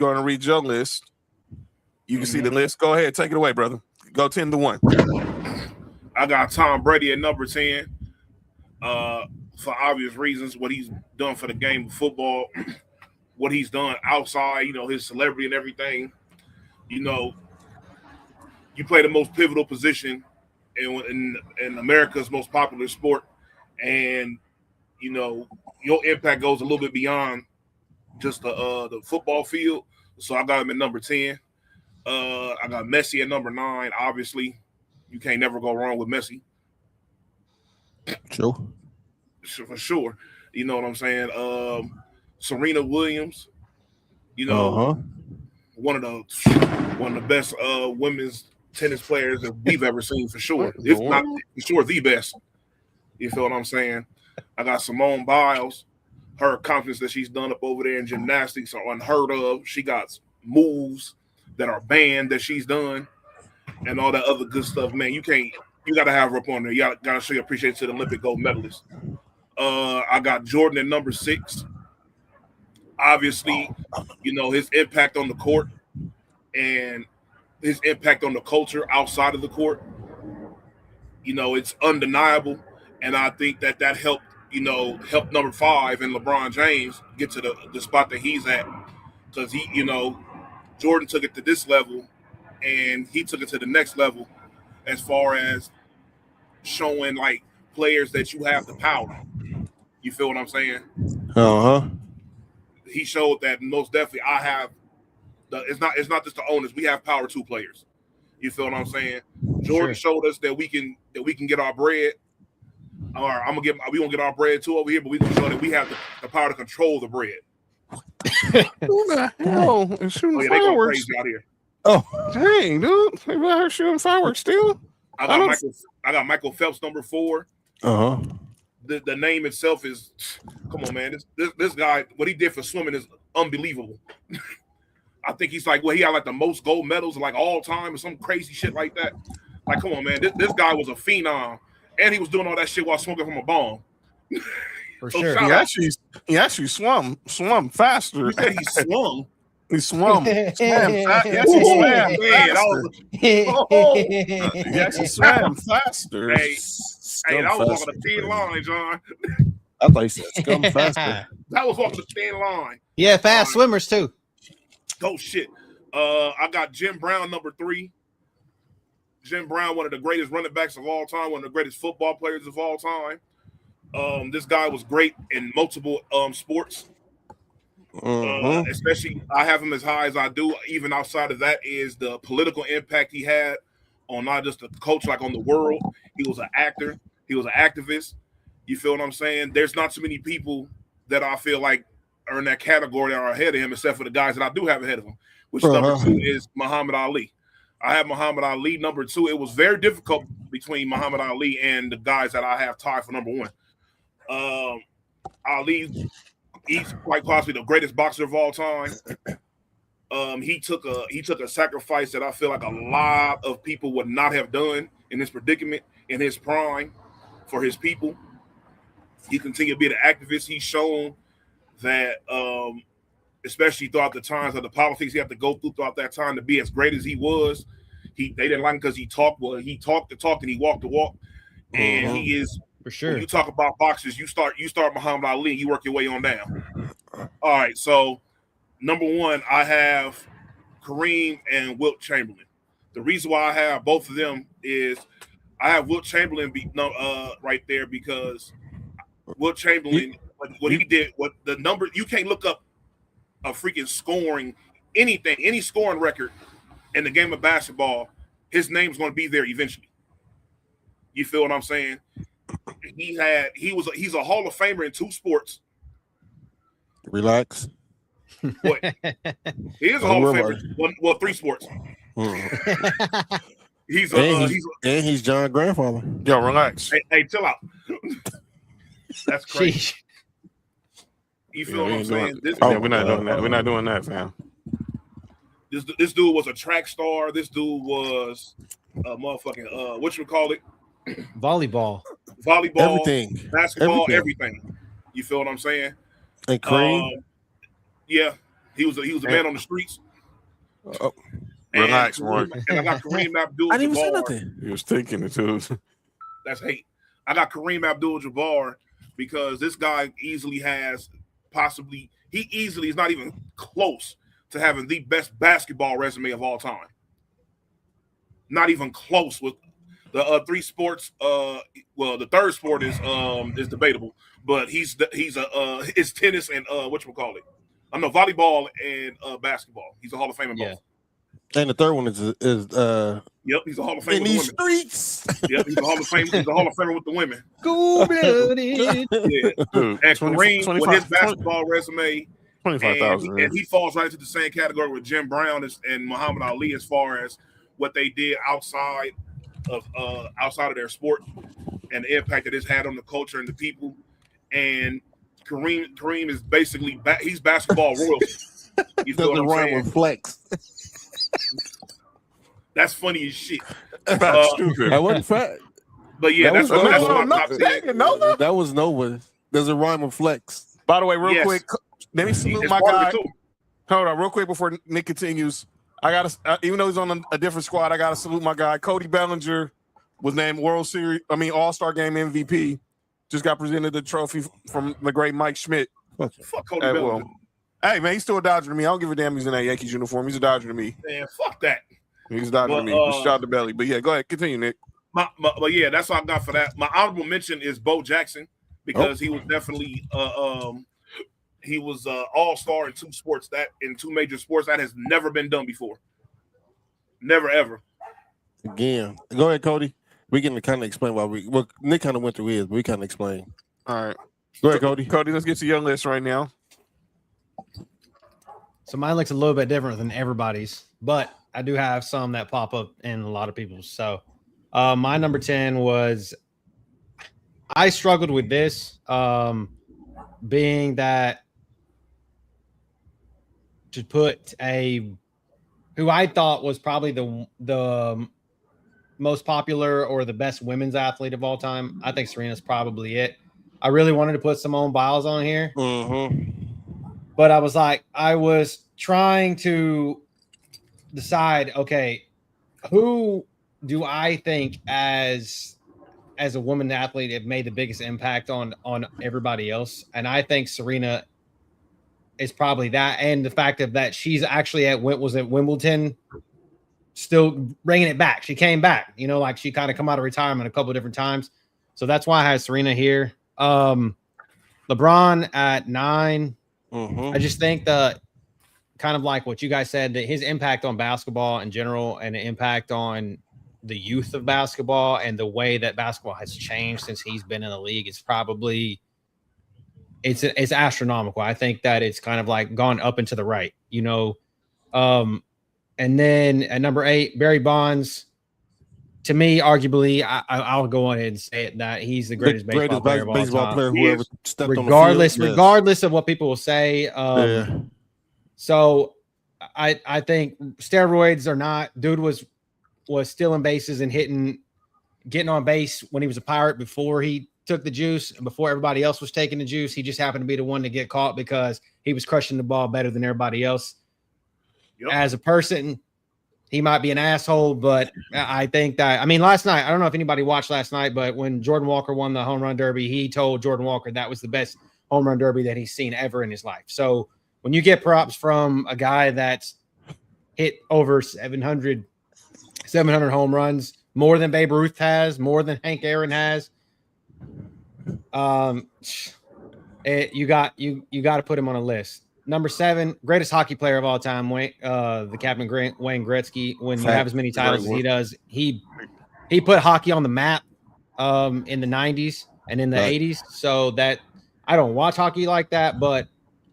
Speaker 2: your list. You can see the list. Go ahead, take it away, brother. Go 10 to 1.
Speaker 7: I got Tom Brady at number 10. For obvious reasons, what he's done for the game of football, what he's done outside, his celebrity and everything. You play the most pivotal position in America's most popular sport, and your impact goes a little bit beyond just the football field. So I got him at number 10. I got Messi at number 9. Obviously, you can't never go wrong with Messi.
Speaker 4: Sure.
Speaker 7: For sure. You know what I'm saying? Serena Williams, one of the best women's tennis players that we've ever seen, for sure. If not for sure the best. You feel what I'm saying? I got Simone Biles. Her accomplishments that she's done up over there in gymnastics are unheard of. She got moves that are banned that she's done and all that other good stuff. Man, you got to have her up on there. You got to show your appreciation to the Olympic gold medalist. I got Jordan at number 6. Obviously, his impact on the court and his impact on the culture outside of the court, it's undeniable. And I think that helped, helped number 5 and LeBron James get to the spot that he's at. Because Jordan took it to this level and he took it to the next level as far as showing like players that you have the power. You feel what I'm saying? He showed that most definitely I have it's not just the owners. We have power to players. You feel what I'm saying? Jordan showed us that we can get our bread. Or we gonna get our bread too over here, but we gonna show that we have the power to control the bread.
Speaker 2: Who the hell is shooting
Speaker 7: They going
Speaker 2: fireworks?
Speaker 7: crazy out here.
Speaker 2: Oh, dang, dude! They out here shooting fireworks still.
Speaker 7: I got Michael Phelps number 4. The name itself is, come on, man. This guy, what he did for swimming is unbelievable. I think he's like, he had like the most gold medals like all time or some crazy shit like that. Like, come on, man. This guy was a phenom, and he was doing all that shit while smoking from a bomb.
Speaker 3: For
Speaker 7: So
Speaker 3: sure.
Speaker 7: shout out.
Speaker 2: He actually swum faster.
Speaker 7: You said he swung.
Speaker 2: He swam. Yes, he swam faster. He actually swam faster.
Speaker 7: Hey, that was walking the thin line, John.
Speaker 4: I thought you said scum faster.
Speaker 7: That was walking the thin line.
Speaker 3: Yeah, fast swimmers too.
Speaker 7: Oh shit. I got Jim Brown number 3. Jim Brown, one of the greatest running backs of all time, one of the greatest football players of all time. This guy was great in multiple sports. Especially, I have him as high as I do. Even outside of that, is the political impact he had on not just the culture, like on the world. He was an actor. He was an activist. You feel what I'm saying? There's not too many people that I feel like are in that category that are ahead of him, except for the guys that I do have ahead of him, which number 2 is Muhammad Ali. I have Muhammad Ali number 2. It was very difficult between Muhammad Ali and the guys that I have tied for number 1. Ali, he's quite possibly the greatest boxer of all time. He took a sacrifice that I feel like a lot of people would not have done in this predicament in his prime for his people. He continued to be an activist. He's shown that, especially throughout the times of the politics he had to go through throughout that time to be as great as he was. They didn't like him because he talked. Well, he talked the talk and he walked the walk. And he is,
Speaker 3: for sure.
Speaker 7: When you talk about boxers, you start Muhammad Ali and you work your way on down. All right, so number 1, I have Kareem and Wilt Chamberlain. The reason why I have both of them is I have Wilt Chamberlain right there because Wilt Chamberlain, what he did, what the number, you can't look up a freaking scoring, anything, any scoring record in the game of basketball. His name's going to be there eventually. You feel what I'm saying? He's a Hall of Famer in 2 sports.
Speaker 4: Relax.
Speaker 7: What? He is a Hall of Famer. Well, 3 sports. He's
Speaker 4: John's grandfather.
Speaker 2: Yo, relax.
Speaker 7: Hey, chill out. That's crazy. You feel what I'm saying?
Speaker 2: We're not doing that. We're not doing that, fam.
Speaker 7: This dude was a track star. This dude was a motherfucking whatchamacallit?
Speaker 3: Volleyball,
Speaker 4: everything,
Speaker 7: basketball, everything. You feel what I'm saying?
Speaker 4: And Kareem,
Speaker 7: yeah, he was a man on the streets.
Speaker 2: Relax, Mark.
Speaker 7: And I got Kareem Abdul-Jabbar.
Speaker 4: I didn't even say nothing.
Speaker 2: He was thinking it too.
Speaker 7: That's hate. I got Kareem Abdul-Jabbar because this guy easily is not even close to having the best basketball resume of all time. Not even close with the 3 sports. Well, the 3rd sport is debatable, but it's tennis and whatchamacallit. I know volleyball and basketball. He's a Hall of Famer both.
Speaker 4: And the 3rd one is
Speaker 7: yep, he's a Hall of Famer
Speaker 4: in
Speaker 7: with
Speaker 4: these
Speaker 7: the women.
Speaker 4: streets.
Speaker 7: Yep, he's a Hall of Famer. He's a Hall of Famer with the women.
Speaker 3: Cold-blooded.
Speaker 7: Yeah. And Kareem, with his basketball resume,
Speaker 2: 25,000.
Speaker 7: and he falls right into the same category with Jim Brown and Muhammad Ali as far as what they did outside of their sport and the impact that it's had on the culture and the people. And Kareem is basically he's basketball royalty. You feel what I'm saying?
Speaker 4: With flex.
Speaker 7: That's funny as shit.
Speaker 2: That's stupid.
Speaker 4: That wasn't fact.
Speaker 7: But yeah, that's my top 10.
Speaker 4: That was Nova. There's a rhyme with flex.
Speaker 2: By the way, real quick, let me salute my guy. Hold on, real quick before Nick continues. I gotta, even though he's on a different squad, I gotta salute my guy. Cody Bellinger was named All-Star Game MVP. Just got presented the trophy from the great Mike Schmidt.
Speaker 7: Fuck Cody Bellinger.
Speaker 2: Hey man, he's still a Dodger to me. I don't give a damn. He's in that Yankees uniform. He's a Dodger to me.
Speaker 7: Man, fuck that.
Speaker 2: He's a Dodger to me. Shout out to Belly. But yeah, go ahead, continue, Nick.
Speaker 7: But yeah, that's all I got for that. My honorable mention is Bo Jackson because he was definitely he was all-star in 2 sports, in 2 major sports that has never been done before. Never ever.
Speaker 4: Again, go ahead, Cody. We can kind of explain why Nick kind of went through his, but we kind of explain.
Speaker 2: All right,
Speaker 4: go ahead, Cody.
Speaker 2: Cody, let's get to your list right now.
Speaker 3: So mine looks a little bit different than everybody's, but I do have some that pop up in a lot of people's. So my number 10 was, I struggled with this, being that to put who I thought was probably the most popular or the best women's athlete of all time. I think Serena's probably it. I really wanted to put Simone Biles on here. But I was trying to decide, okay, who do I think as a woman athlete have made the biggest impact on everybody else? And I think Serena is probably that, and the fact of that she's actually at Wimbledon, still bringing it back. She came back, you know, like she kind of come out of retirement a couple of different times. So that's why I have Serena here. LeBron at 9. I just think the kind of like what you guys said, that his impact on basketball in general and the impact on the youth of basketball and the way that basketball has changed since he's been in the league is probably it's astronomical. I think that it's kind of like gone up and to the right, you know. And then at number 8, Barry Bonds. To me, arguably, I'll go on and say it, that he's the greatest baseball player of all time.
Speaker 4: Whoever stepped
Speaker 3: regardless,
Speaker 4: on the field.
Speaker 3: regardless of what people will say. So I think steroids or not, dude was stealing bases and getting on base when he was a Pirate before he took the juice and before everybody else was taking the juice. He just happened to be the one to get caught because he was crushing the ball better than everybody else. Yep. As a person, he might be an asshole, but I think that, I mean, last night, I don't know if anybody watched last night, but when Jordan Walker won the home run derby, he told Jordan Walker that was the best home run derby that he's seen ever in his life. So when you get props from a guy that's hit over 700 home runs, more than Babe Ruth has, more than Hank Aaron has, you got to put him on a list. Number 7, greatest hockey player of all time, the Captain Wayne Gretzky. When you have as many titles as he does, he put hockey on the map in the 90s and in the 80s. So that I don't watch hockey like that, but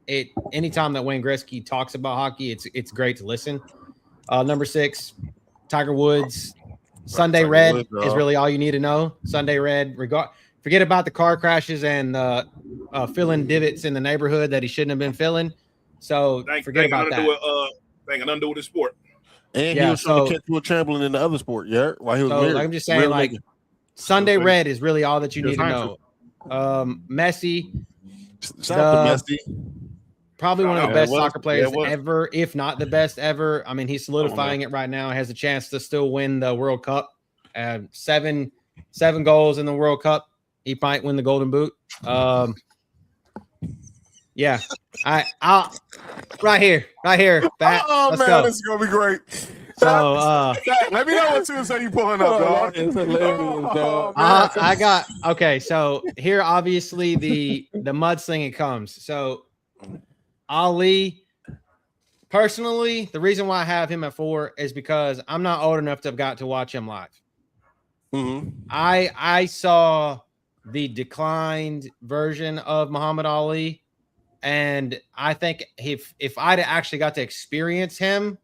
Speaker 3: anytime that Wayne Gretzky talks about hockey, it's great to listen. Number 6, Tiger Woods. Sunday Red is really all you need to know. Sunday Red, forget about the car crashes and filling divots in the neighborhood that he shouldn't have been filling. So forget about that.
Speaker 7: Ain't got nothing to do with the sport.
Speaker 4: And he was trying to catch Will Chamberlain in the other sport, while he was married.
Speaker 3: I'm just saying, like, Sunday Red is really all that you need to know. Messi.
Speaker 4: Shout out to Messi.
Speaker 3: Probably one of the best soccer players ever, if not the best ever. I mean, he's solidifying it right now. Has a chance to still win the World Cup. 7 goals in the World Cup. He might win the Golden Boot. Yeah, I'll right here. Pat,
Speaker 2: oh man,
Speaker 3: go.
Speaker 2: this is gonna be great.
Speaker 3: So
Speaker 2: let me know what Tuesday you pulling up, dog.
Speaker 4: It's hilarious, dog.
Speaker 3: I got okay. So here, obviously, the mudslinging comes. So Ali, personally, the reason why I have him at 4 is because I'm not old enough to have got to watch him live.
Speaker 4: Mm-hmm.
Speaker 3: I saw the declined version of Muhammad Ali. And I think if I'd actually got to experience him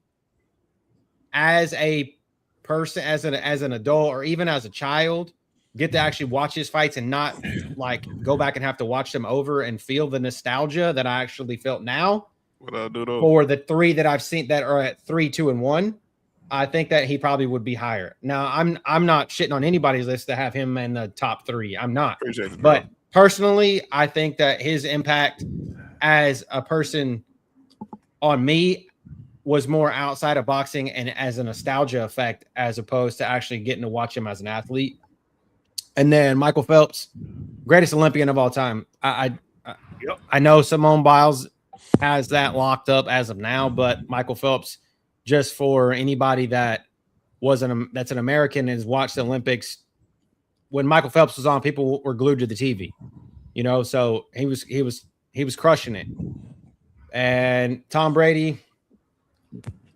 Speaker 3: as a person, as an adult, or even as a child, get to actually watch his fights and not like go back and have to watch them over and feel the nostalgia that I actually felt now for the 3 that I've seen that are at 3, 2, and 1, I think that he probably would be higher. Now I'm not shitting on anybody's list to have him in the top 3. I'm not. But personally, I think that his impact as a person on me was more outside of boxing and as a nostalgia effect, as opposed to actually getting to watch him as an athlete. And then Michael Phelps, greatest Olympian of all time. I know Simone Biles has that locked up as of now, but Michael Phelps, just for anybody that that's an American and has watched the Olympics, when Michael Phelps was on, people were glued to the TV, you know. So he was crushing it. And Tom Brady,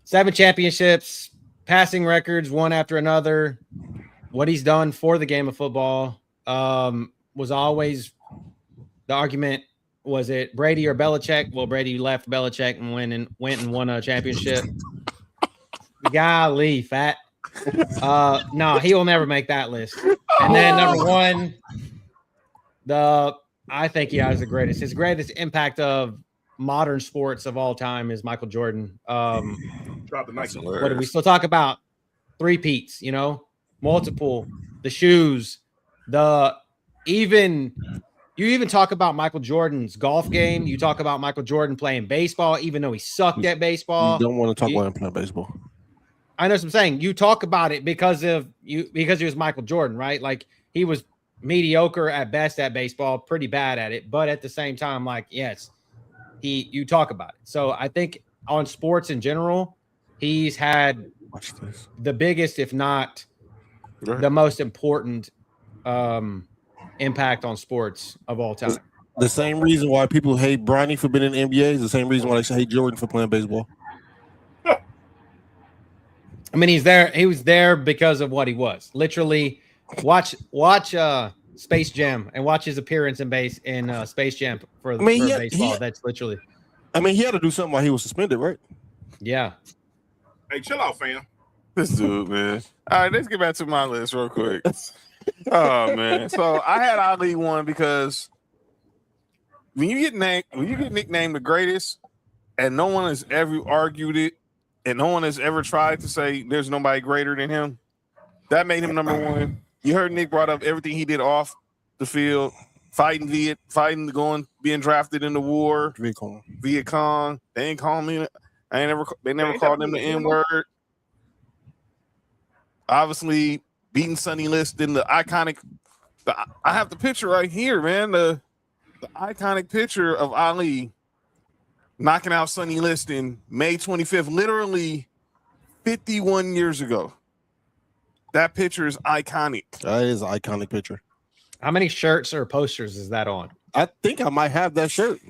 Speaker 3: 7 championships, passing records, one after another. What he's done for the game of football was always the argument. Was it Brady or Belichick? Well, Brady left Belichick and went and won a championship. Golly, fat. No, he will never make that list. And then number 1, I think he has the greatest. His greatest impact of modern sports of all time is Michael Jordan.
Speaker 7: Drop the Nike.
Speaker 3: What do we still talk about? 3-peats, you know, multiple, the shoes, you even talk about Michael Jordan's golf game. You talk about Michael Jordan playing baseball, even though he sucked at baseball.
Speaker 4: You don't want to talk about him playing baseball.
Speaker 3: I know what I'm saying. You talk about it because he was Michael Jordan, right? Like, he was mediocre at best at baseball, pretty bad at it. But at the same time, like, yes, you talk about it. So I think on sports in general, he's had
Speaker 4: Watch this.
Speaker 3: the biggest, if not
Speaker 2: Go ahead.
Speaker 3: the most important impact on sports of all time.
Speaker 4: The same reason why people hate Bronny for being in the NBA is the same reason why they hate Jordan for playing baseball.
Speaker 3: I mean, he's there. He was there because of what he was. Literally, watch Space Jam and watch his appearance in Space Jam for baseball. That's literally.
Speaker 4: I mean, he had to do something while he was suspended, right?
Speaker 3: Yeah.
Speaker 7: Hey, chill out, fam.
Speaker 2: This dude, man. All right, let's get back to my list real quick. Oh man, so I had Ali one because when you get nicknamed the greatest, and no one has ever argued it, and no one has ever tried to say there's nobody greater than him, that made him number one. You heard Nick brought up everything he did off the field, fighting, being drafted in the war, Viet Cong. They ain't call me. They never called him the N-word. Obviously, beating Sonny Liston, the iconic. I have the picture right here, man. The iconic picture of Ali knocking out Sonny Liston May 25th, literally 51 years ago. That picture is iconic.
Speaker 4: That is an iconic picture.
Speaker 3: How many shirts or posters is that on?
Speaker 4: I think I might have that shirt.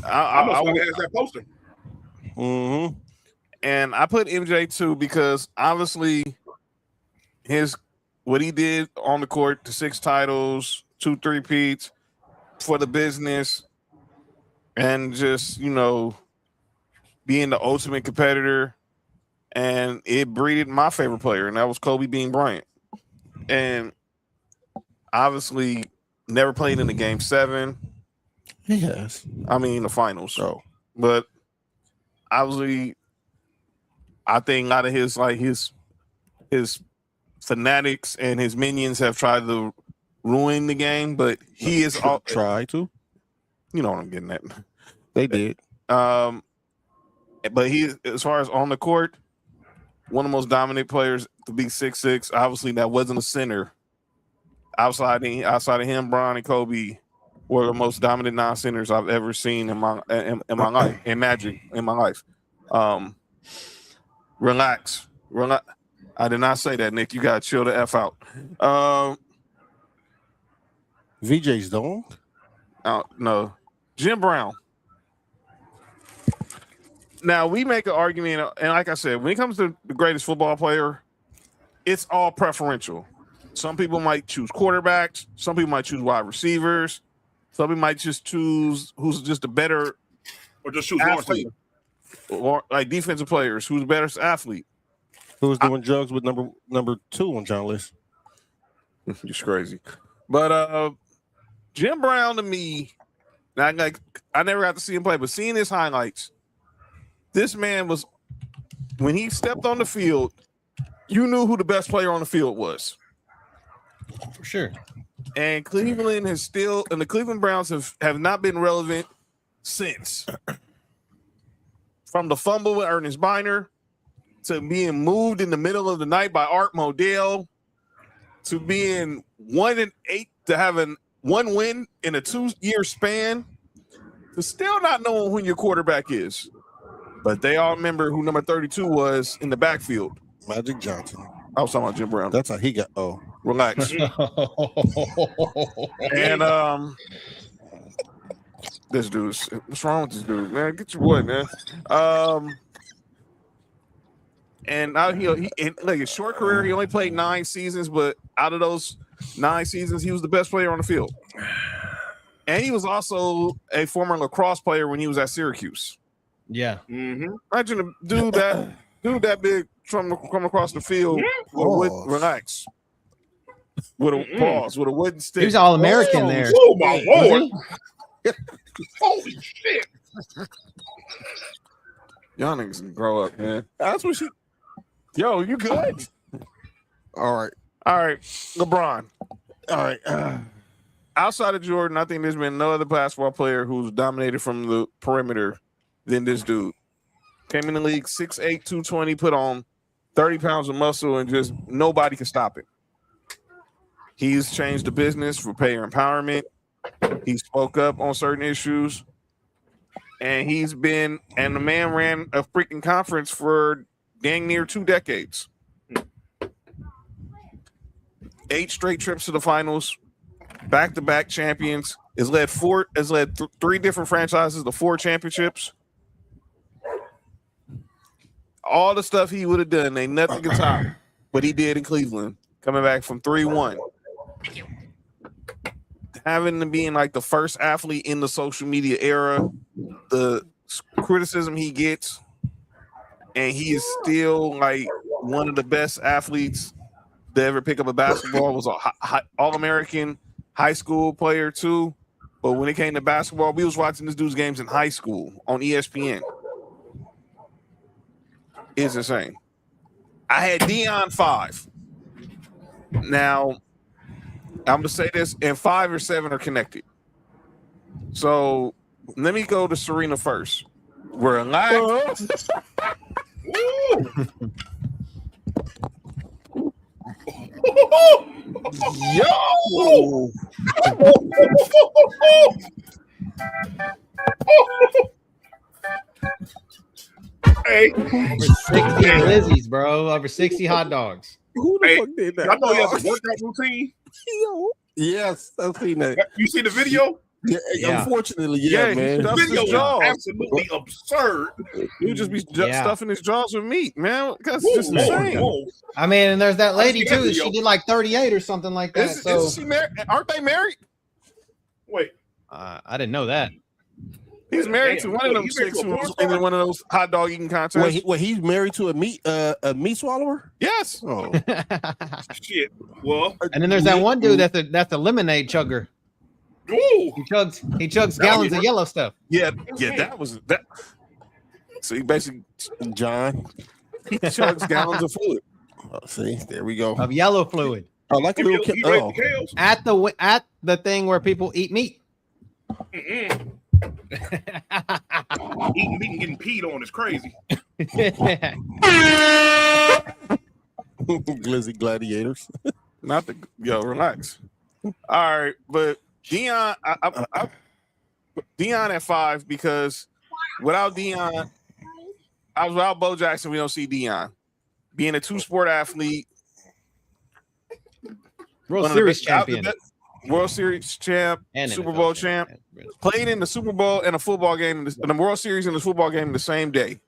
Speaker 7: I must have that poster.
Speaker 4: Mm-hmm.
Speaker 2: And I put MJ too because obviously what he did on the court, the 6 titles, 2 3-peats for the business, and just, being the ultimate competitor. And it breeded my favorite player, and that was Kobe Bean Bryant. And obviously never played in the game 7.
Speaker 4: Yes.
Speaker 2: I mean, the finals.
Speaker 4: So,
Speaker 2: but obviously, I think a lot of his fanatics and his minions have tried to ruin the game, but he is all
Speaker 4: try to.
Speaker 2: You know what I'm getting at.
Speaker 4: They did.
Speaker 2: But he, as far as on the court, one of the most dominant players to be 6'6". Obviously, that wasn't a center. Outside of him, Bron and Kobe were the most dominant non-centers I've ever seen in my life, in Magic, in my life. Relax. I did not say that, Nick. You gotta chill the F out.
Speaker 4: VJ's don't.
Speaker 2: No. Jim Brown. Now, we make an argument, and like I said, when it comes to the greatest football player, it's all preferential. Some people might choose quarterbacks. Some people might choose wide receivers. Some people might just choose who's just a better
Speaker 7: or just choose
Speaker 2: athlete. Or like defensive players, who's the better athlete.
Speaker 4: Who was doing drugs with number 2 on John list?
Speaker 2: Just crazy. But Jim Brown to me, I never got to see him play, but seeing his highlights, this man was, when he stepped on the field, you knew who the best player on the field was.
Speaker 3: For sure.
Speaker 2: And Cleveland has still, and the Cleveland Browns have not been relevant since. From the fumble with Ernest Biner to being moved in the middle of the night by Art Modell to being 1-8 to having 1 win in a 2-year span to still not knowing who your quarterback is. But they all remember who number 32 was in the backfield.
Speaker 4: Magic Johnson.
Speaker 2: I was talking about Jim Brown.
Speaker 4: That's how he got. Oh,
Speaker 2: relax. And this dude's, what's wrong with this dude, man? Get your boy, man. And now he like his short career, he only played 9 seasons, but out of those 9 seasons, he was the best player on the field. And he was also a former lacrosse player when he was at Syracuse.
Speaker 3: Yeah.
Speaker 2: Mm-hmm. Imagine a dude that big from across the field relax. With a pause, with a wooden stick.
Speaker 3: He was All-American there.
Speaker 7: Oh my Lord. Holy shit.
Speaker 2: Y'all niggas can grow up, man. That's what she. Yo, you good?
Speaker 4: All right.
Speaker 2: LeBron. All right. Outside of Jordan, I think there's been no other basketball player who's dominated from the perimeter than this dude. Came in the league 6'8", 220, put on 30 pounds of muscle, and just nobody can stop it. He's changed the business for player empowerment. He spoke up on certain issues. And the man ran a freaking conference for dang near 2 decades. 8 straight trips to the finals, back-to-back champions. Has led 3 different franchises to 4 championships. All the stuff he would have done, ain't nothing can top what he did in Cleveland, coming back from 3-1. Having to be in like the first athlete in the social media era, the criticism he gets, and he is still like one of the best athletes to ever pick up a basketball. Was a All-American high school player too. But when it came to basketball, we was watching this dude's games in high school on ESPN. It's insane. I had Deion 5. Now, I'm gonna say this, and 5 or 7 are connected. So let me go to Serena first. We're alive. Yo!
Speaker 7: Hey,
Speaker 3: Over 60 glizzies, bro. Over 60 hot dogs.
Speaker 4: Who the
Speaker 7: Hey,
Speaker 4: fuck did that?
Speaker 7: I know he has a workout routine.
Speaker 4: Yes, I've seen that.
Speaker 7: You see the video?
Speaker 3: Yeah.
Speaker 4: Unfortunately,
Speaker 2: Yeah,
Speaker 4: man.
Speaker 2: Stuffs
Speaker 7: Video
Speaker 2: his
Speaker 7: is
Speaker 2: jaws.
Speaker 7: absolutely absurd.
Speaker 2: You just be
Speaker 3: Yeah.
Speaker 2: stuffing his jaws with meat, man. That's
Speaker 7: Whoa,
Speaker 2: just
Speaker 7: whoa,
Speaker 2: insane.
Speaker 7: whoa.
Speaker 3: I mean, and there's that lady
Speaker 7: seen that
Speaker 3: too.
Speaker 7: video.
Speaker 3: She did like 38 or something like that.
Speaker 2: Isn't she married? Aren't they married?
Speaker 7: Wait,
Speaker 3: I didn't know that.
Speaker 2: He's married
Speaker 7: Damn,
Speaker 2: to one of them
Speaker 7: he's married
Speaker 2: chicks
Speaker 7: to a
Speaker 2: who
Speaker 7: porn
Speaker 2: was
Speaker 7: star?
Speaker 2: in one of those hot dog eating contests.
Speaker 4: He's married to a meat swallower.
Speaker 2: Yes.
Speaker 4: Oh,
Speaker 7: shit. Well,
Speaker 3: And then there's that one dude that's a lemonade chugger.
Speaker 7: ooh,
Speaker 3: He chugs gallons of yellow stuff.
Speaker 2: Yeah, that was that. So he basically
Speaker 4: John.
Speaker 2: he chugs gallons of fluid.
Speaker 4: Oh, see, there we go.
Speaker 3: Of yellow fluid
Speaker 4: I like a
Speaker 7: he
Speaker 4: little.
Speaker 7: raised
Speaker 4: Oh,
Speaker 7: the cows.
Speaker 3: at the thing where people eat meat.
Speaker 7: Mm-mm. Eating meat and getting peed on is crazy.
Speaker 4: glizzy gladiators.
Speaker 2: Not the relax. All right, but Deion, I Deion at 5 because without Deion, without Bo Jackson, we don't see Deion being a 2-sport athlete,
Speaker 3: World Series champion.
Speaker 2: World Series champ,
Speaker 3: And
Speaker 2: Super
Speaker 3: NFL
Speaker 2: Bowl champ, played in the Super Bowl and a football game, in the World Series and the football game the same day.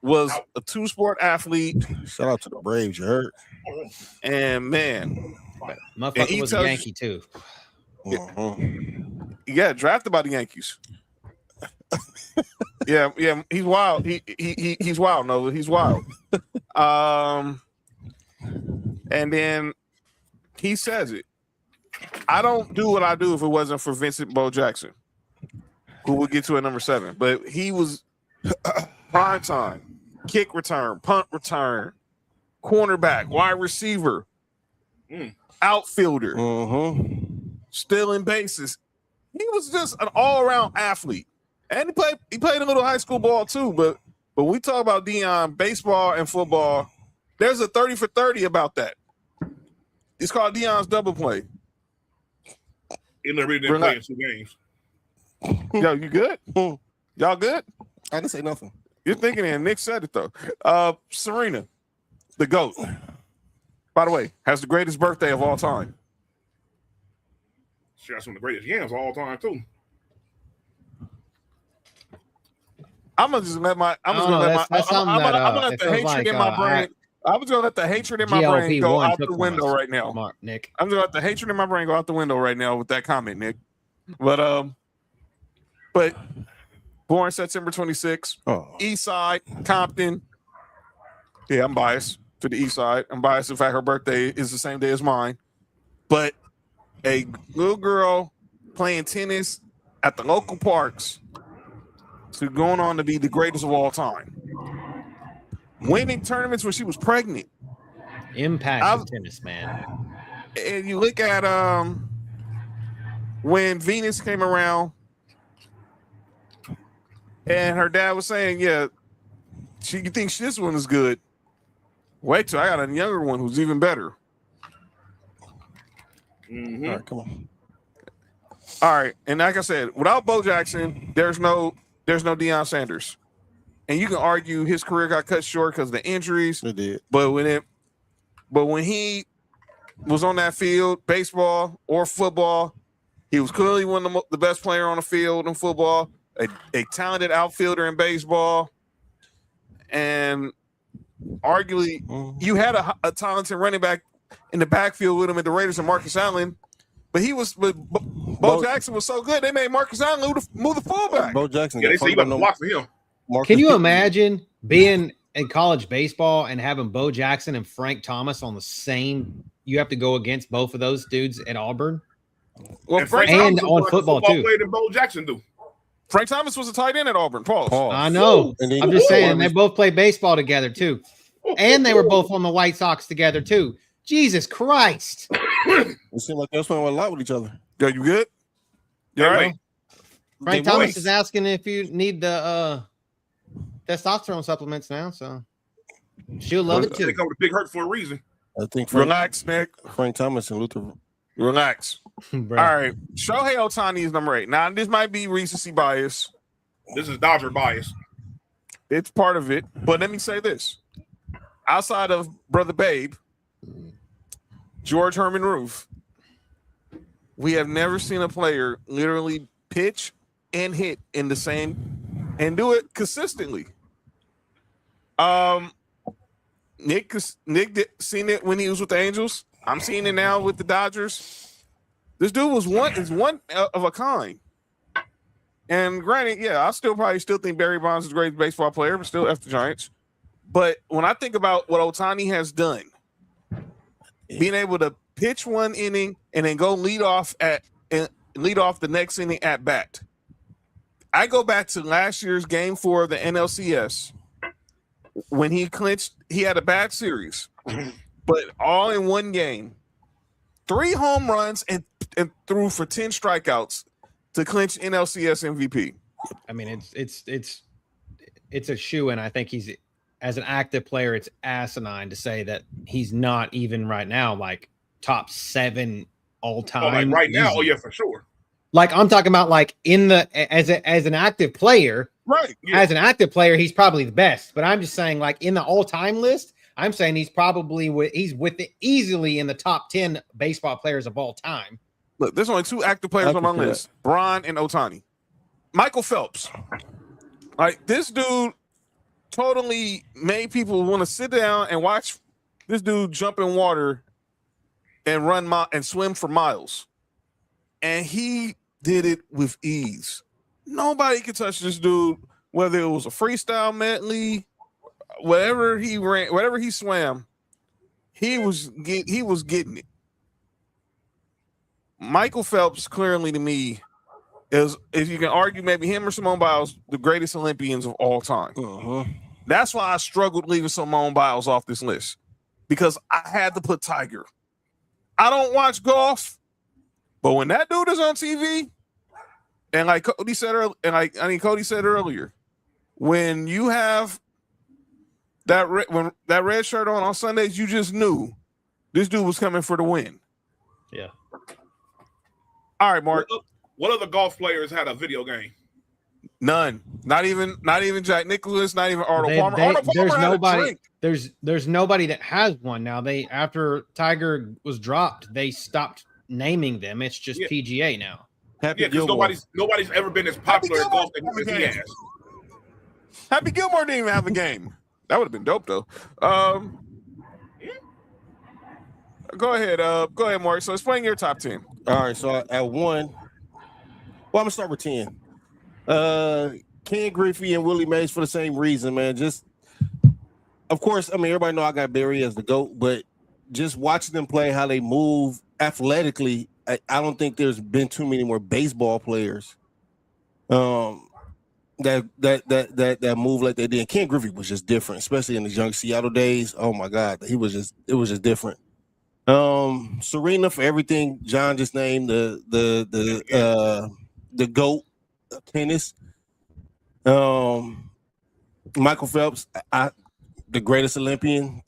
Speaker 2: Was a 2-sport athlete.
Speaker 4: Shout out to the Braves, you heard?
Speaker 2: And man,
Speaker 3: Motherfucker was a Yankee too.
Speaker 2: He got drafted by the Yankees. yeah, he's wild. He's wild. No, he's wild. And then he says it. I don't do what I do if it wasn't for Vincent Bo Jackson, who we'll get to at number 7. But he was prime time, kick return, punt return, cornerback, wide receiver, outfielder, stealing bases. He was just an all-around athlete. And he played a little high school ball too. But when we talk about Deion, baseball and football, there's a 30 for 30 about that. It's called Deion's double play.
Speaker 7: He never did play in 2 games.
Speaker 2: Yo, you good? Y'all good?
Speaker 4: I didn't say nothing.
Speaker 2: You're thinking it. Nick said it though. Serena, the GOAT. By the way, has the greatest birthday of all time.
Speaker 7: She got some of the greatest yams of all time too.
Speaker 2: I'm gonna let the hatred in my brain. I was gonna let the hatred in my brain go out the window right now.
Speaker 3: Mark, Nick.
Speaker 2: I'm gonna let the hatred in my brain go out the window right now with that comment, Nick. But born September 26th, East Side, Compton. Yeah, I'm biased to the East Side. I'm biased in fact her birthday is the same day as mine. But a little girl playing tennis at the local parks to going on to be the greatest of all time. Winning tournaments when she was pregnant.
Speaker 3: Impact of tennis, man.
Speaker 2: And you look at when Venus came around and her dad was saying, yeah, you think this one is good. Wait till I got a younger one who's even better.
Speaker 4: All right, come on.
Speaker 2: All right. And like I said, without Bo Jackson, there's no there's no Deion Sanders. And you can argue his career got cut short because of the injuries.
Speaker 4: It did.
Speaker 2: But when he was on that field, baseball or football, he was clearly one of the best player on the field in football, a talented outfielder in baseball, and arguably you had a talented running back in the backfield with him at the Raiders and Marcus Allen, but Bo Jackson was so good they made Marcus Allen move the fullback.
Speaker 4: Bo Jackson.
Speaker 7: Yeah, they say you got to block for him.
Speaker 3: Can you imagine being in college baseball and having Bo Jackson and Frank Thomas on the same? You have to go against both of those dudes at Auburn.
Speaker 2: Well,
Speaker 7: And
Speaker 2: Frank
Speaker 3: and
Speaker 2: Thomas,
Speaker 3: on football too.
Speaker 7: Player than Bo Jackson do.
Speaker 2: Frank Thomas was a tight end at Auburn. Pause.
Speaker 3: I know. I'm just saying they both played baseball together too, and they were both on the White Sox together too. Jesus Christ!
Speaker 4: It seemed like they were playing a lot with each other.
Speaker 2: Yeah, you good? You all right?
Speaker 3: Frank Thomas is asking if you need the testosterone supplements now, so she'll love it too.
Speaker 7: They come with a big hurt for a reason.
Speaker 4: I think
Speaker 2: Relax, Nick.
Speaker 4: Frank Thomas and Luther.
Speaker 2: Relax. All right. Shohei Ohtani is number 8. Now, this might be recency bias.
Speaker 7: This is Dodger bias.
Speaker 2: It's part of it. But let me say this. Outside of Brother Babe, George Herman Roof, we have never seen a player literally pitch and hit in the same and do it consistently. Nick seen it when he was with the Angels. I'm seeing it now with the Dodgers. This dude is one of a kind. And granted, yeah, I still think Barry Bonds is the greatest baseball player, but still F the Giants. But when I think about what Ohtani has done, being able to pitch one inning and then go lead off the next inning at bat. I go back to last year's Game 4 of the NLCS when he clinched. He had a bad series, but all in one game, 3 home runs and threw for 10 strikeouts to clinch NLCS MVP.
Speaker 3: I mean, it's a shoe, and I think he's, as an active player, it's asinine to say that he's not even right now like top 7 all time.
Speaker 7: Oh, like right now,
Speaker 3: easy.
Speaker 7: oh yeah, for sure.
Speaker 3: Like I'm talking about, like in the as an active player,
Speaker 2: right?
Speaker 7: Yeah.
Speaker 3: As an active player, he's probably the best. But I'm just saying, like in the all-time list, I'm saying he's probably easily in the top 10 baseball players of all time.
Speaker 2: Look, there's only 2 active players on my list: Bron and Ohtani. Michael Phelps, like this dude, totally made people want to sit down and watch this dude jump in water and run and swim for miles, and he did it with ease. Nobody could touch this dude, whether it was a freestyle medley, whatever he ran, whatever he swam, he was getting it. Michael Phelps, clearly to me, is, if you can argue, maybe him or Simone Biles, the greatest Olympians of all time. That's why I struggled leaving Simone Biles off this list, because I had to put Tiger. I don't watch golf, but when that dude is on TV, and like Cody said earlier, when you have that red shirt on Sundays, you just knew this dude was coming for the win.
Speaker 3: Yeah.
Speaker 2: All right, Mark.
Speaker 7: What other golf players had a video game?
Speaker 2: None. Not even Jack Nicklaus. Not even Arnold Palmer. Arnold Palmer
Speaker 3: there's
Speaker 2: had
Speaker 3: nobody.
Speaker 2: a drink.
Speaker 3: There's nobody that has one now. After Tiger was dropped, they stopped naming them. It's just PGA now.
Speaker 7: Yeah, because nobody's ever been as popular at golf as he has.
Speaker 2: Happy Gilmore didn't even have a game. That would have been dope though. Go ahead, Mark. So explain your top 10.
Speaker 4: All right, so at 1, well, I'm gonna start with 10. Ken Griffey and Willie Mays for the same reason, man. Just, of course, I mean, everybody know I got Barry as the GOAT, but just watching them play, how they move athletically, I don't think there's been too many more baseball players that move like they did. Ken Griffey was just different, especially in the young Seattle days. Oh my God, it was just different. Serena, for everything John just named, the GOAT of tennis. Michael Phelps, the greatest Olympian.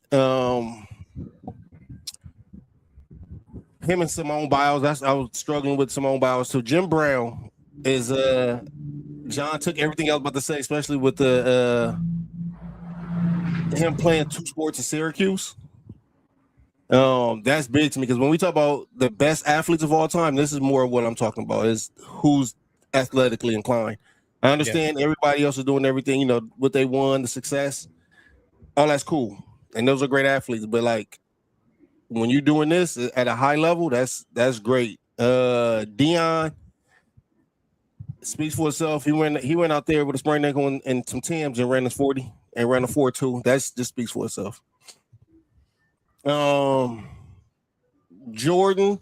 Speaker 4: Him and Simone Biles. I was struggling with Simone Biles. So Jim Brown is John took everything I was about to say, especially with the him playing 2 sports in Syracuse. That's big to me because when we talk about the best athletes of all time, this is more of what I'm talking about, is who's athletically inclined. I understand everybody else is doing everything, you know, what they won, the success, all that's cool. And those are great athletes. But like when you're doing this at a high level, that's great. Dion speaks for itself. He went out there with a sprained ankle and some Timbs and ran his 40 and ran a 4.2. That just speaks for itself. Jordan,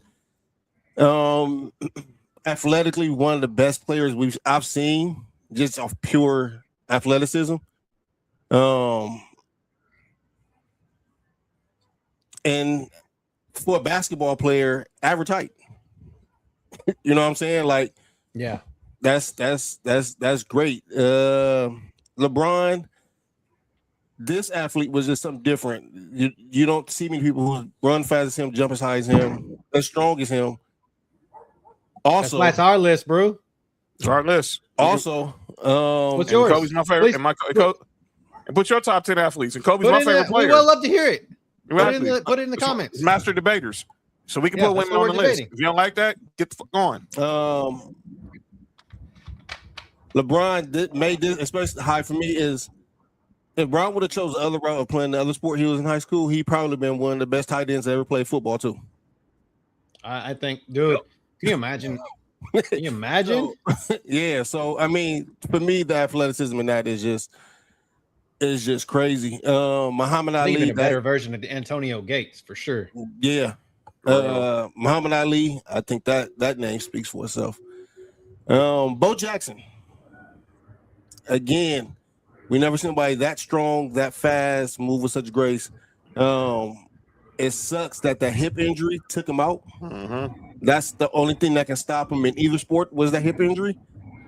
Speaker 4: athletically one of the best players I've seen, just off pure athleticism. And for a basketball player, average height. You know what I'm saying? Like,
Speaker 3: Yeah.
Speaker 4: that's great. LeBron, this athlete was just something different. You don't see many people who run fast as him, jump as high as him, as strong as him. Also,
Speaker 3: That's our list, bro.
Speaker 2: It's our list.
Speaker 4: Also,
Speaker 3: What's yours?
Speaker 2: Kobe's my favorite.
Speaker 3: Please.
Speaker 2: And put your top 10 athletes. And Kobe's my favorite
Speaker 3: We
Speaker 2: player.
Speaker 3: would love to hear it.
Speaker 2: Exactly.
Speaker 3: Put it in the comments.
Speaker 2: It's master debaters. So we can
Speaker 3: Yeah,
Speaker 2: put
Speaker 3: that's
Speaker 2: women
Speaker 3: what
Speaker 2: on the
Speaker 3: we're
Speaker 2: list.
Speaker 3: debating.
Speaker 2: If you don't like that, get the fuck on.
Speaker 4: LeBron made this especially high for me is if Brown would have chose the other route of playing the other sport he was in high school, he probably been one of the best tight ends that ever played football too.
Speaker 3: I think, dude, can you imagine? Can you imagine?
Speaker 4: Yeah, so I mean, for me, the athleticism in that is just crazy. Muhammad Ali,
Speaker 3: Even a better version of Antonio Gates for sure.
Speaker 4: yeah. Muhammad Ali, I think that name speaks for itself. Bo Jackson. Again, we never seen anybody that strong, that fast, move with such grace. It sucks that the hip injury took him out.
Speaker 2: Mm-hmm.
Speaker 4: That's the only thing that can stop him in either sport was that hip injury.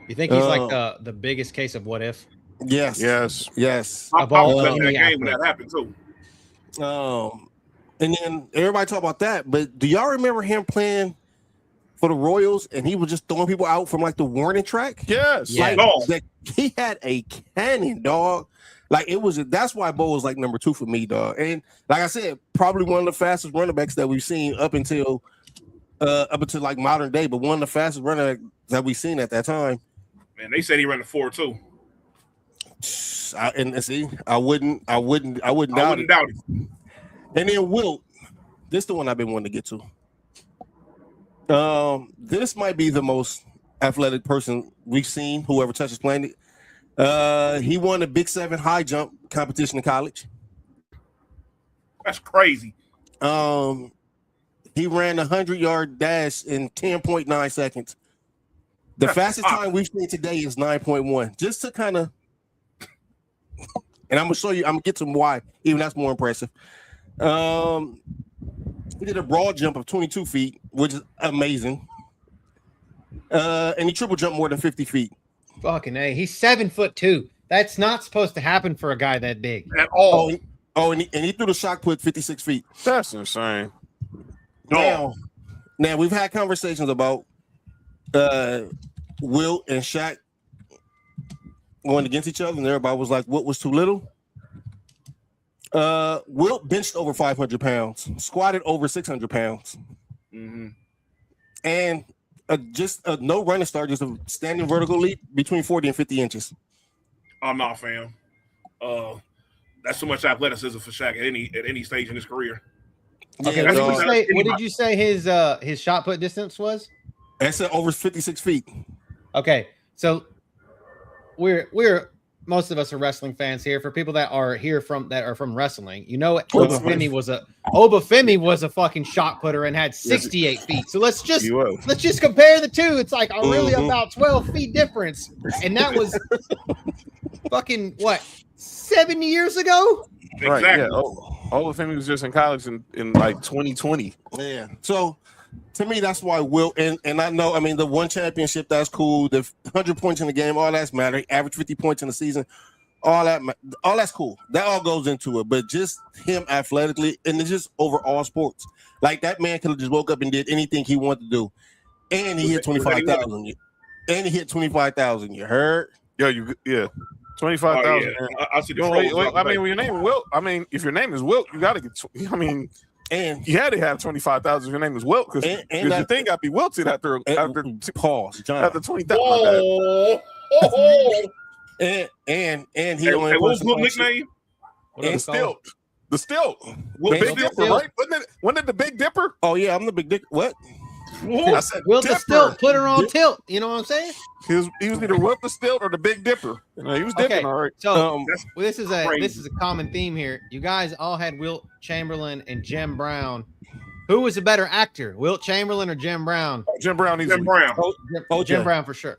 Speaker 3: You think he's like the biggest case of what if?
Speaker 4: Yes.
Speaker 2: Yes.
Speaker 7: I
Speaker 3: Of all
Speaker 7: was at that
Speaker 3: any
Speaker 7: game when
Speaker 3: athlete.
Speaker 7: that happened too.
Speaker 4: And then everybody talk about that, but do y'all remember him playing for the Royals and he was just throwing people out from like the warning track?
Speaker 2: Yes.
Speaker 3: Yeah.
Speaker 4: Like he had a cannon, dog. Like that's why Bo was like number 2 for me, dog. And like I said, probably one of the fastest running backs that we've seen up until like modern day, but one of the fastest running backs that we've seen at that time.
Speaker 7: Man, they said he ran a 4 too.
Speaker 4: I wouldn't doubt it. And then Wilt, this is the one I've been wanting to get to. This might be the most athletic person we've seen who ever touched this planet. He won the Big 7 high jump competition in college.
Speaker 7: That's crazy.
Speaker 4: He ran a 100-yard dash in 10.9 seconds. The fastest time we've seen today is 9.1. Just to kind of, and I'm gonna show you. I'm gonna get to why. Even that's more impressive. He did a broad jump of 22 feet, which is amazing. And he triple jumped more than 50 feet.
Speaker 3: Fucking A. He's 7'2". That's not supposed to happen for a guy that big.
Speaker 7: At all.
Speaker 4: And he threw the shot put 56 feet.
Speaker 2: That's insane.
Speaker 4: Now we've had conversations about Wilt and Shaq going against each other, and everybody was like, "What was too little?" Wilt benched over 500 pounds, squatted over 600 pounds, and just a no running start, just a standing vertical leap between 40 and 50 inches.
Speaker 7: I'm not, fam. That's too much athleticism for Shaq at any stage in his career.
Speaker 3: Okay,
Speaker 4: Yeah,
Speaker 3: what did you say his shot put distance was?
Speaker 4: I said over 56 feet.
Speaker 3: Okay, so we're most of us are wrestling fans here. For people that are from wrestling, you know, Obafemi was a fucking shot putter and had 68 feet. So let's just compare the two. It's like really about 12 feet difference, and that was fucking what 7 years ago.
Speaker 7: Exactly.
Speaker 2: Right. Yeah. Olafemi was just in college in like 2020.
Speaker 4: Yeah. So to me, that's why Wilt and I know. I mean, the one championship, that's cool. The 100 points in the game, all that's matter. Average 50 points in the season, all that's cool. That all goes into it. But just him athletically and it's just overall sports, like that man could have just woke up and did anything he wanted to do, and he hit 25,000. And he hit 25,000. You heard?
Speaker 2: Yo, 25,000.
Speaker 7: I see the
Speaker 2: Wait,
Speaker 7: trolls.
Speaker 2: I mean, when your name is Wilt, if your name is Wilt, you got to get.
Speaker 4: And
Speaker 2: you had to have 25,000. Your name is Wilt because your thing got to be wilted after
Speaker 4: pause, John.
Speaker 2: after 20,000.
Speaker 4: And he
Speaker 7: Hey,
Speaker 4: only
Speaker 7: what was Wilt's nickname?
Speaker 2: The Stilt. The Stilt.
Speaker 7: Wilt
Speaker 2: Big
Speaker 7: the
Speaker 2: Dipper,
Speaker 7: Stilt?
Speaker 2: right? Wasn't it the Big Dipper?
Speaker 4: Oh yeah, I'm the big dick. What?
Speaker 2: I said
Speaker 3: Wilt the
Speaker 2: Dipper.
Speaker 3: Stilt put her on tilt. You know what I'm saying?
Speaker 2: He was either Wilt the Stilt or the Big Dipper. He was dipping,
Speaker 3: Okay,
Speaker 2: all right.
Speaker 3: so
Speaker 7: That's
Speaker 3: this is
Speaker 7: crazy.
Speaker 3: a common theme here. You guys all had Wilt Chamberlain and Jim Brown. Who was a better actor, Wilt Chamberlain or Jim Brown?
Speaker 2: Jim Brown.
Speaker 7: Jim Brown.
Speaker 3: Jim Brown for sure.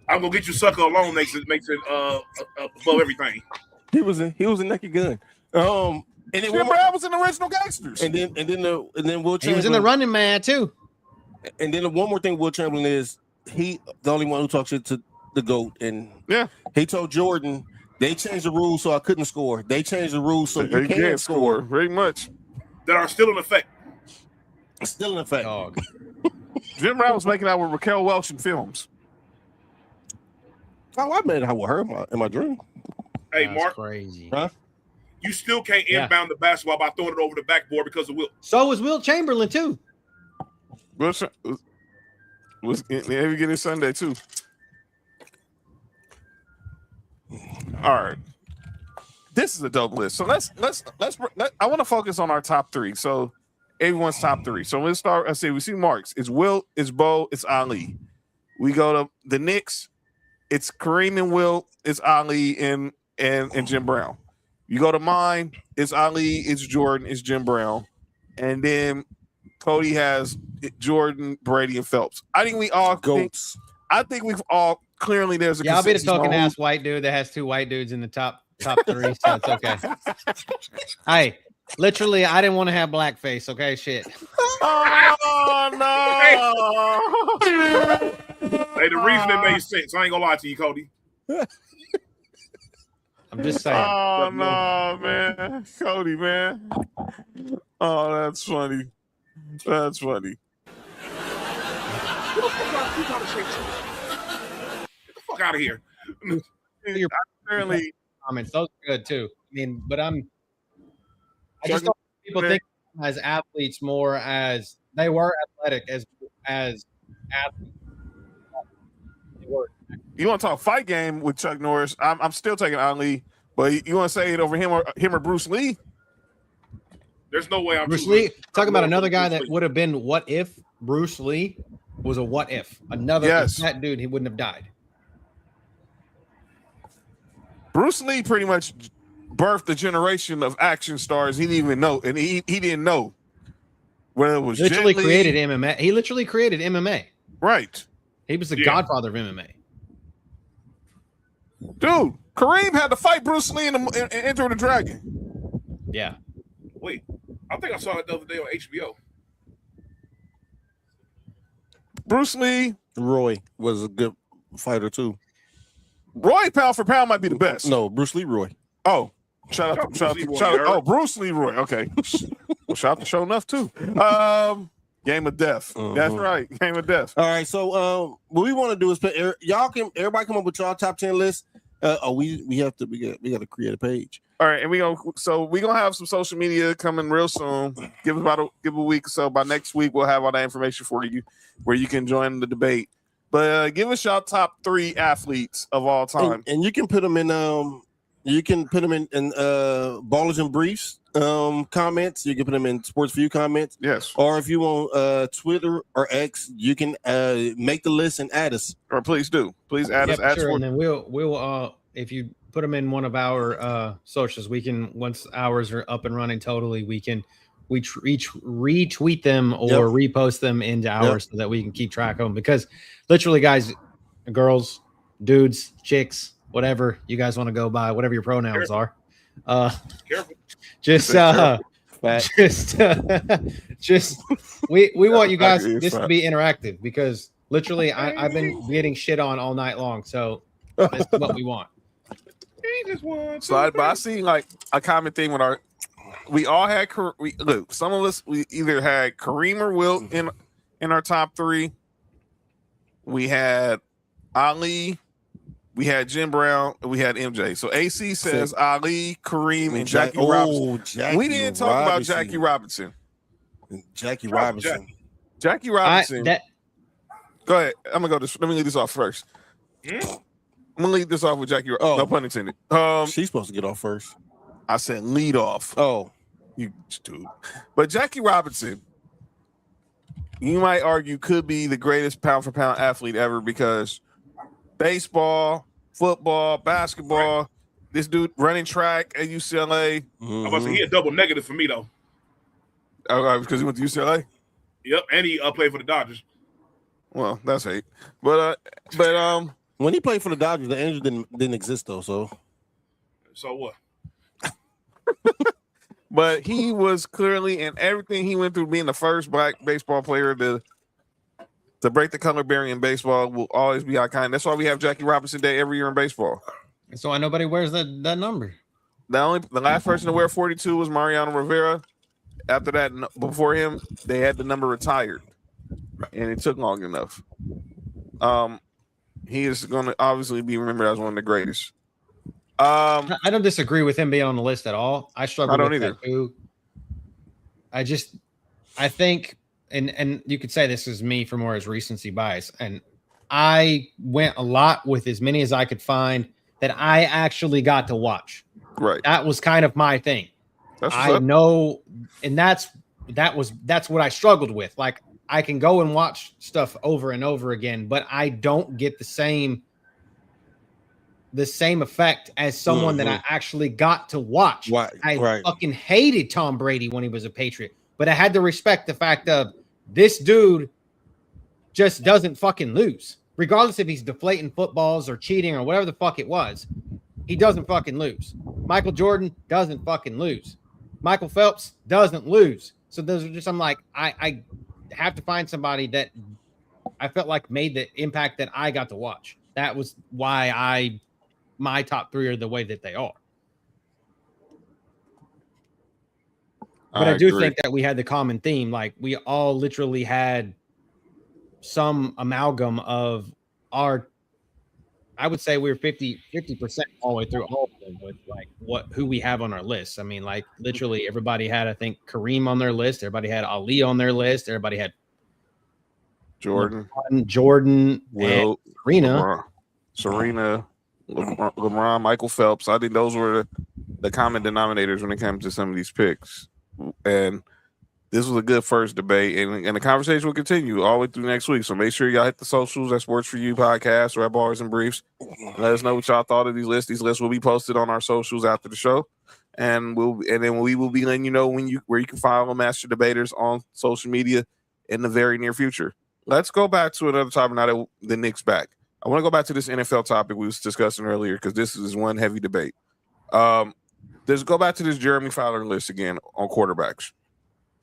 Speaker 7: I'm gonna get you sucker alone makes it above everything.
Speaker 4: He was a naked gun. And then
Speaker 2: Jim Brown was in the original Gangsters.
Speaker 4: and then Will Chamberlain.
Speaker 3: He was in the Running Man too.
Speaker 4: And then one more thing, Will Chamberlain is he the only one who talks shit to the GOAT. And
Speaker 2: Yeah.
Speaker 4: he told Jordan they changed the rules so I couldn't score. They changed the rules so you
Speaker 2: You
Speaker 4: can't score.
Speaker 2: very much.
Speaker 7: That are still in effect.
Speaker 4: Still in effect.
Speaker 3: Dog.
Speaker 2: Jim Brown was making out with Raquel Welch in films.
Speaker 4: Oh, I made out with her in my dream.
Speaker 7: Hey,
Speaker 3: That's
Speaker 7: Mark,
Speaker 3: crazy.
Speaker 4: Huh?
Speaker 7: you still can't
Speaker 3: Yeah.
Speaker 7: inbound the basketball by throwing it over the backboard because of Wilt.
Speaker 3: So was Wilt Chamberlain too.
Speaker 2: Was every getting Sunday too. All right. This is a dope list. So let's I want to focus on our top three. So everyone's top three. So let's start. I say we see Marks. It's Wilt, it's Bo, it's Ali. We go to the Knicks. It's Kareem and Wilt, it's Ali and Jim Brown. You go to mine, it's Ali, it's Jordan, it's Jim Brown. And then Cody has Jordan, Brady, and Phelps. I think we all
Speaker 4: GOATs.
Speaker 2: I think we've all clearly there's a
Speaker 3: Yeah, I'll be the
Speaker 2: consensus
Speaker 3: token
Speaker 2: on who-
Speaker 3: ass white dude that has two white dudes in the top three, so it's okay. Hey, literally, I didn't want to have blackface. Okay, shit.
Speaker 2: Oh no!
Speaker 7: Hey, the reason it made sense. I ain't gonna lie to you, Cody.
Speaker 3: I'm just saying.
Speaker 2: Oh no, man, Cody, man. Oh, that's funny. That's funny.
Speaker 7: Get the fuck out of here.
Speaker 2: Apparently,
Speaker 3: Comments, those are good too. I mean, but I just don't think people think as athletes more as they were athletic as athletes. They were.
Speaker 2: you want to talk fight game with Chuck Norris? I'm still taking Ali, but you want to say it over him or Bruce Lee?
Speaker 7: There's no way I'm
Speaker 3: Bruce
Speaker 7: choosing-
Speaker 3: Lee. Talk about another guy
Speaker 7: Bruce
Speaker 3: that
Speaker 7: Lee.
Speaker 3: would have been what if Bruce Lee was a what if. Another
Speaker 2: Yes.
Speaker 3: that dude, he wouldn't have died.
Speaker 2: Bruce Lee pretty much birthed a generation of action stars he didn't even know, and he didn't know whether it was
Speaker 3: Literally
Speaker 2: Jet Li-
Speaker 3: created MMA. He literally created MMA.
Speaker 2: right,
Speaker 3: He was the
Speaker 7: Yeah.
Speaker 3: godfather of MMA.
Speaker 2: dude. Kareem had to fight Bruce Lee in Enter the Dragon.
Speaker 3: Yeah.
Speaker 7: Wait, I think I saw it the other day on HBO.
Speaker 2: Bruce Lee,
Speaker 4: Roy was a good fighter too.
Speaker 2: Roy pound for pound might be the best.
Speaker 4: No, Bruce Leroy.
Speaker 2: Oh, shout out
Speaker 7: Bruce Leroy,
Speaker 2: shout out.
Speaker 7: you
Speaker 2: Oh,
Speaker 7: heard?
Speaker 2: Bruce Leroy. Okay. Well, shout out to Show Enough too. Game of Death. That's right. Game of Death.
Speaker 4: All right, so what we want to do is put everybody come up with y'all top 10 lists. We got to create a page.
Speaker 2: All right, and we're gonna have some social media coming real soon. Give a week or so. By next week, we'll have all that information for you where you can join the debate. But give us your top 3 athletes of all time.
Speaker 4: And you can put them in Ballers and Briefs comments. You can put them in Sports View comments.
Speaker 2: Yes.
Speaker 4: Or if you want Twitter or X, you can make the list and add us.
Speaker 2: Or please do. Please add us. Add
Speaker 3: Sure.
Speaker 2: Sport-
Speaker 3: And then we'll if you put them in one of our socials, we can, once ours are up and running totally, we retweet them or repost them into ours so that we can keep track of them. Because literally, guys, girls, dudes, chicks, whatever you guys want to go by, whatever your pronouns are,
Speaker 7: Careful.
Speaker 3: just we want you guys this to be interactive, because literally I've been getting shit on all night long, so that's what we want.
Speaker 2: Slide by. I see like a common thing with we all had some of us we either had Kareem or Wilt in our top 3, we had Ali, we had Jim Brown, and we had MJ. So AC says Ali, Kareem, and Jackie Robinson.
Speaker 4: Jackie
Speaker 2: We didn't talk about Jackie Robinson.
Speaker 4: Jackie
Speaker 7: Shout out to
Speaker 4: Robinson.
Speaker 2: Jackie Robinson.
Speaker 3: That
Speaker 2: Go ahead. I'm gonna go this. Let me lead this off first.
Speaker 7: Hmm?
Speaker 2: I'm gonna lead this off with Jackie.
Speaker 4: Oh.
Speaker 2: No pun intended.
Speaker 4: She's supposed to get off first.
Speaker 2: I said lead off.
Speaker 4: Oh,
Speaker 2: You dude. But Jackie Robinson, you might argue, could be the greatest pound for pound athlete ever because baseball, football, basketball. This dude running track at UCLA.
Speaker 7: I'm about to say he a double negative for me though.
Speaker 2: Because he went to UCLA.
Speaker 7: Yep, and he played for the Dodgers.
Speaker 2: Well, that's hate. But
Speaker 4: when he played for the Dodgers, the Angels didn't exist though. So
Speaker 7: So what?
Speaker 2: But he was clearly, and everything he went through, being the first black baseball player to break the color barrier in baseball, will always be iconic. That's why we have Jackie Robinson Day every year in baseball.
Speaker 3: That's why nobody wears that number.
Speaker 2: The last person to wear 42 was Mariano Rivera. After that, before him, they had the number retired, and it took long enough. He is going to obviously be remembered as one of the greatest.
Speaker 3: I don't disagree with him being on the list at all. I struggle with that too. I think, and you could say this is me for more as recency bias, and I went a lot with as many as I could find that I actually got to watch.
Speaker 2: Right.
Speaker 3: That was kind of my thing. I know, and that's what I struggled with. Like, I can go and watch stuff over and over again, but I don't get the same effect as someone that I actually got to watch. I fucking hated Tom Brady when he was a Patriot, but I had to respect the fact of this dude just doesn't fucking lose. Regardless if he's deflating footballs or cheating or whatever the fuck it was, he doesn't fucking lose. Michael Jordan doesn't fucking lose. Michael Phelps doesn't lose. So those are just, I'm like, I have to find somebody that I felt like made the impact that I got to watch. That was why my top three are the way that they are. But I do think that we had the common theme. Like, we all literally had some amalgam of our, I would say we're 50% all the way through all of them with like who we have on our list. I mean, like, literally everybody had, I think, Kareem on their list. Everybody had Ali on their list. Everybody had
Speaker 2: Jordan,
Speaker 3: Will,
Speaker 2: Serena, LeBron, Michael Phelps. I think those were the common denominators when it came to some of these picks. And this was a good first debate, and the conversation will continue all the way through next week. So make sure y'all hit the socials at Sports For You Podcast or at Bars and Briefs. Let us know what y'all thought of these lists. These lists will be posted on our socials after the show, and then we will be letting you know where you can follow Master Debaters on social media in the very near future. Let's go back to another topic now that the Knicks back. I want to go back to this NFL topic we was discussing earlier because this is one heavy debate. Let's go back to this Jeremy Fowler list again on quarterbacks.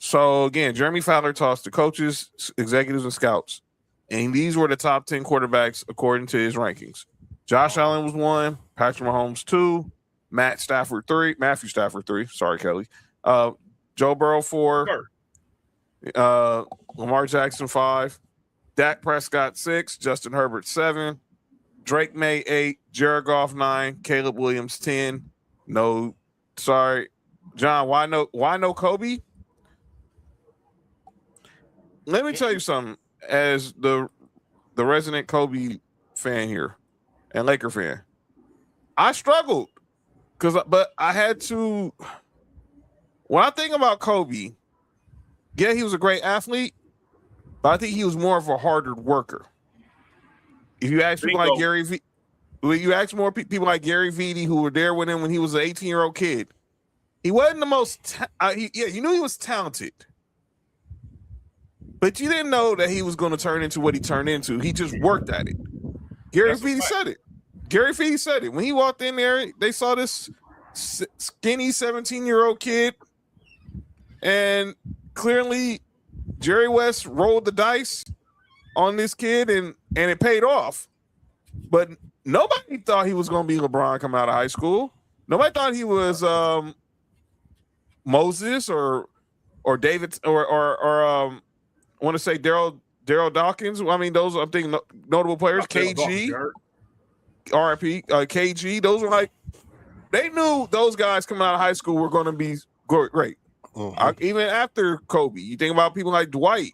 Speaker 2: So, again, Jeremy Fowler tossed the coaches, executives, and scouts. And these were the top 10 quarterbacks according to his rankings. Josh Allen was 1, Patrick Mahomes 2, Matthew Stafford 3. Sorry, Kelly. Joe Burrow 4, Lamar Jackson 5, Dak Prescott 6, Justin Herbert 7, Drake May 8, Jared Goff 9, Caleb Williams 10. No, sorry. John, why no Kobe? Let me tell you something. As the resident Kobe fan here and Laker fan, I struggled but I had to. When I think about Kobe, yeah, he was a great athlete, but I think he was more of a harder worker. If you ask people like Gary V, you ask more people like Gary Vitti who were there with him when he was an 18-year-old kid, he wasn't the most. You knew he was talented. But you didn't know that he was going to turn into what he turned into. He just worked at it. Gary Vitti said it. Gary Vitti said it. When he walked in there, they saw this skinny 17-year-old kid. And clearly, Jerry West rolled the dice on this kid, and it paid off. But nobody thought he was going to be LeBron coming out of high school. Nobody thought he was Moses or David or I want to say Daryl Daryl Dawkins. I mean, those I'm thinking notable players. KG, RIP, KG. Those were like they knew those guys coming out of high school were going to be great. Even after Kobe, you think about people like Dwight,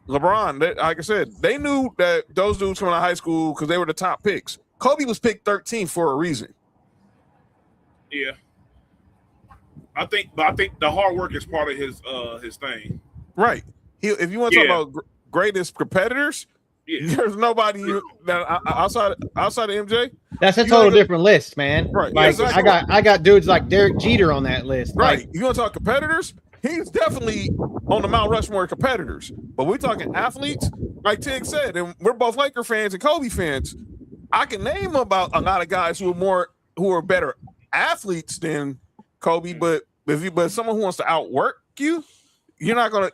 Speaker 2: LeBron. Like I said, they knew that those dudes coming out of high school because they were the top picks. Kobe was picked 13 for a reason.
Speaker 7: Yeah. I think the hard work is part of his thing.
Speaker 2: Right. If you want to talk about greatest competitors, there's nobody that outside of MJ.
Speaker 3: That's a total different list, man.
Speaker 2: Right.
Speaker 3: Like
Speaker 2: Exactly.
Speaker 3: I got dudes like Derek Jeter on that list.
Speaker 2: Right.
Speaker 3: Like,
Speaker 2: You want to talk competitors? He's definitely on the Mount Rushmore of competitors. But we're talking athletes, like Tig said, and we're both Laker fans and Kobe fans. I can name about a lot of guys who are better athletes than Kobe, but if someone who wants to outwork you, you're gonna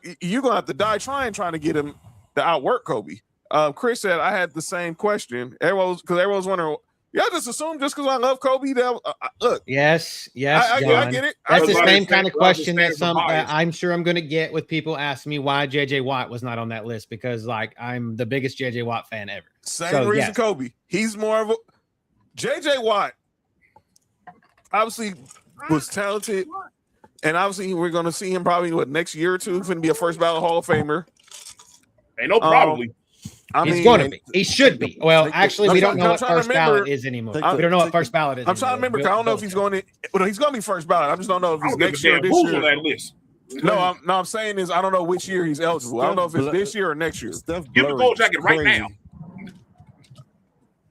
Speaker 2: have to die trying to get him to outwork Kobe. Chris said I had the same question. Everyone was wondering. Y'all just assume just because I love Kobe that look.
Speaker 3: yes,
Speaker 2: I
Speaker 3: John.
Speaker 2: get it.
Speaker 3: That's the
Speaker 7: Everybody
Speaker 3: same kind of
Speaker 7: says-
Speaker 3: question that
Speaker 7: everybody says
Speaker 3: I'm sure I'm going to get with people asking me why JJ Watt was not on that list because like I'm the biggest JJ Watt fan ever.
Speaker 2: Same reason
Speaker 3: yes.
Speaker 2: Kobe. He's more of a JJ Watt. Obviously was talented, and obviously we're going to see him probably next year or two. Going to be a first ballot Hall of Famer.
Speaker 7: Ain't no probably.
Speaker 3: He's going to be. He should be. Well, actually, we don't know what first ballot is anymore. We don't know what first ballot is.
Speaker 2: I'm trying to remember. I don't know if he's going to. Well, he's going to be first ballot. I just don't know if he's next year or this year.
Speaker 7: On that list.
Speaker 2: No, I'm saying is I don't know which year he's eligible. I don't know if it's this year or next year.
Speaker 7: Give the gold jacket right now.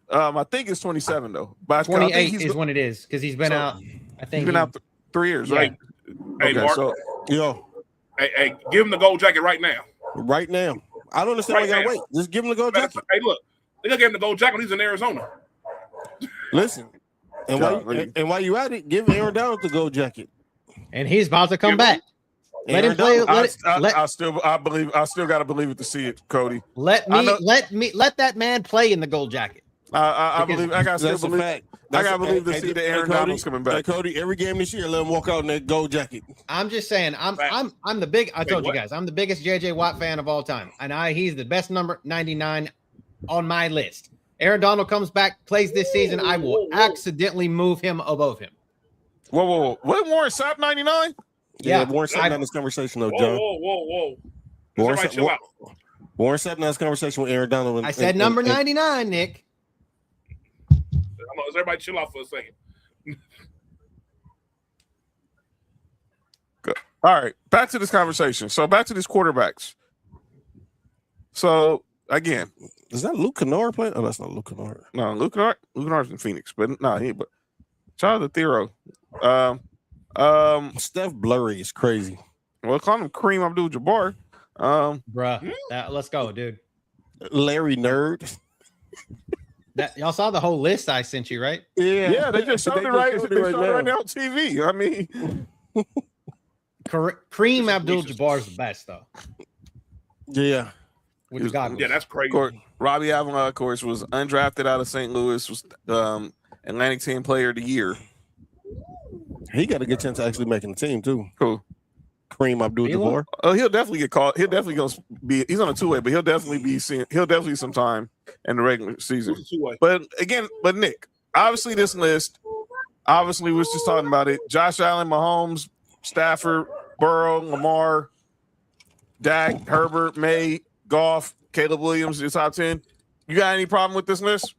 Speaker 2: I think it's 27 though. But
Speaker 3: 28 is when it is because he's been out. I think
Speaker 2: he's been out 3 years, right?
Speaker 7: Hey,
Speaker 2: Okay,
Speaker 7: Mark.
Speaker 2: so
Speaker 7: Hey, give him the gold jacket right now.
Speaker 4: Right now. I don't understand why you gotta wait. Just give him the gold jacket.
Speaker 7: Hey, look. They gonna give him the gold jacket when he's in Arizona.
Speaker 4: Listen. And while you at it, give Aaron Donald the gold jacket.
Speaker 3: and he's about to come back. Let him play.
Speaker 2: I still gotta believe it to see it, Cody.
Speaker 3: Let that man play in the gold jacket.
Speaker 2: I believe. I gotta still
Speaker 4: That's a
Speaker 2: believe.
Speaker 4: fact.
Speaker 2: I gotta believe to see the Aaron Donald's coming back.
Speaker 4: Hey, Cody, every game this year, let him walk out in that gold jacket.
Speaker 3: I'm just saying, I'm the big. I told you guys, I'm the biggest JJ Watt fan of all time, and he's the best number 99 on my list. Aaron Donald comes back, plays this season, I will accidentally move him above him.
Speaker 2: Whoa! What Warren Sapp 99?
Speaker 4: Yeah, Warren Sapp in this conversation though, John.
Speaker 7: Whoa.
Speaker 4: Warren
Speaker 7: Everybody chill out.
Speaker 4: Sapp in this conversation with Aaron Donald.
Speaker 3: I said number 99, Nick.
Speaker 7: Let's everybody chill out for a second.
Speaker 2: Good. All right, back to this conversation. So back to these quarterbacks. So again,
Speaker 4: is that Luke Kennard playing? Oh, that's not Luke Kennard.
Speaker 2: No, Luke Kennard's in Phoenix, but no, but shout out to Thero.
Speaker 4: Steph Blurry is crazy.
Speaker 2: Well, call him Kareem Abdul-Jabbar.
Speaker 3: Bruh, let's go, dude.
Speaker 4: Larry Nerd.
Speaker 3: That y'all saw the whole list I sent you, right?
Speaker 2: Yeah, they just showed it right. They showed it right now on TV. I mean,
Speaker 3: Kareem Abdul-Jabbar is the best, though.
Speaker 4: Yeah.
Speaker 3: With the goggles.
Speaker 7: Yeah, that's crazy.
Speaker 2: Robbie Avila, of course, was undrafted out of St. Louis. Was Atlantic Team Player of the Year.
Speaker 4: He got a good chance of actually making the team too.
Speaker 2: Cool.
Speaker 4: Kareem Abdul-Jabbar.
Speaker 2: Oh, he'll definitely get called. He'll definitely go be. He's on a two-way, but he'll definitely some time in the regular season. But Nick, obviously this list, obviously we was just talking about it. Josh Allen, Mahomes, Stafford, Burrow, Lamar, Dak, Herbert, May, Goff, Caleb Williams, your top 10. You got any problem with this list?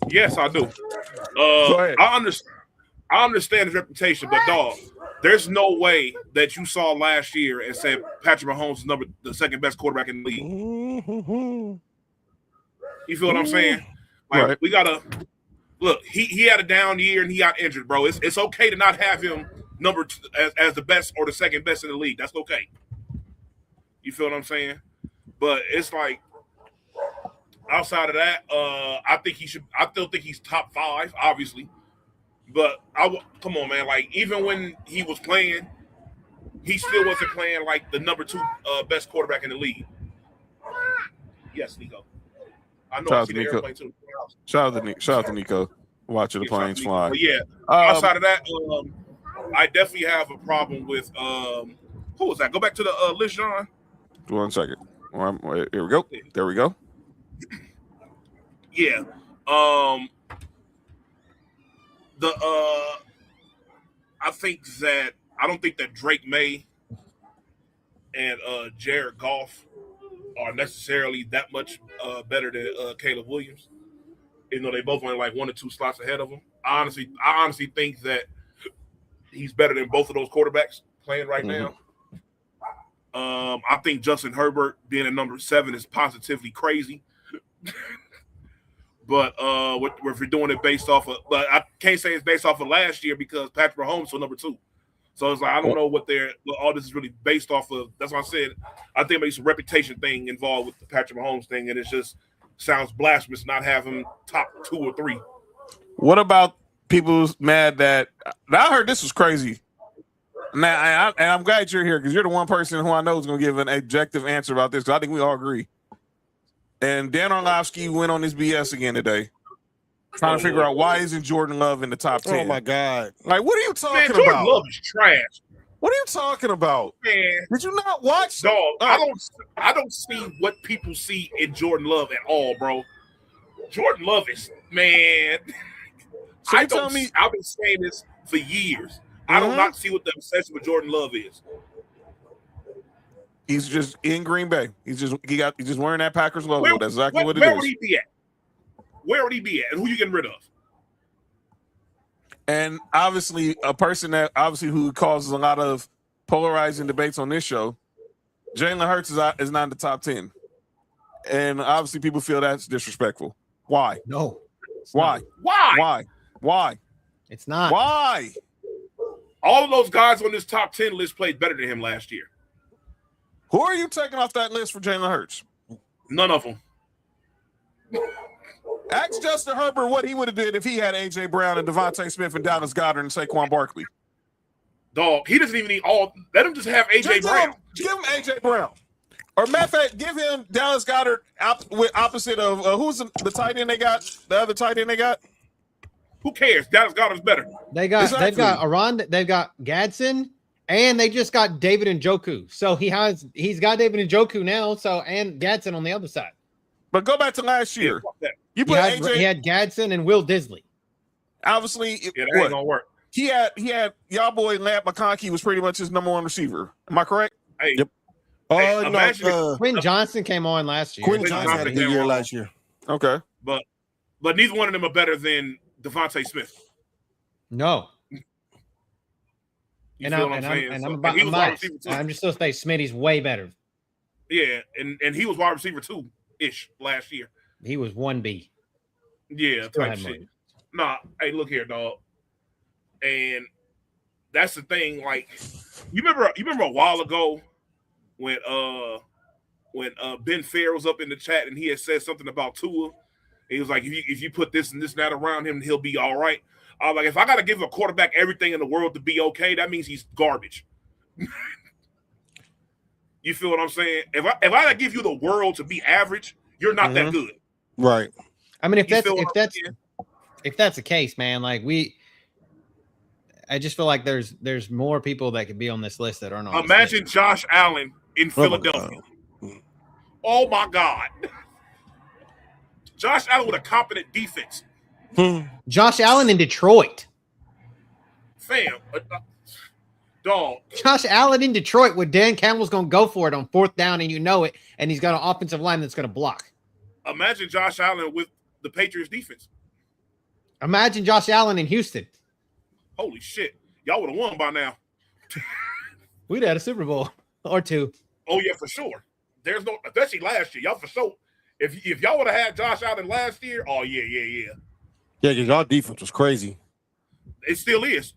Speaker 7: Yes, I do.
Speaker 2: Go ahead.
Speaker 7: I understand his reputation, but dog, there's no way that you saw last year and said Patrick Mahomes is the second best quarterback in the league. You feel what I'm saying? Like
Speaker 2: right.
Speaker 7: We gotta look. He had a down year and he got injured, bro. It's okay to not have him number two, as the best or the second best in the league. That's okay. You feel what I'm saying? But it's like outside of that, I still think he's top 5, obviously. But come on, man. Like even when he was playing, he still wasn't playing like the number 2 best quarterback in the league. Yes, Nico. I know. I see the airplane too.
Speaker 2: Shout out to Nico. Watching the planes fly.
Speaker 7: But yeah. Outside of that, I definitely have a problem with who was that? Go back to the list, John.
Speaker 2: 1 second. Here we go. There we go.
Speaker 7: Yeah. I don't think that Drake May and Jared Goff are necessarily that much better than Caleb Williams. Even though they both only like 1 or 2 slots ahead of him. I honestly think that he's better than both of those quarterbacks playing right now. I think Justin Herbert being a number 7 is positively crazy. But if you're doing it based off of, but I can't say it's based off of last year because Patrick Mahomes was number 2. So it's like I don't know what all this is really based off of. That's why I said I think maybe some reputation thing involved with the Patrick Mahomes thing, and it just sounds blasphemous not have him top 2 or 3.
Speaker 2: What about people mad that I heard this was crazy? Now, and I'm glad you're here because you're the one person who I know is going to give an objective answer about this because I think we all agree. And Dan Orlovsky went on his BS again today, trying to figure out why isn't Jordan Love in the top 10.
Speaker 4: Oh my God!
Speaker 2: Like, what are you talking
Speaker 7: Jordan
Speaker 2: about?
Speaker 7: Love is trash.
Speaker 2: What are you talking about?
Speaker 7: Man,
Speaker 2: did you not watch?
Speaker 7: Dog, I don't see what people see in Jordan Love at all, bro. Jordan Love is man.
Speaker 2: So
Speaker 7: I've been saying this for years. I do not see what the obsession with Jordan Love is.
Speaker 2: He's just in Green Bay. He's just wearing that Packers logo. That's exactly what it is.
Speaker 7: Where would he be at? Where would he be at? And who you getting rid of?
Speaker 2: And obviously, a person that who causes a lot of polarizing debates on this show, Jalen Hurts is not in the top 10. And obviously, people feel that's disrespectful. Why?
Speaker 3: No.
Speaker 2: Why?
Speaker 7: Why?
Speaker 2: Why?
Speaker 3: It's not.
Speaker 2: Why?
Speaker 7: All of those guys on this top 10 list played better than him last year.
Speaker 2: Who are you taking off that list for Jalen Hurts?
Speaker 7: None of them.
Speaker 2: Ask Justin Herbert what he would have did if he had A.J. Brown and Devontae Smith and Dallas Goedert and Saquon Barkley.
Speaker 7: Dog, he doesn't even need all. Let him just have A.J. Brown.
Speaker 2: Give him A.J. Brown. Or matter of fact, give him Dallas Goedert opposite of who's the tight end they got? The other tight end they got?
Speaker 7: Who cares? Dallas Goedert's better.
Speaker 3: They've got Aron, they've got Gadsden, and they just got David Njoku. So he's got David Njoku now. So and Gadsden on the other side.
Speaker 2: But go back to last year. You put AJ.
Speaker 3: He had Gadsden and Will Disley.
Speaker 2: Obviously,
Speaker 7: that ain't gonna work.
Speaker 2: He had y'all boy Lamp McConkey was pretty much his number 1 receiver. Am I correct?
Speaker 7: Hey,
Speaker 4: yep.
Speaker 3: Quinn Johnson came on last year.
Speaker 4: Quinn Johnson had a good year last year.
Speaker 2: Okay,
Speaker 7: but neither one of them are better than Devontae Smith.
Speaker 3: No.
Speaker 7: I'm
Speaker 3: just supposed to say Smitty's way better.
Speaker 7: Yeah, and he was wide receiver 2-ish last year.
Speaker 3: He was 1B.
Speaker 7: Yeah, type shit. Nah, hey, look here, dog. And that's the thing. Like, you remember a while ago when Ben Fair was up in the chat and he had said something about Tua. He was like, if you put this and this and that around him, he'll be all right. I was like, if I got to give a quarterback everything in the world to be okay, that means he's garbage. You feel what I'm saying? If I got to give you the world to be average, you're not that good.
Speaker 4: Right.
Speaker 3: I mean, if that's the case, man, like I just feel like there's more people that could be on this list that aren't on.
Speaker 7: Imagine Josh Allen in Philadelphia. Oh my God. Josh Allen with a competent defense.
Speaker 3: Josh Allen in Detroit.
Speaker 7: Fam. Dog.
Speaker 3: Josh Allen in Detroit where Dan Campbell's going to go for it on 4th down and you know it, and he's got an offensive line that's going to block.
Speaker 7: Imagine Josh Allen with the Patriots defense.
Speaker 3: Imagine Josh Allen in Houston.
Speaker 7: Holy shit. Y'all would have won by now.
Speaker 3: We'd had a Super Bowl or 2.
Speaker 7: Oh, yeah, for sure. There's no, especially last year. Y'all for sure. If y'all would have had Josh Allen last year, oh, yeah.
Speaker 4: Yeah, because y'all defense was crazy.
Speaker 7: It still is.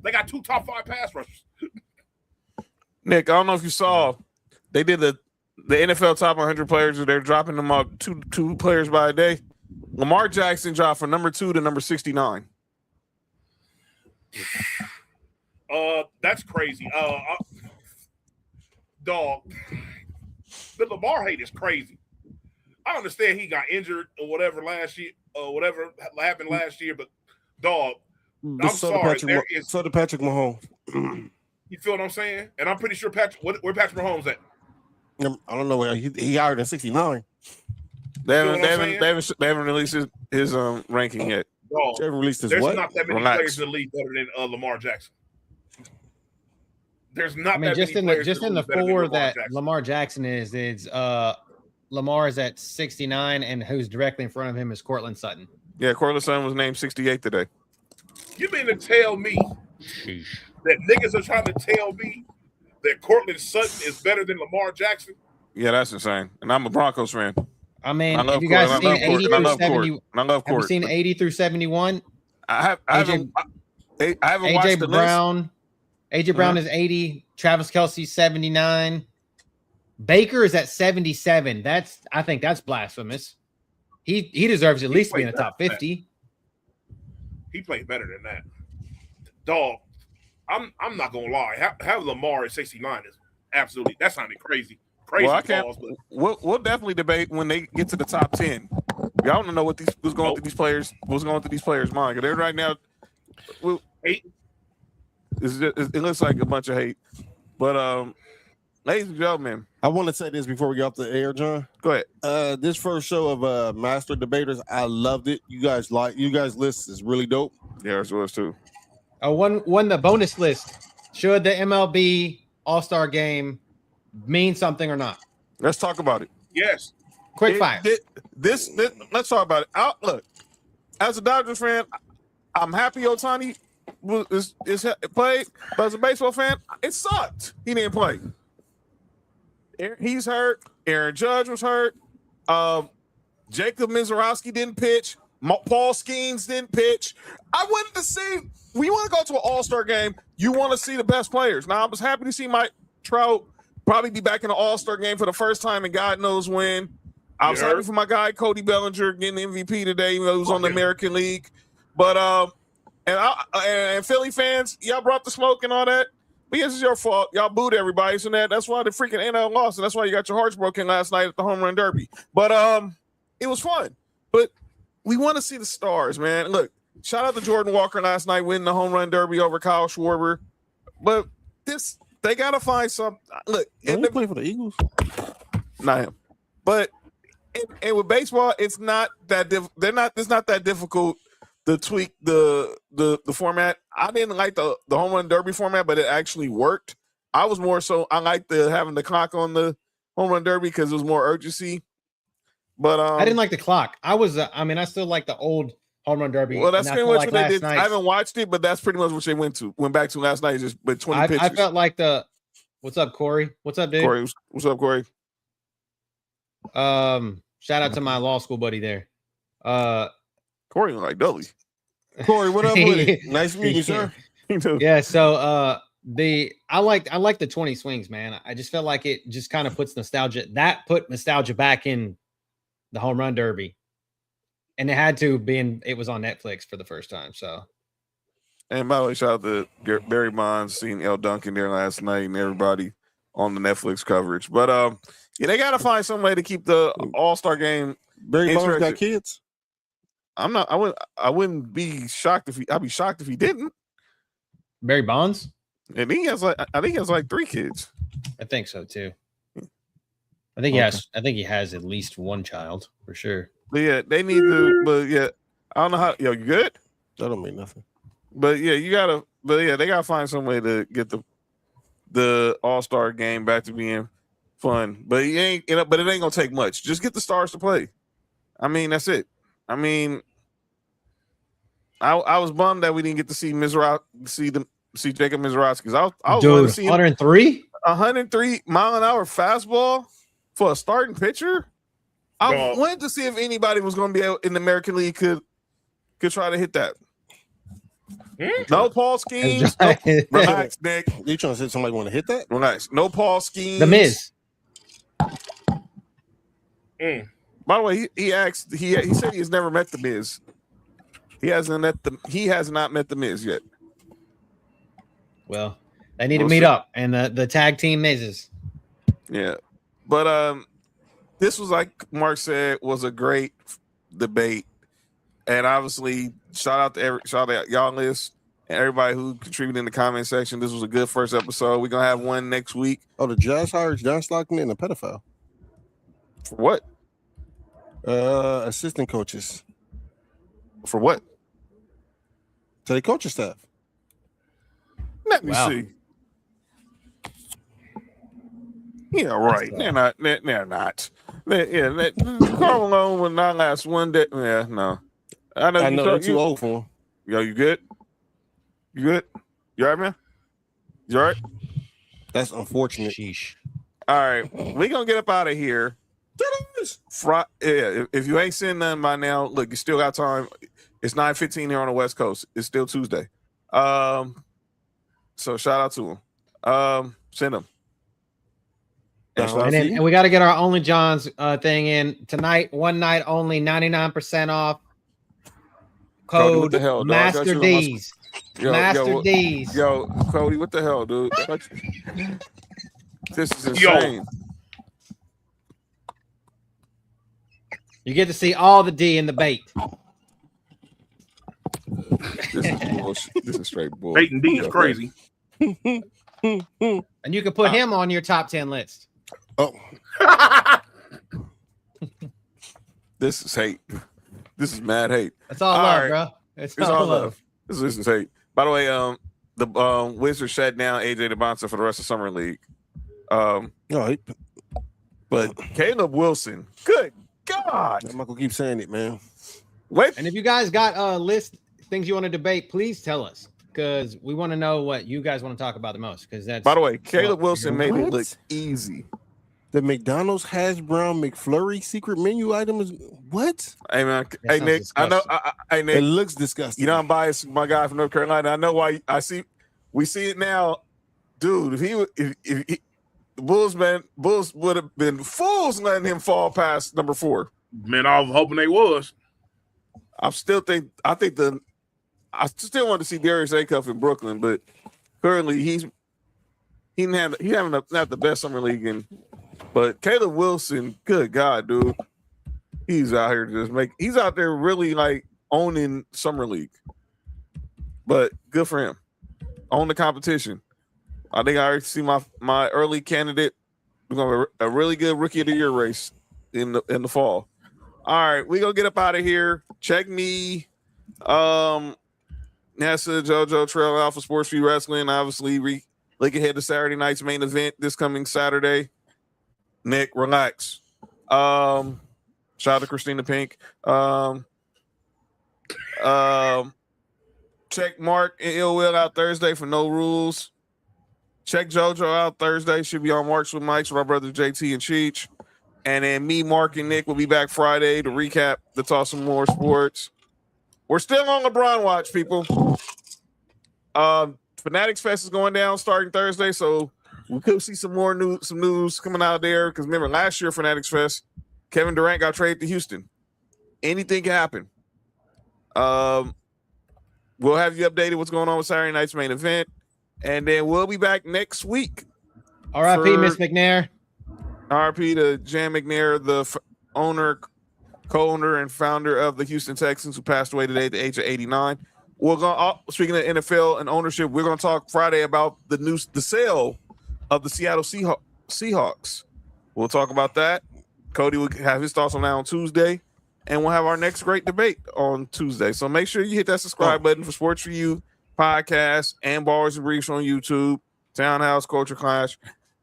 Speaker 7: They got 2 top 5 pass rushers.
Speaker 2: Nick, I don't know if you saw, they did the NFL top 100 players. They're dropping them up two players by a day. Lamar Jackson dropped from number 2 to number 69.
Speaker 7: That's crazy. Dog, the Lamar hate is crazy. I understand he got injured or whatever last year, or whatever happened last year, but dog, I'm sorry.
Speaker 4: So did Patrick Mahomes.
Speaker 7: You feel what I'm saying? And I'm pretty sure where Patrick Mahomes at?
Speaker 4: I don't know where he higher than 69.
Speaker 2: They
Speaker 7: You know
Speaker 2: haven't,
Speaker 7: what I'm saying?
Speaker 2: they haven't released his ranking yet.
Speaker 7: Dog,
Speaker 4: They haven't released his
Speaker 7: there's
Speaker 4: what?
Speaker 7: not that many
Speaker 2: Relax.
Speaker 7: players in the league better than Lamar Jackson. There's not
Speaker 3: I mean,
Speaker 7: that
Speaker 3: just
Speaker 7: many
Speaker 3: in the
Speaker 7: players
Speaker 3: just in the
Speaker 7: league better than
Speaker 3: four
Speaker 7: Lamar
Speaker 3: that
Speaker 7: Jackson.
Speaker 3: Lamar Jackson is Lamar is at 69, and who's directly in front of him is Cortland Sutton.
Speaker 2: Yeah, Cortland Sutton was named 68 today.
Speaker 7: You mean to tell me that niggas are trying to tell me that Cortland Sutton is better than Lamar Jackson?
Speaker 2: Yeah, that's insane. And I'm a Broncos fan.
Speaker 3: I mean,
Speaker 2: I love
Speaker 3: have you guys
Speaker 2: Court,
Speaker 3: seen
Speaker 2: and I love
Speaker 3: 80
Speaker 2: Court, and I
Speaker 3: through
Speaker 2: love
Speaker 3: 70?
Speaker 2: Court, and I love
Speaker 3: Have you
Speaker 2: Court.
Speaker 3: seen 80 through 71?
Speaker 2: I haven't watched
Speaker 3: AJ
Speaker 2: the
Speaker 3: Brown. AJ Brown is 80. Travis Kelce 79. Baker is at 77. I think that's blasphemous. He deserves at least to be in the top 50.
Speaker 7: He played better than that. Dog, I'm not gonna lie. Have Lamar at 69 is absolutely that sounded crazy. Crazy
Speaker 2: Well, I can't.
Speaker 7: balls, but
Speaker 2: We'll definitely debate when they get to the top 10. Y'all don't know what's going through these players. What's going through these players' mind? They're right now.
Speaker 7: hate.
Speaker 2: It looks like a bunch of hate. But ladies and gentlemen,
Speaker 4: I want to say this before we get off the air, John.
Speaker 2: go ahead.
Speaker 4: This first show of Master Debaters, I loved it. You guys list is really dope.
Speaker 2: Yeah, it was too.
Speaker 3: One the bonus list. Should the MLB All-Star game mean something or not?
Speaker 2: Let's talk about it.
Speaker 7: Yes.
Speaker 3: Quick fire.
Speaker 2: This let's talk about it. Look, as a Dodgers fan, I'm happy Ohtani is played, but as a baseball fan, it sucked. He didn't play. He's hurt. Aaron Judge was hurt. Jacob Mizorowski didn't pitch. Paul Skeens didn't pitch. I wanted to see. When you want to go to an All-Star game, you want to see the best players. Now, I was happy to see Mike Trout probably be back in the All-Star game for the first time and God knows when. I was happy for my guy Cody Bellinger getting the MVP today, even though he was on the American League. But and Philly fans, y'all brought the smoke and all that. But yes, it's your fault. Y'all booed everybody, so that's why the freaking NL lost, and that's why you got your hearts broken last night at the home run derby. But it was fun. But we want to see the stars, man. Look, shout out to Jordan Walker last night winning the home run derby over Kyle Schwarber. But they gotta find some. Look,
Speaker 4: Did they play for the Eagles?
Speaker 2: Not him. But and with baseball, it's not that it's not that difficult to tweak the format. I didn't like the home run derby format, but it actually worked. I was more so I liked having the clock on the home run derby because it was more urgency. But
Speaker 3: I didn't like the clock. I still like the old home run derby.
Speaker 2: Well, that's pretty much what they did.
Speaker 3: Night.
Speaker 2: I haven't watched it, but that's pretty much what they went back to last night. Just but 20 pitches.
Speaker 3: I felt like what's up, Corey? What's up, dude?
Speaker 2: Corey, what's up, Corey?
Speaker 3: Shout out to my law school buddy there.
Speaker 2: Corey was like Dudley.
Speaker 4: Corey, what up with it? Nice meeting you, sir.
Speaker 3: Yeah, so I like the 20 swings, man. I just felt like it just kind of puts nostalgia. That put nostalgia back in the home run derby. And it had to be it was on Netflix for the first time. So
Speaker 2: And by the way, shout out to Barry Bonds, seeing L. Duncan there last night and everybody on the Netflix coverage. But yeah, they gotta find some way to keep the All-Star game.
Speaker 4: Barry Bonds got kids.
Speaker 2: I wouldn't be shocked I'd be shocked if he didn't.
Speaker 3: Barry Bonds?
Speaker 2: And I think he has like 3 kids.
Speaker 3: I think so too. I think he has at least one child for sure.
Speaker 2: But yeah, they need to. But yeah, I don't know how. You good?
Speaker 4: That don't mean nothing.
Speaker 2: But yeah, they gotta find some way to get the All-Star game back to being fun. But it ain't gonna take much. Just get the stars to play. I mean, that's it. I mean, I was bummed that we didn't get to see see Jacob Mizorowski because I was wanting to see 103 mile-an-hour fastball for a starting pitcher. I wanted to see if anybody was going to be able in the American League could try to hit that. No Paul Skeens. Relax, Nick.
Speaker 4: You trying to say somebody want to hit that?
Speaker 2: Relax. No Paul Skeens.
Speaker 3: The Miz.
Speaker 2: By the way, he said he has never met the Miz. He has not met the Miz yet.
Speaker 3: Well, they need to meet up and the tag team Mizes.
Speaker 2: Yeah. But this was, like Mark said, was a great debate. And obviously, shout out y'all list. everybody who contributed in the comment section. This was a good first episode. We're gonna have one next week.
Speaker 4: Oh, the Jazz hired John Stockton and a pedophile.
Speaker 2: For what?
Speaker 4: Assistant coaches
Speaker 2: For what?
Speaker 4: to the coaching staff.
Speaker 2: Let me
Speaker 3: Wow.
Speaker 2: see. Yeah, right. They're not. They're not. Karl Malone will not last one day. Yeah, no. I know.
Speaker 4: I know they're too old for him.
Speaker 2: Yo, you good? You good? You all right, man? You all right?
Speaker 4: That's unfortunate.
Speaker 3: Sheesh.
Speaker 2: All right. We're going to get up out of here. If you ain't seen nothing by now, look, you still got time. It's 9:15 here on the West Coast. It's still Tuesday. So shout out to him. Send them.
Speaker 3: And we got to get our Only John's thing in tonight. One night only, 99% off.
Speaker 2: Cody, what
Speaker 3: Code
Speaker 2: the hell, dog? I got
Speaker 3: Master
Speaker 2: you on my
Speaker 3: D's. Master D's.
Speaker 2: Yo, Cody, what the hell, dude? This is insane.
Speaker 3: You get to see all the D in the bait.
Speaker 2: This is bullshit. This is straight bull.
Speaker 7: Bait and D is crazy.
Speaker 3: And you can put him on your top 10 list.
Speaker 4: Oh,
Speaker 2: This is hate. This is mad hate.
Speaker 3: That's all,
Speaker 2: All
Speaker 3: love,
Speaker 2: right.
Speaker 3: bro. It's
Speaker 2: It's
Speaker 3: all
Speaker 2: all
Speaker 3: love.
Speaker 2: love. This is hate. By the way, the Wizards shut down AJ DeBonta for the rest of summer league.
Speaker 4: no,
Speaker 2: But Caleb Wilson, good God!
Speaker 4: I'm not gonna keep saying it, man.
Speaker 2: Wait,
Speaker 3: And if you guys got a list things you want to debate, please tell us because we want to know what you guys want to talk about the most. Because that's
Speaker 2: by the way, Caleb
Speaker 3: Well,
Speaker 2: Wilson made it
Speaker 4: what?
Speaker 2: look easy.
Speaker 4: The McDonald's hash brown McFlurry secret menu item is what?
Speaker 2: Hey man,
Speaker 3: That
Speaker 2: hey
Speaker 3: sounds
Speaker 2: Nick, I know.
Speaker 3: disgusting.
Speaker 2: Hey
Speaker 4: It
Speaker 2: Nick,
Speaker 4: looks disgusting.
Speaker 2: you know I'm biased. My guy from North Carolina. I know why. We see it now, dude. If the Bulls would have been fools letting him fall past number 4.
Speaker 7: Man, I was hoping they was.
Speaker 2: I still want to see Darius Acuff in Brooklyn, but currently he having not the best summer league in. But Caleb Wilson, good God, dude, he's out here he's out there really like owning summer league. But good for him, own the competition. I think I already see my early candidate. We're gonna have a really good rookie of the year race in the fall. All right, we gonna get up out of here. Check me, NASA, JoJo, Trail Alpha, Sports Free Wrestling. Obviously, look ahead to Saturday night's main event this coming Saturday. Nick, relax. Shout out to Christina Pink. Check Mark and Ill Will out Thursday for No Rules. Check JoJo out Thursday. Should be on Marks with Mikes with our brothers JT and Cheech. And then me, Mark, and Nick will be back Friday to recap the talk some more sports. We're still on LeBron watch, people. Fanatics Fest is going down starting Thursday, so we could see some news coming out there. Because remember, last year Fanatics Fest, Kevin Durant got traded to Houston. Anything can happen. We'll have you updated what's going on with Saturday night's main event, and then we'll be back next week.
Speaker 3: R.I.P.
Speaker 2: for-
Speaker 3: Miss McNair.
Speaker 2: RP to Jan McNair, the co-owner and founder of the Houston Texans, who passed away today at the age of 89. We're going. Speaking of NFL and ownership, we're going to talk Friday about the sale of the Seattle Seahawks. We'll talk about that. Cody will have his thoughts on that on Tuesday, and we'll have our next great debate on Tuesday. So make sure you hit that subscribe button for Sports for You podcast and Ballers and Briefs on YouTube, Townhouse Culture Clash.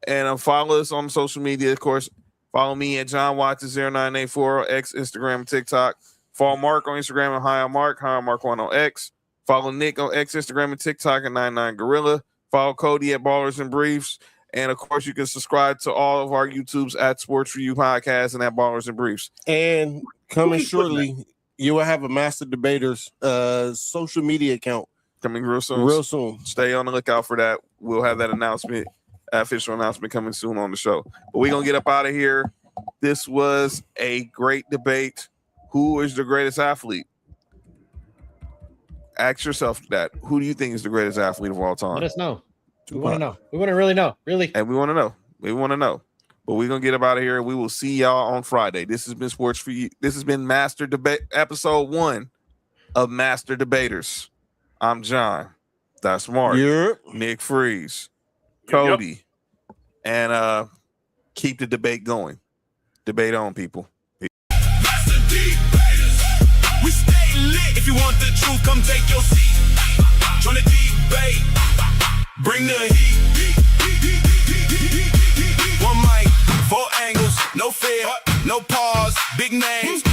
Speaker 2: And follow us on social media, of course. Follow me at John Watson0984 on X, Instagram, and TikTok. Follow Mark on Instagram and Hi Mark1 on X. Follow Nick on X, Instagram, and TikTok at 99Gorilla. Follow Cody at Ballers and Briefs. And of course, you can subscribe to all of our YouTubes at Sports for You Podcast and at Ballers and Briefs.
Speaker 4: And coming shortly, you will have a Master Debaters social media account
Speaker 2: Coming real soon.
Speaker 4: real soon.
Speaker 2: Stay on the lookout for that. We'll have that official announcement coming soon on the show. But we're going to get up out of here. This was a great debate. Who is the greatest athlete? Ask yourself that. Who do you think is the greatest athlete of all time?
Speaker 3: Let us know. We want to know. We want to really know. Really.
Speaker 2: And we want to know. We want to know. But we're going to get up out of here. We will see y'all on Friday. This has been Sports for You. This has been Master Debate, episode 1 of Master Debaters. I'm John. That's Mark.
Speaker 4: Yep.
Speaker 2: Nick Freeze.
Speaker 7: Yep.
Speaker 2: Cody. And keep the debate going. Debate on, people.
Speaker 1: Master D-Baters. We stay lit. If you want the truth, come take your seat. Join the D-Bate. Bring the heat. One mic, 4 angles, no fear, no pause, big names.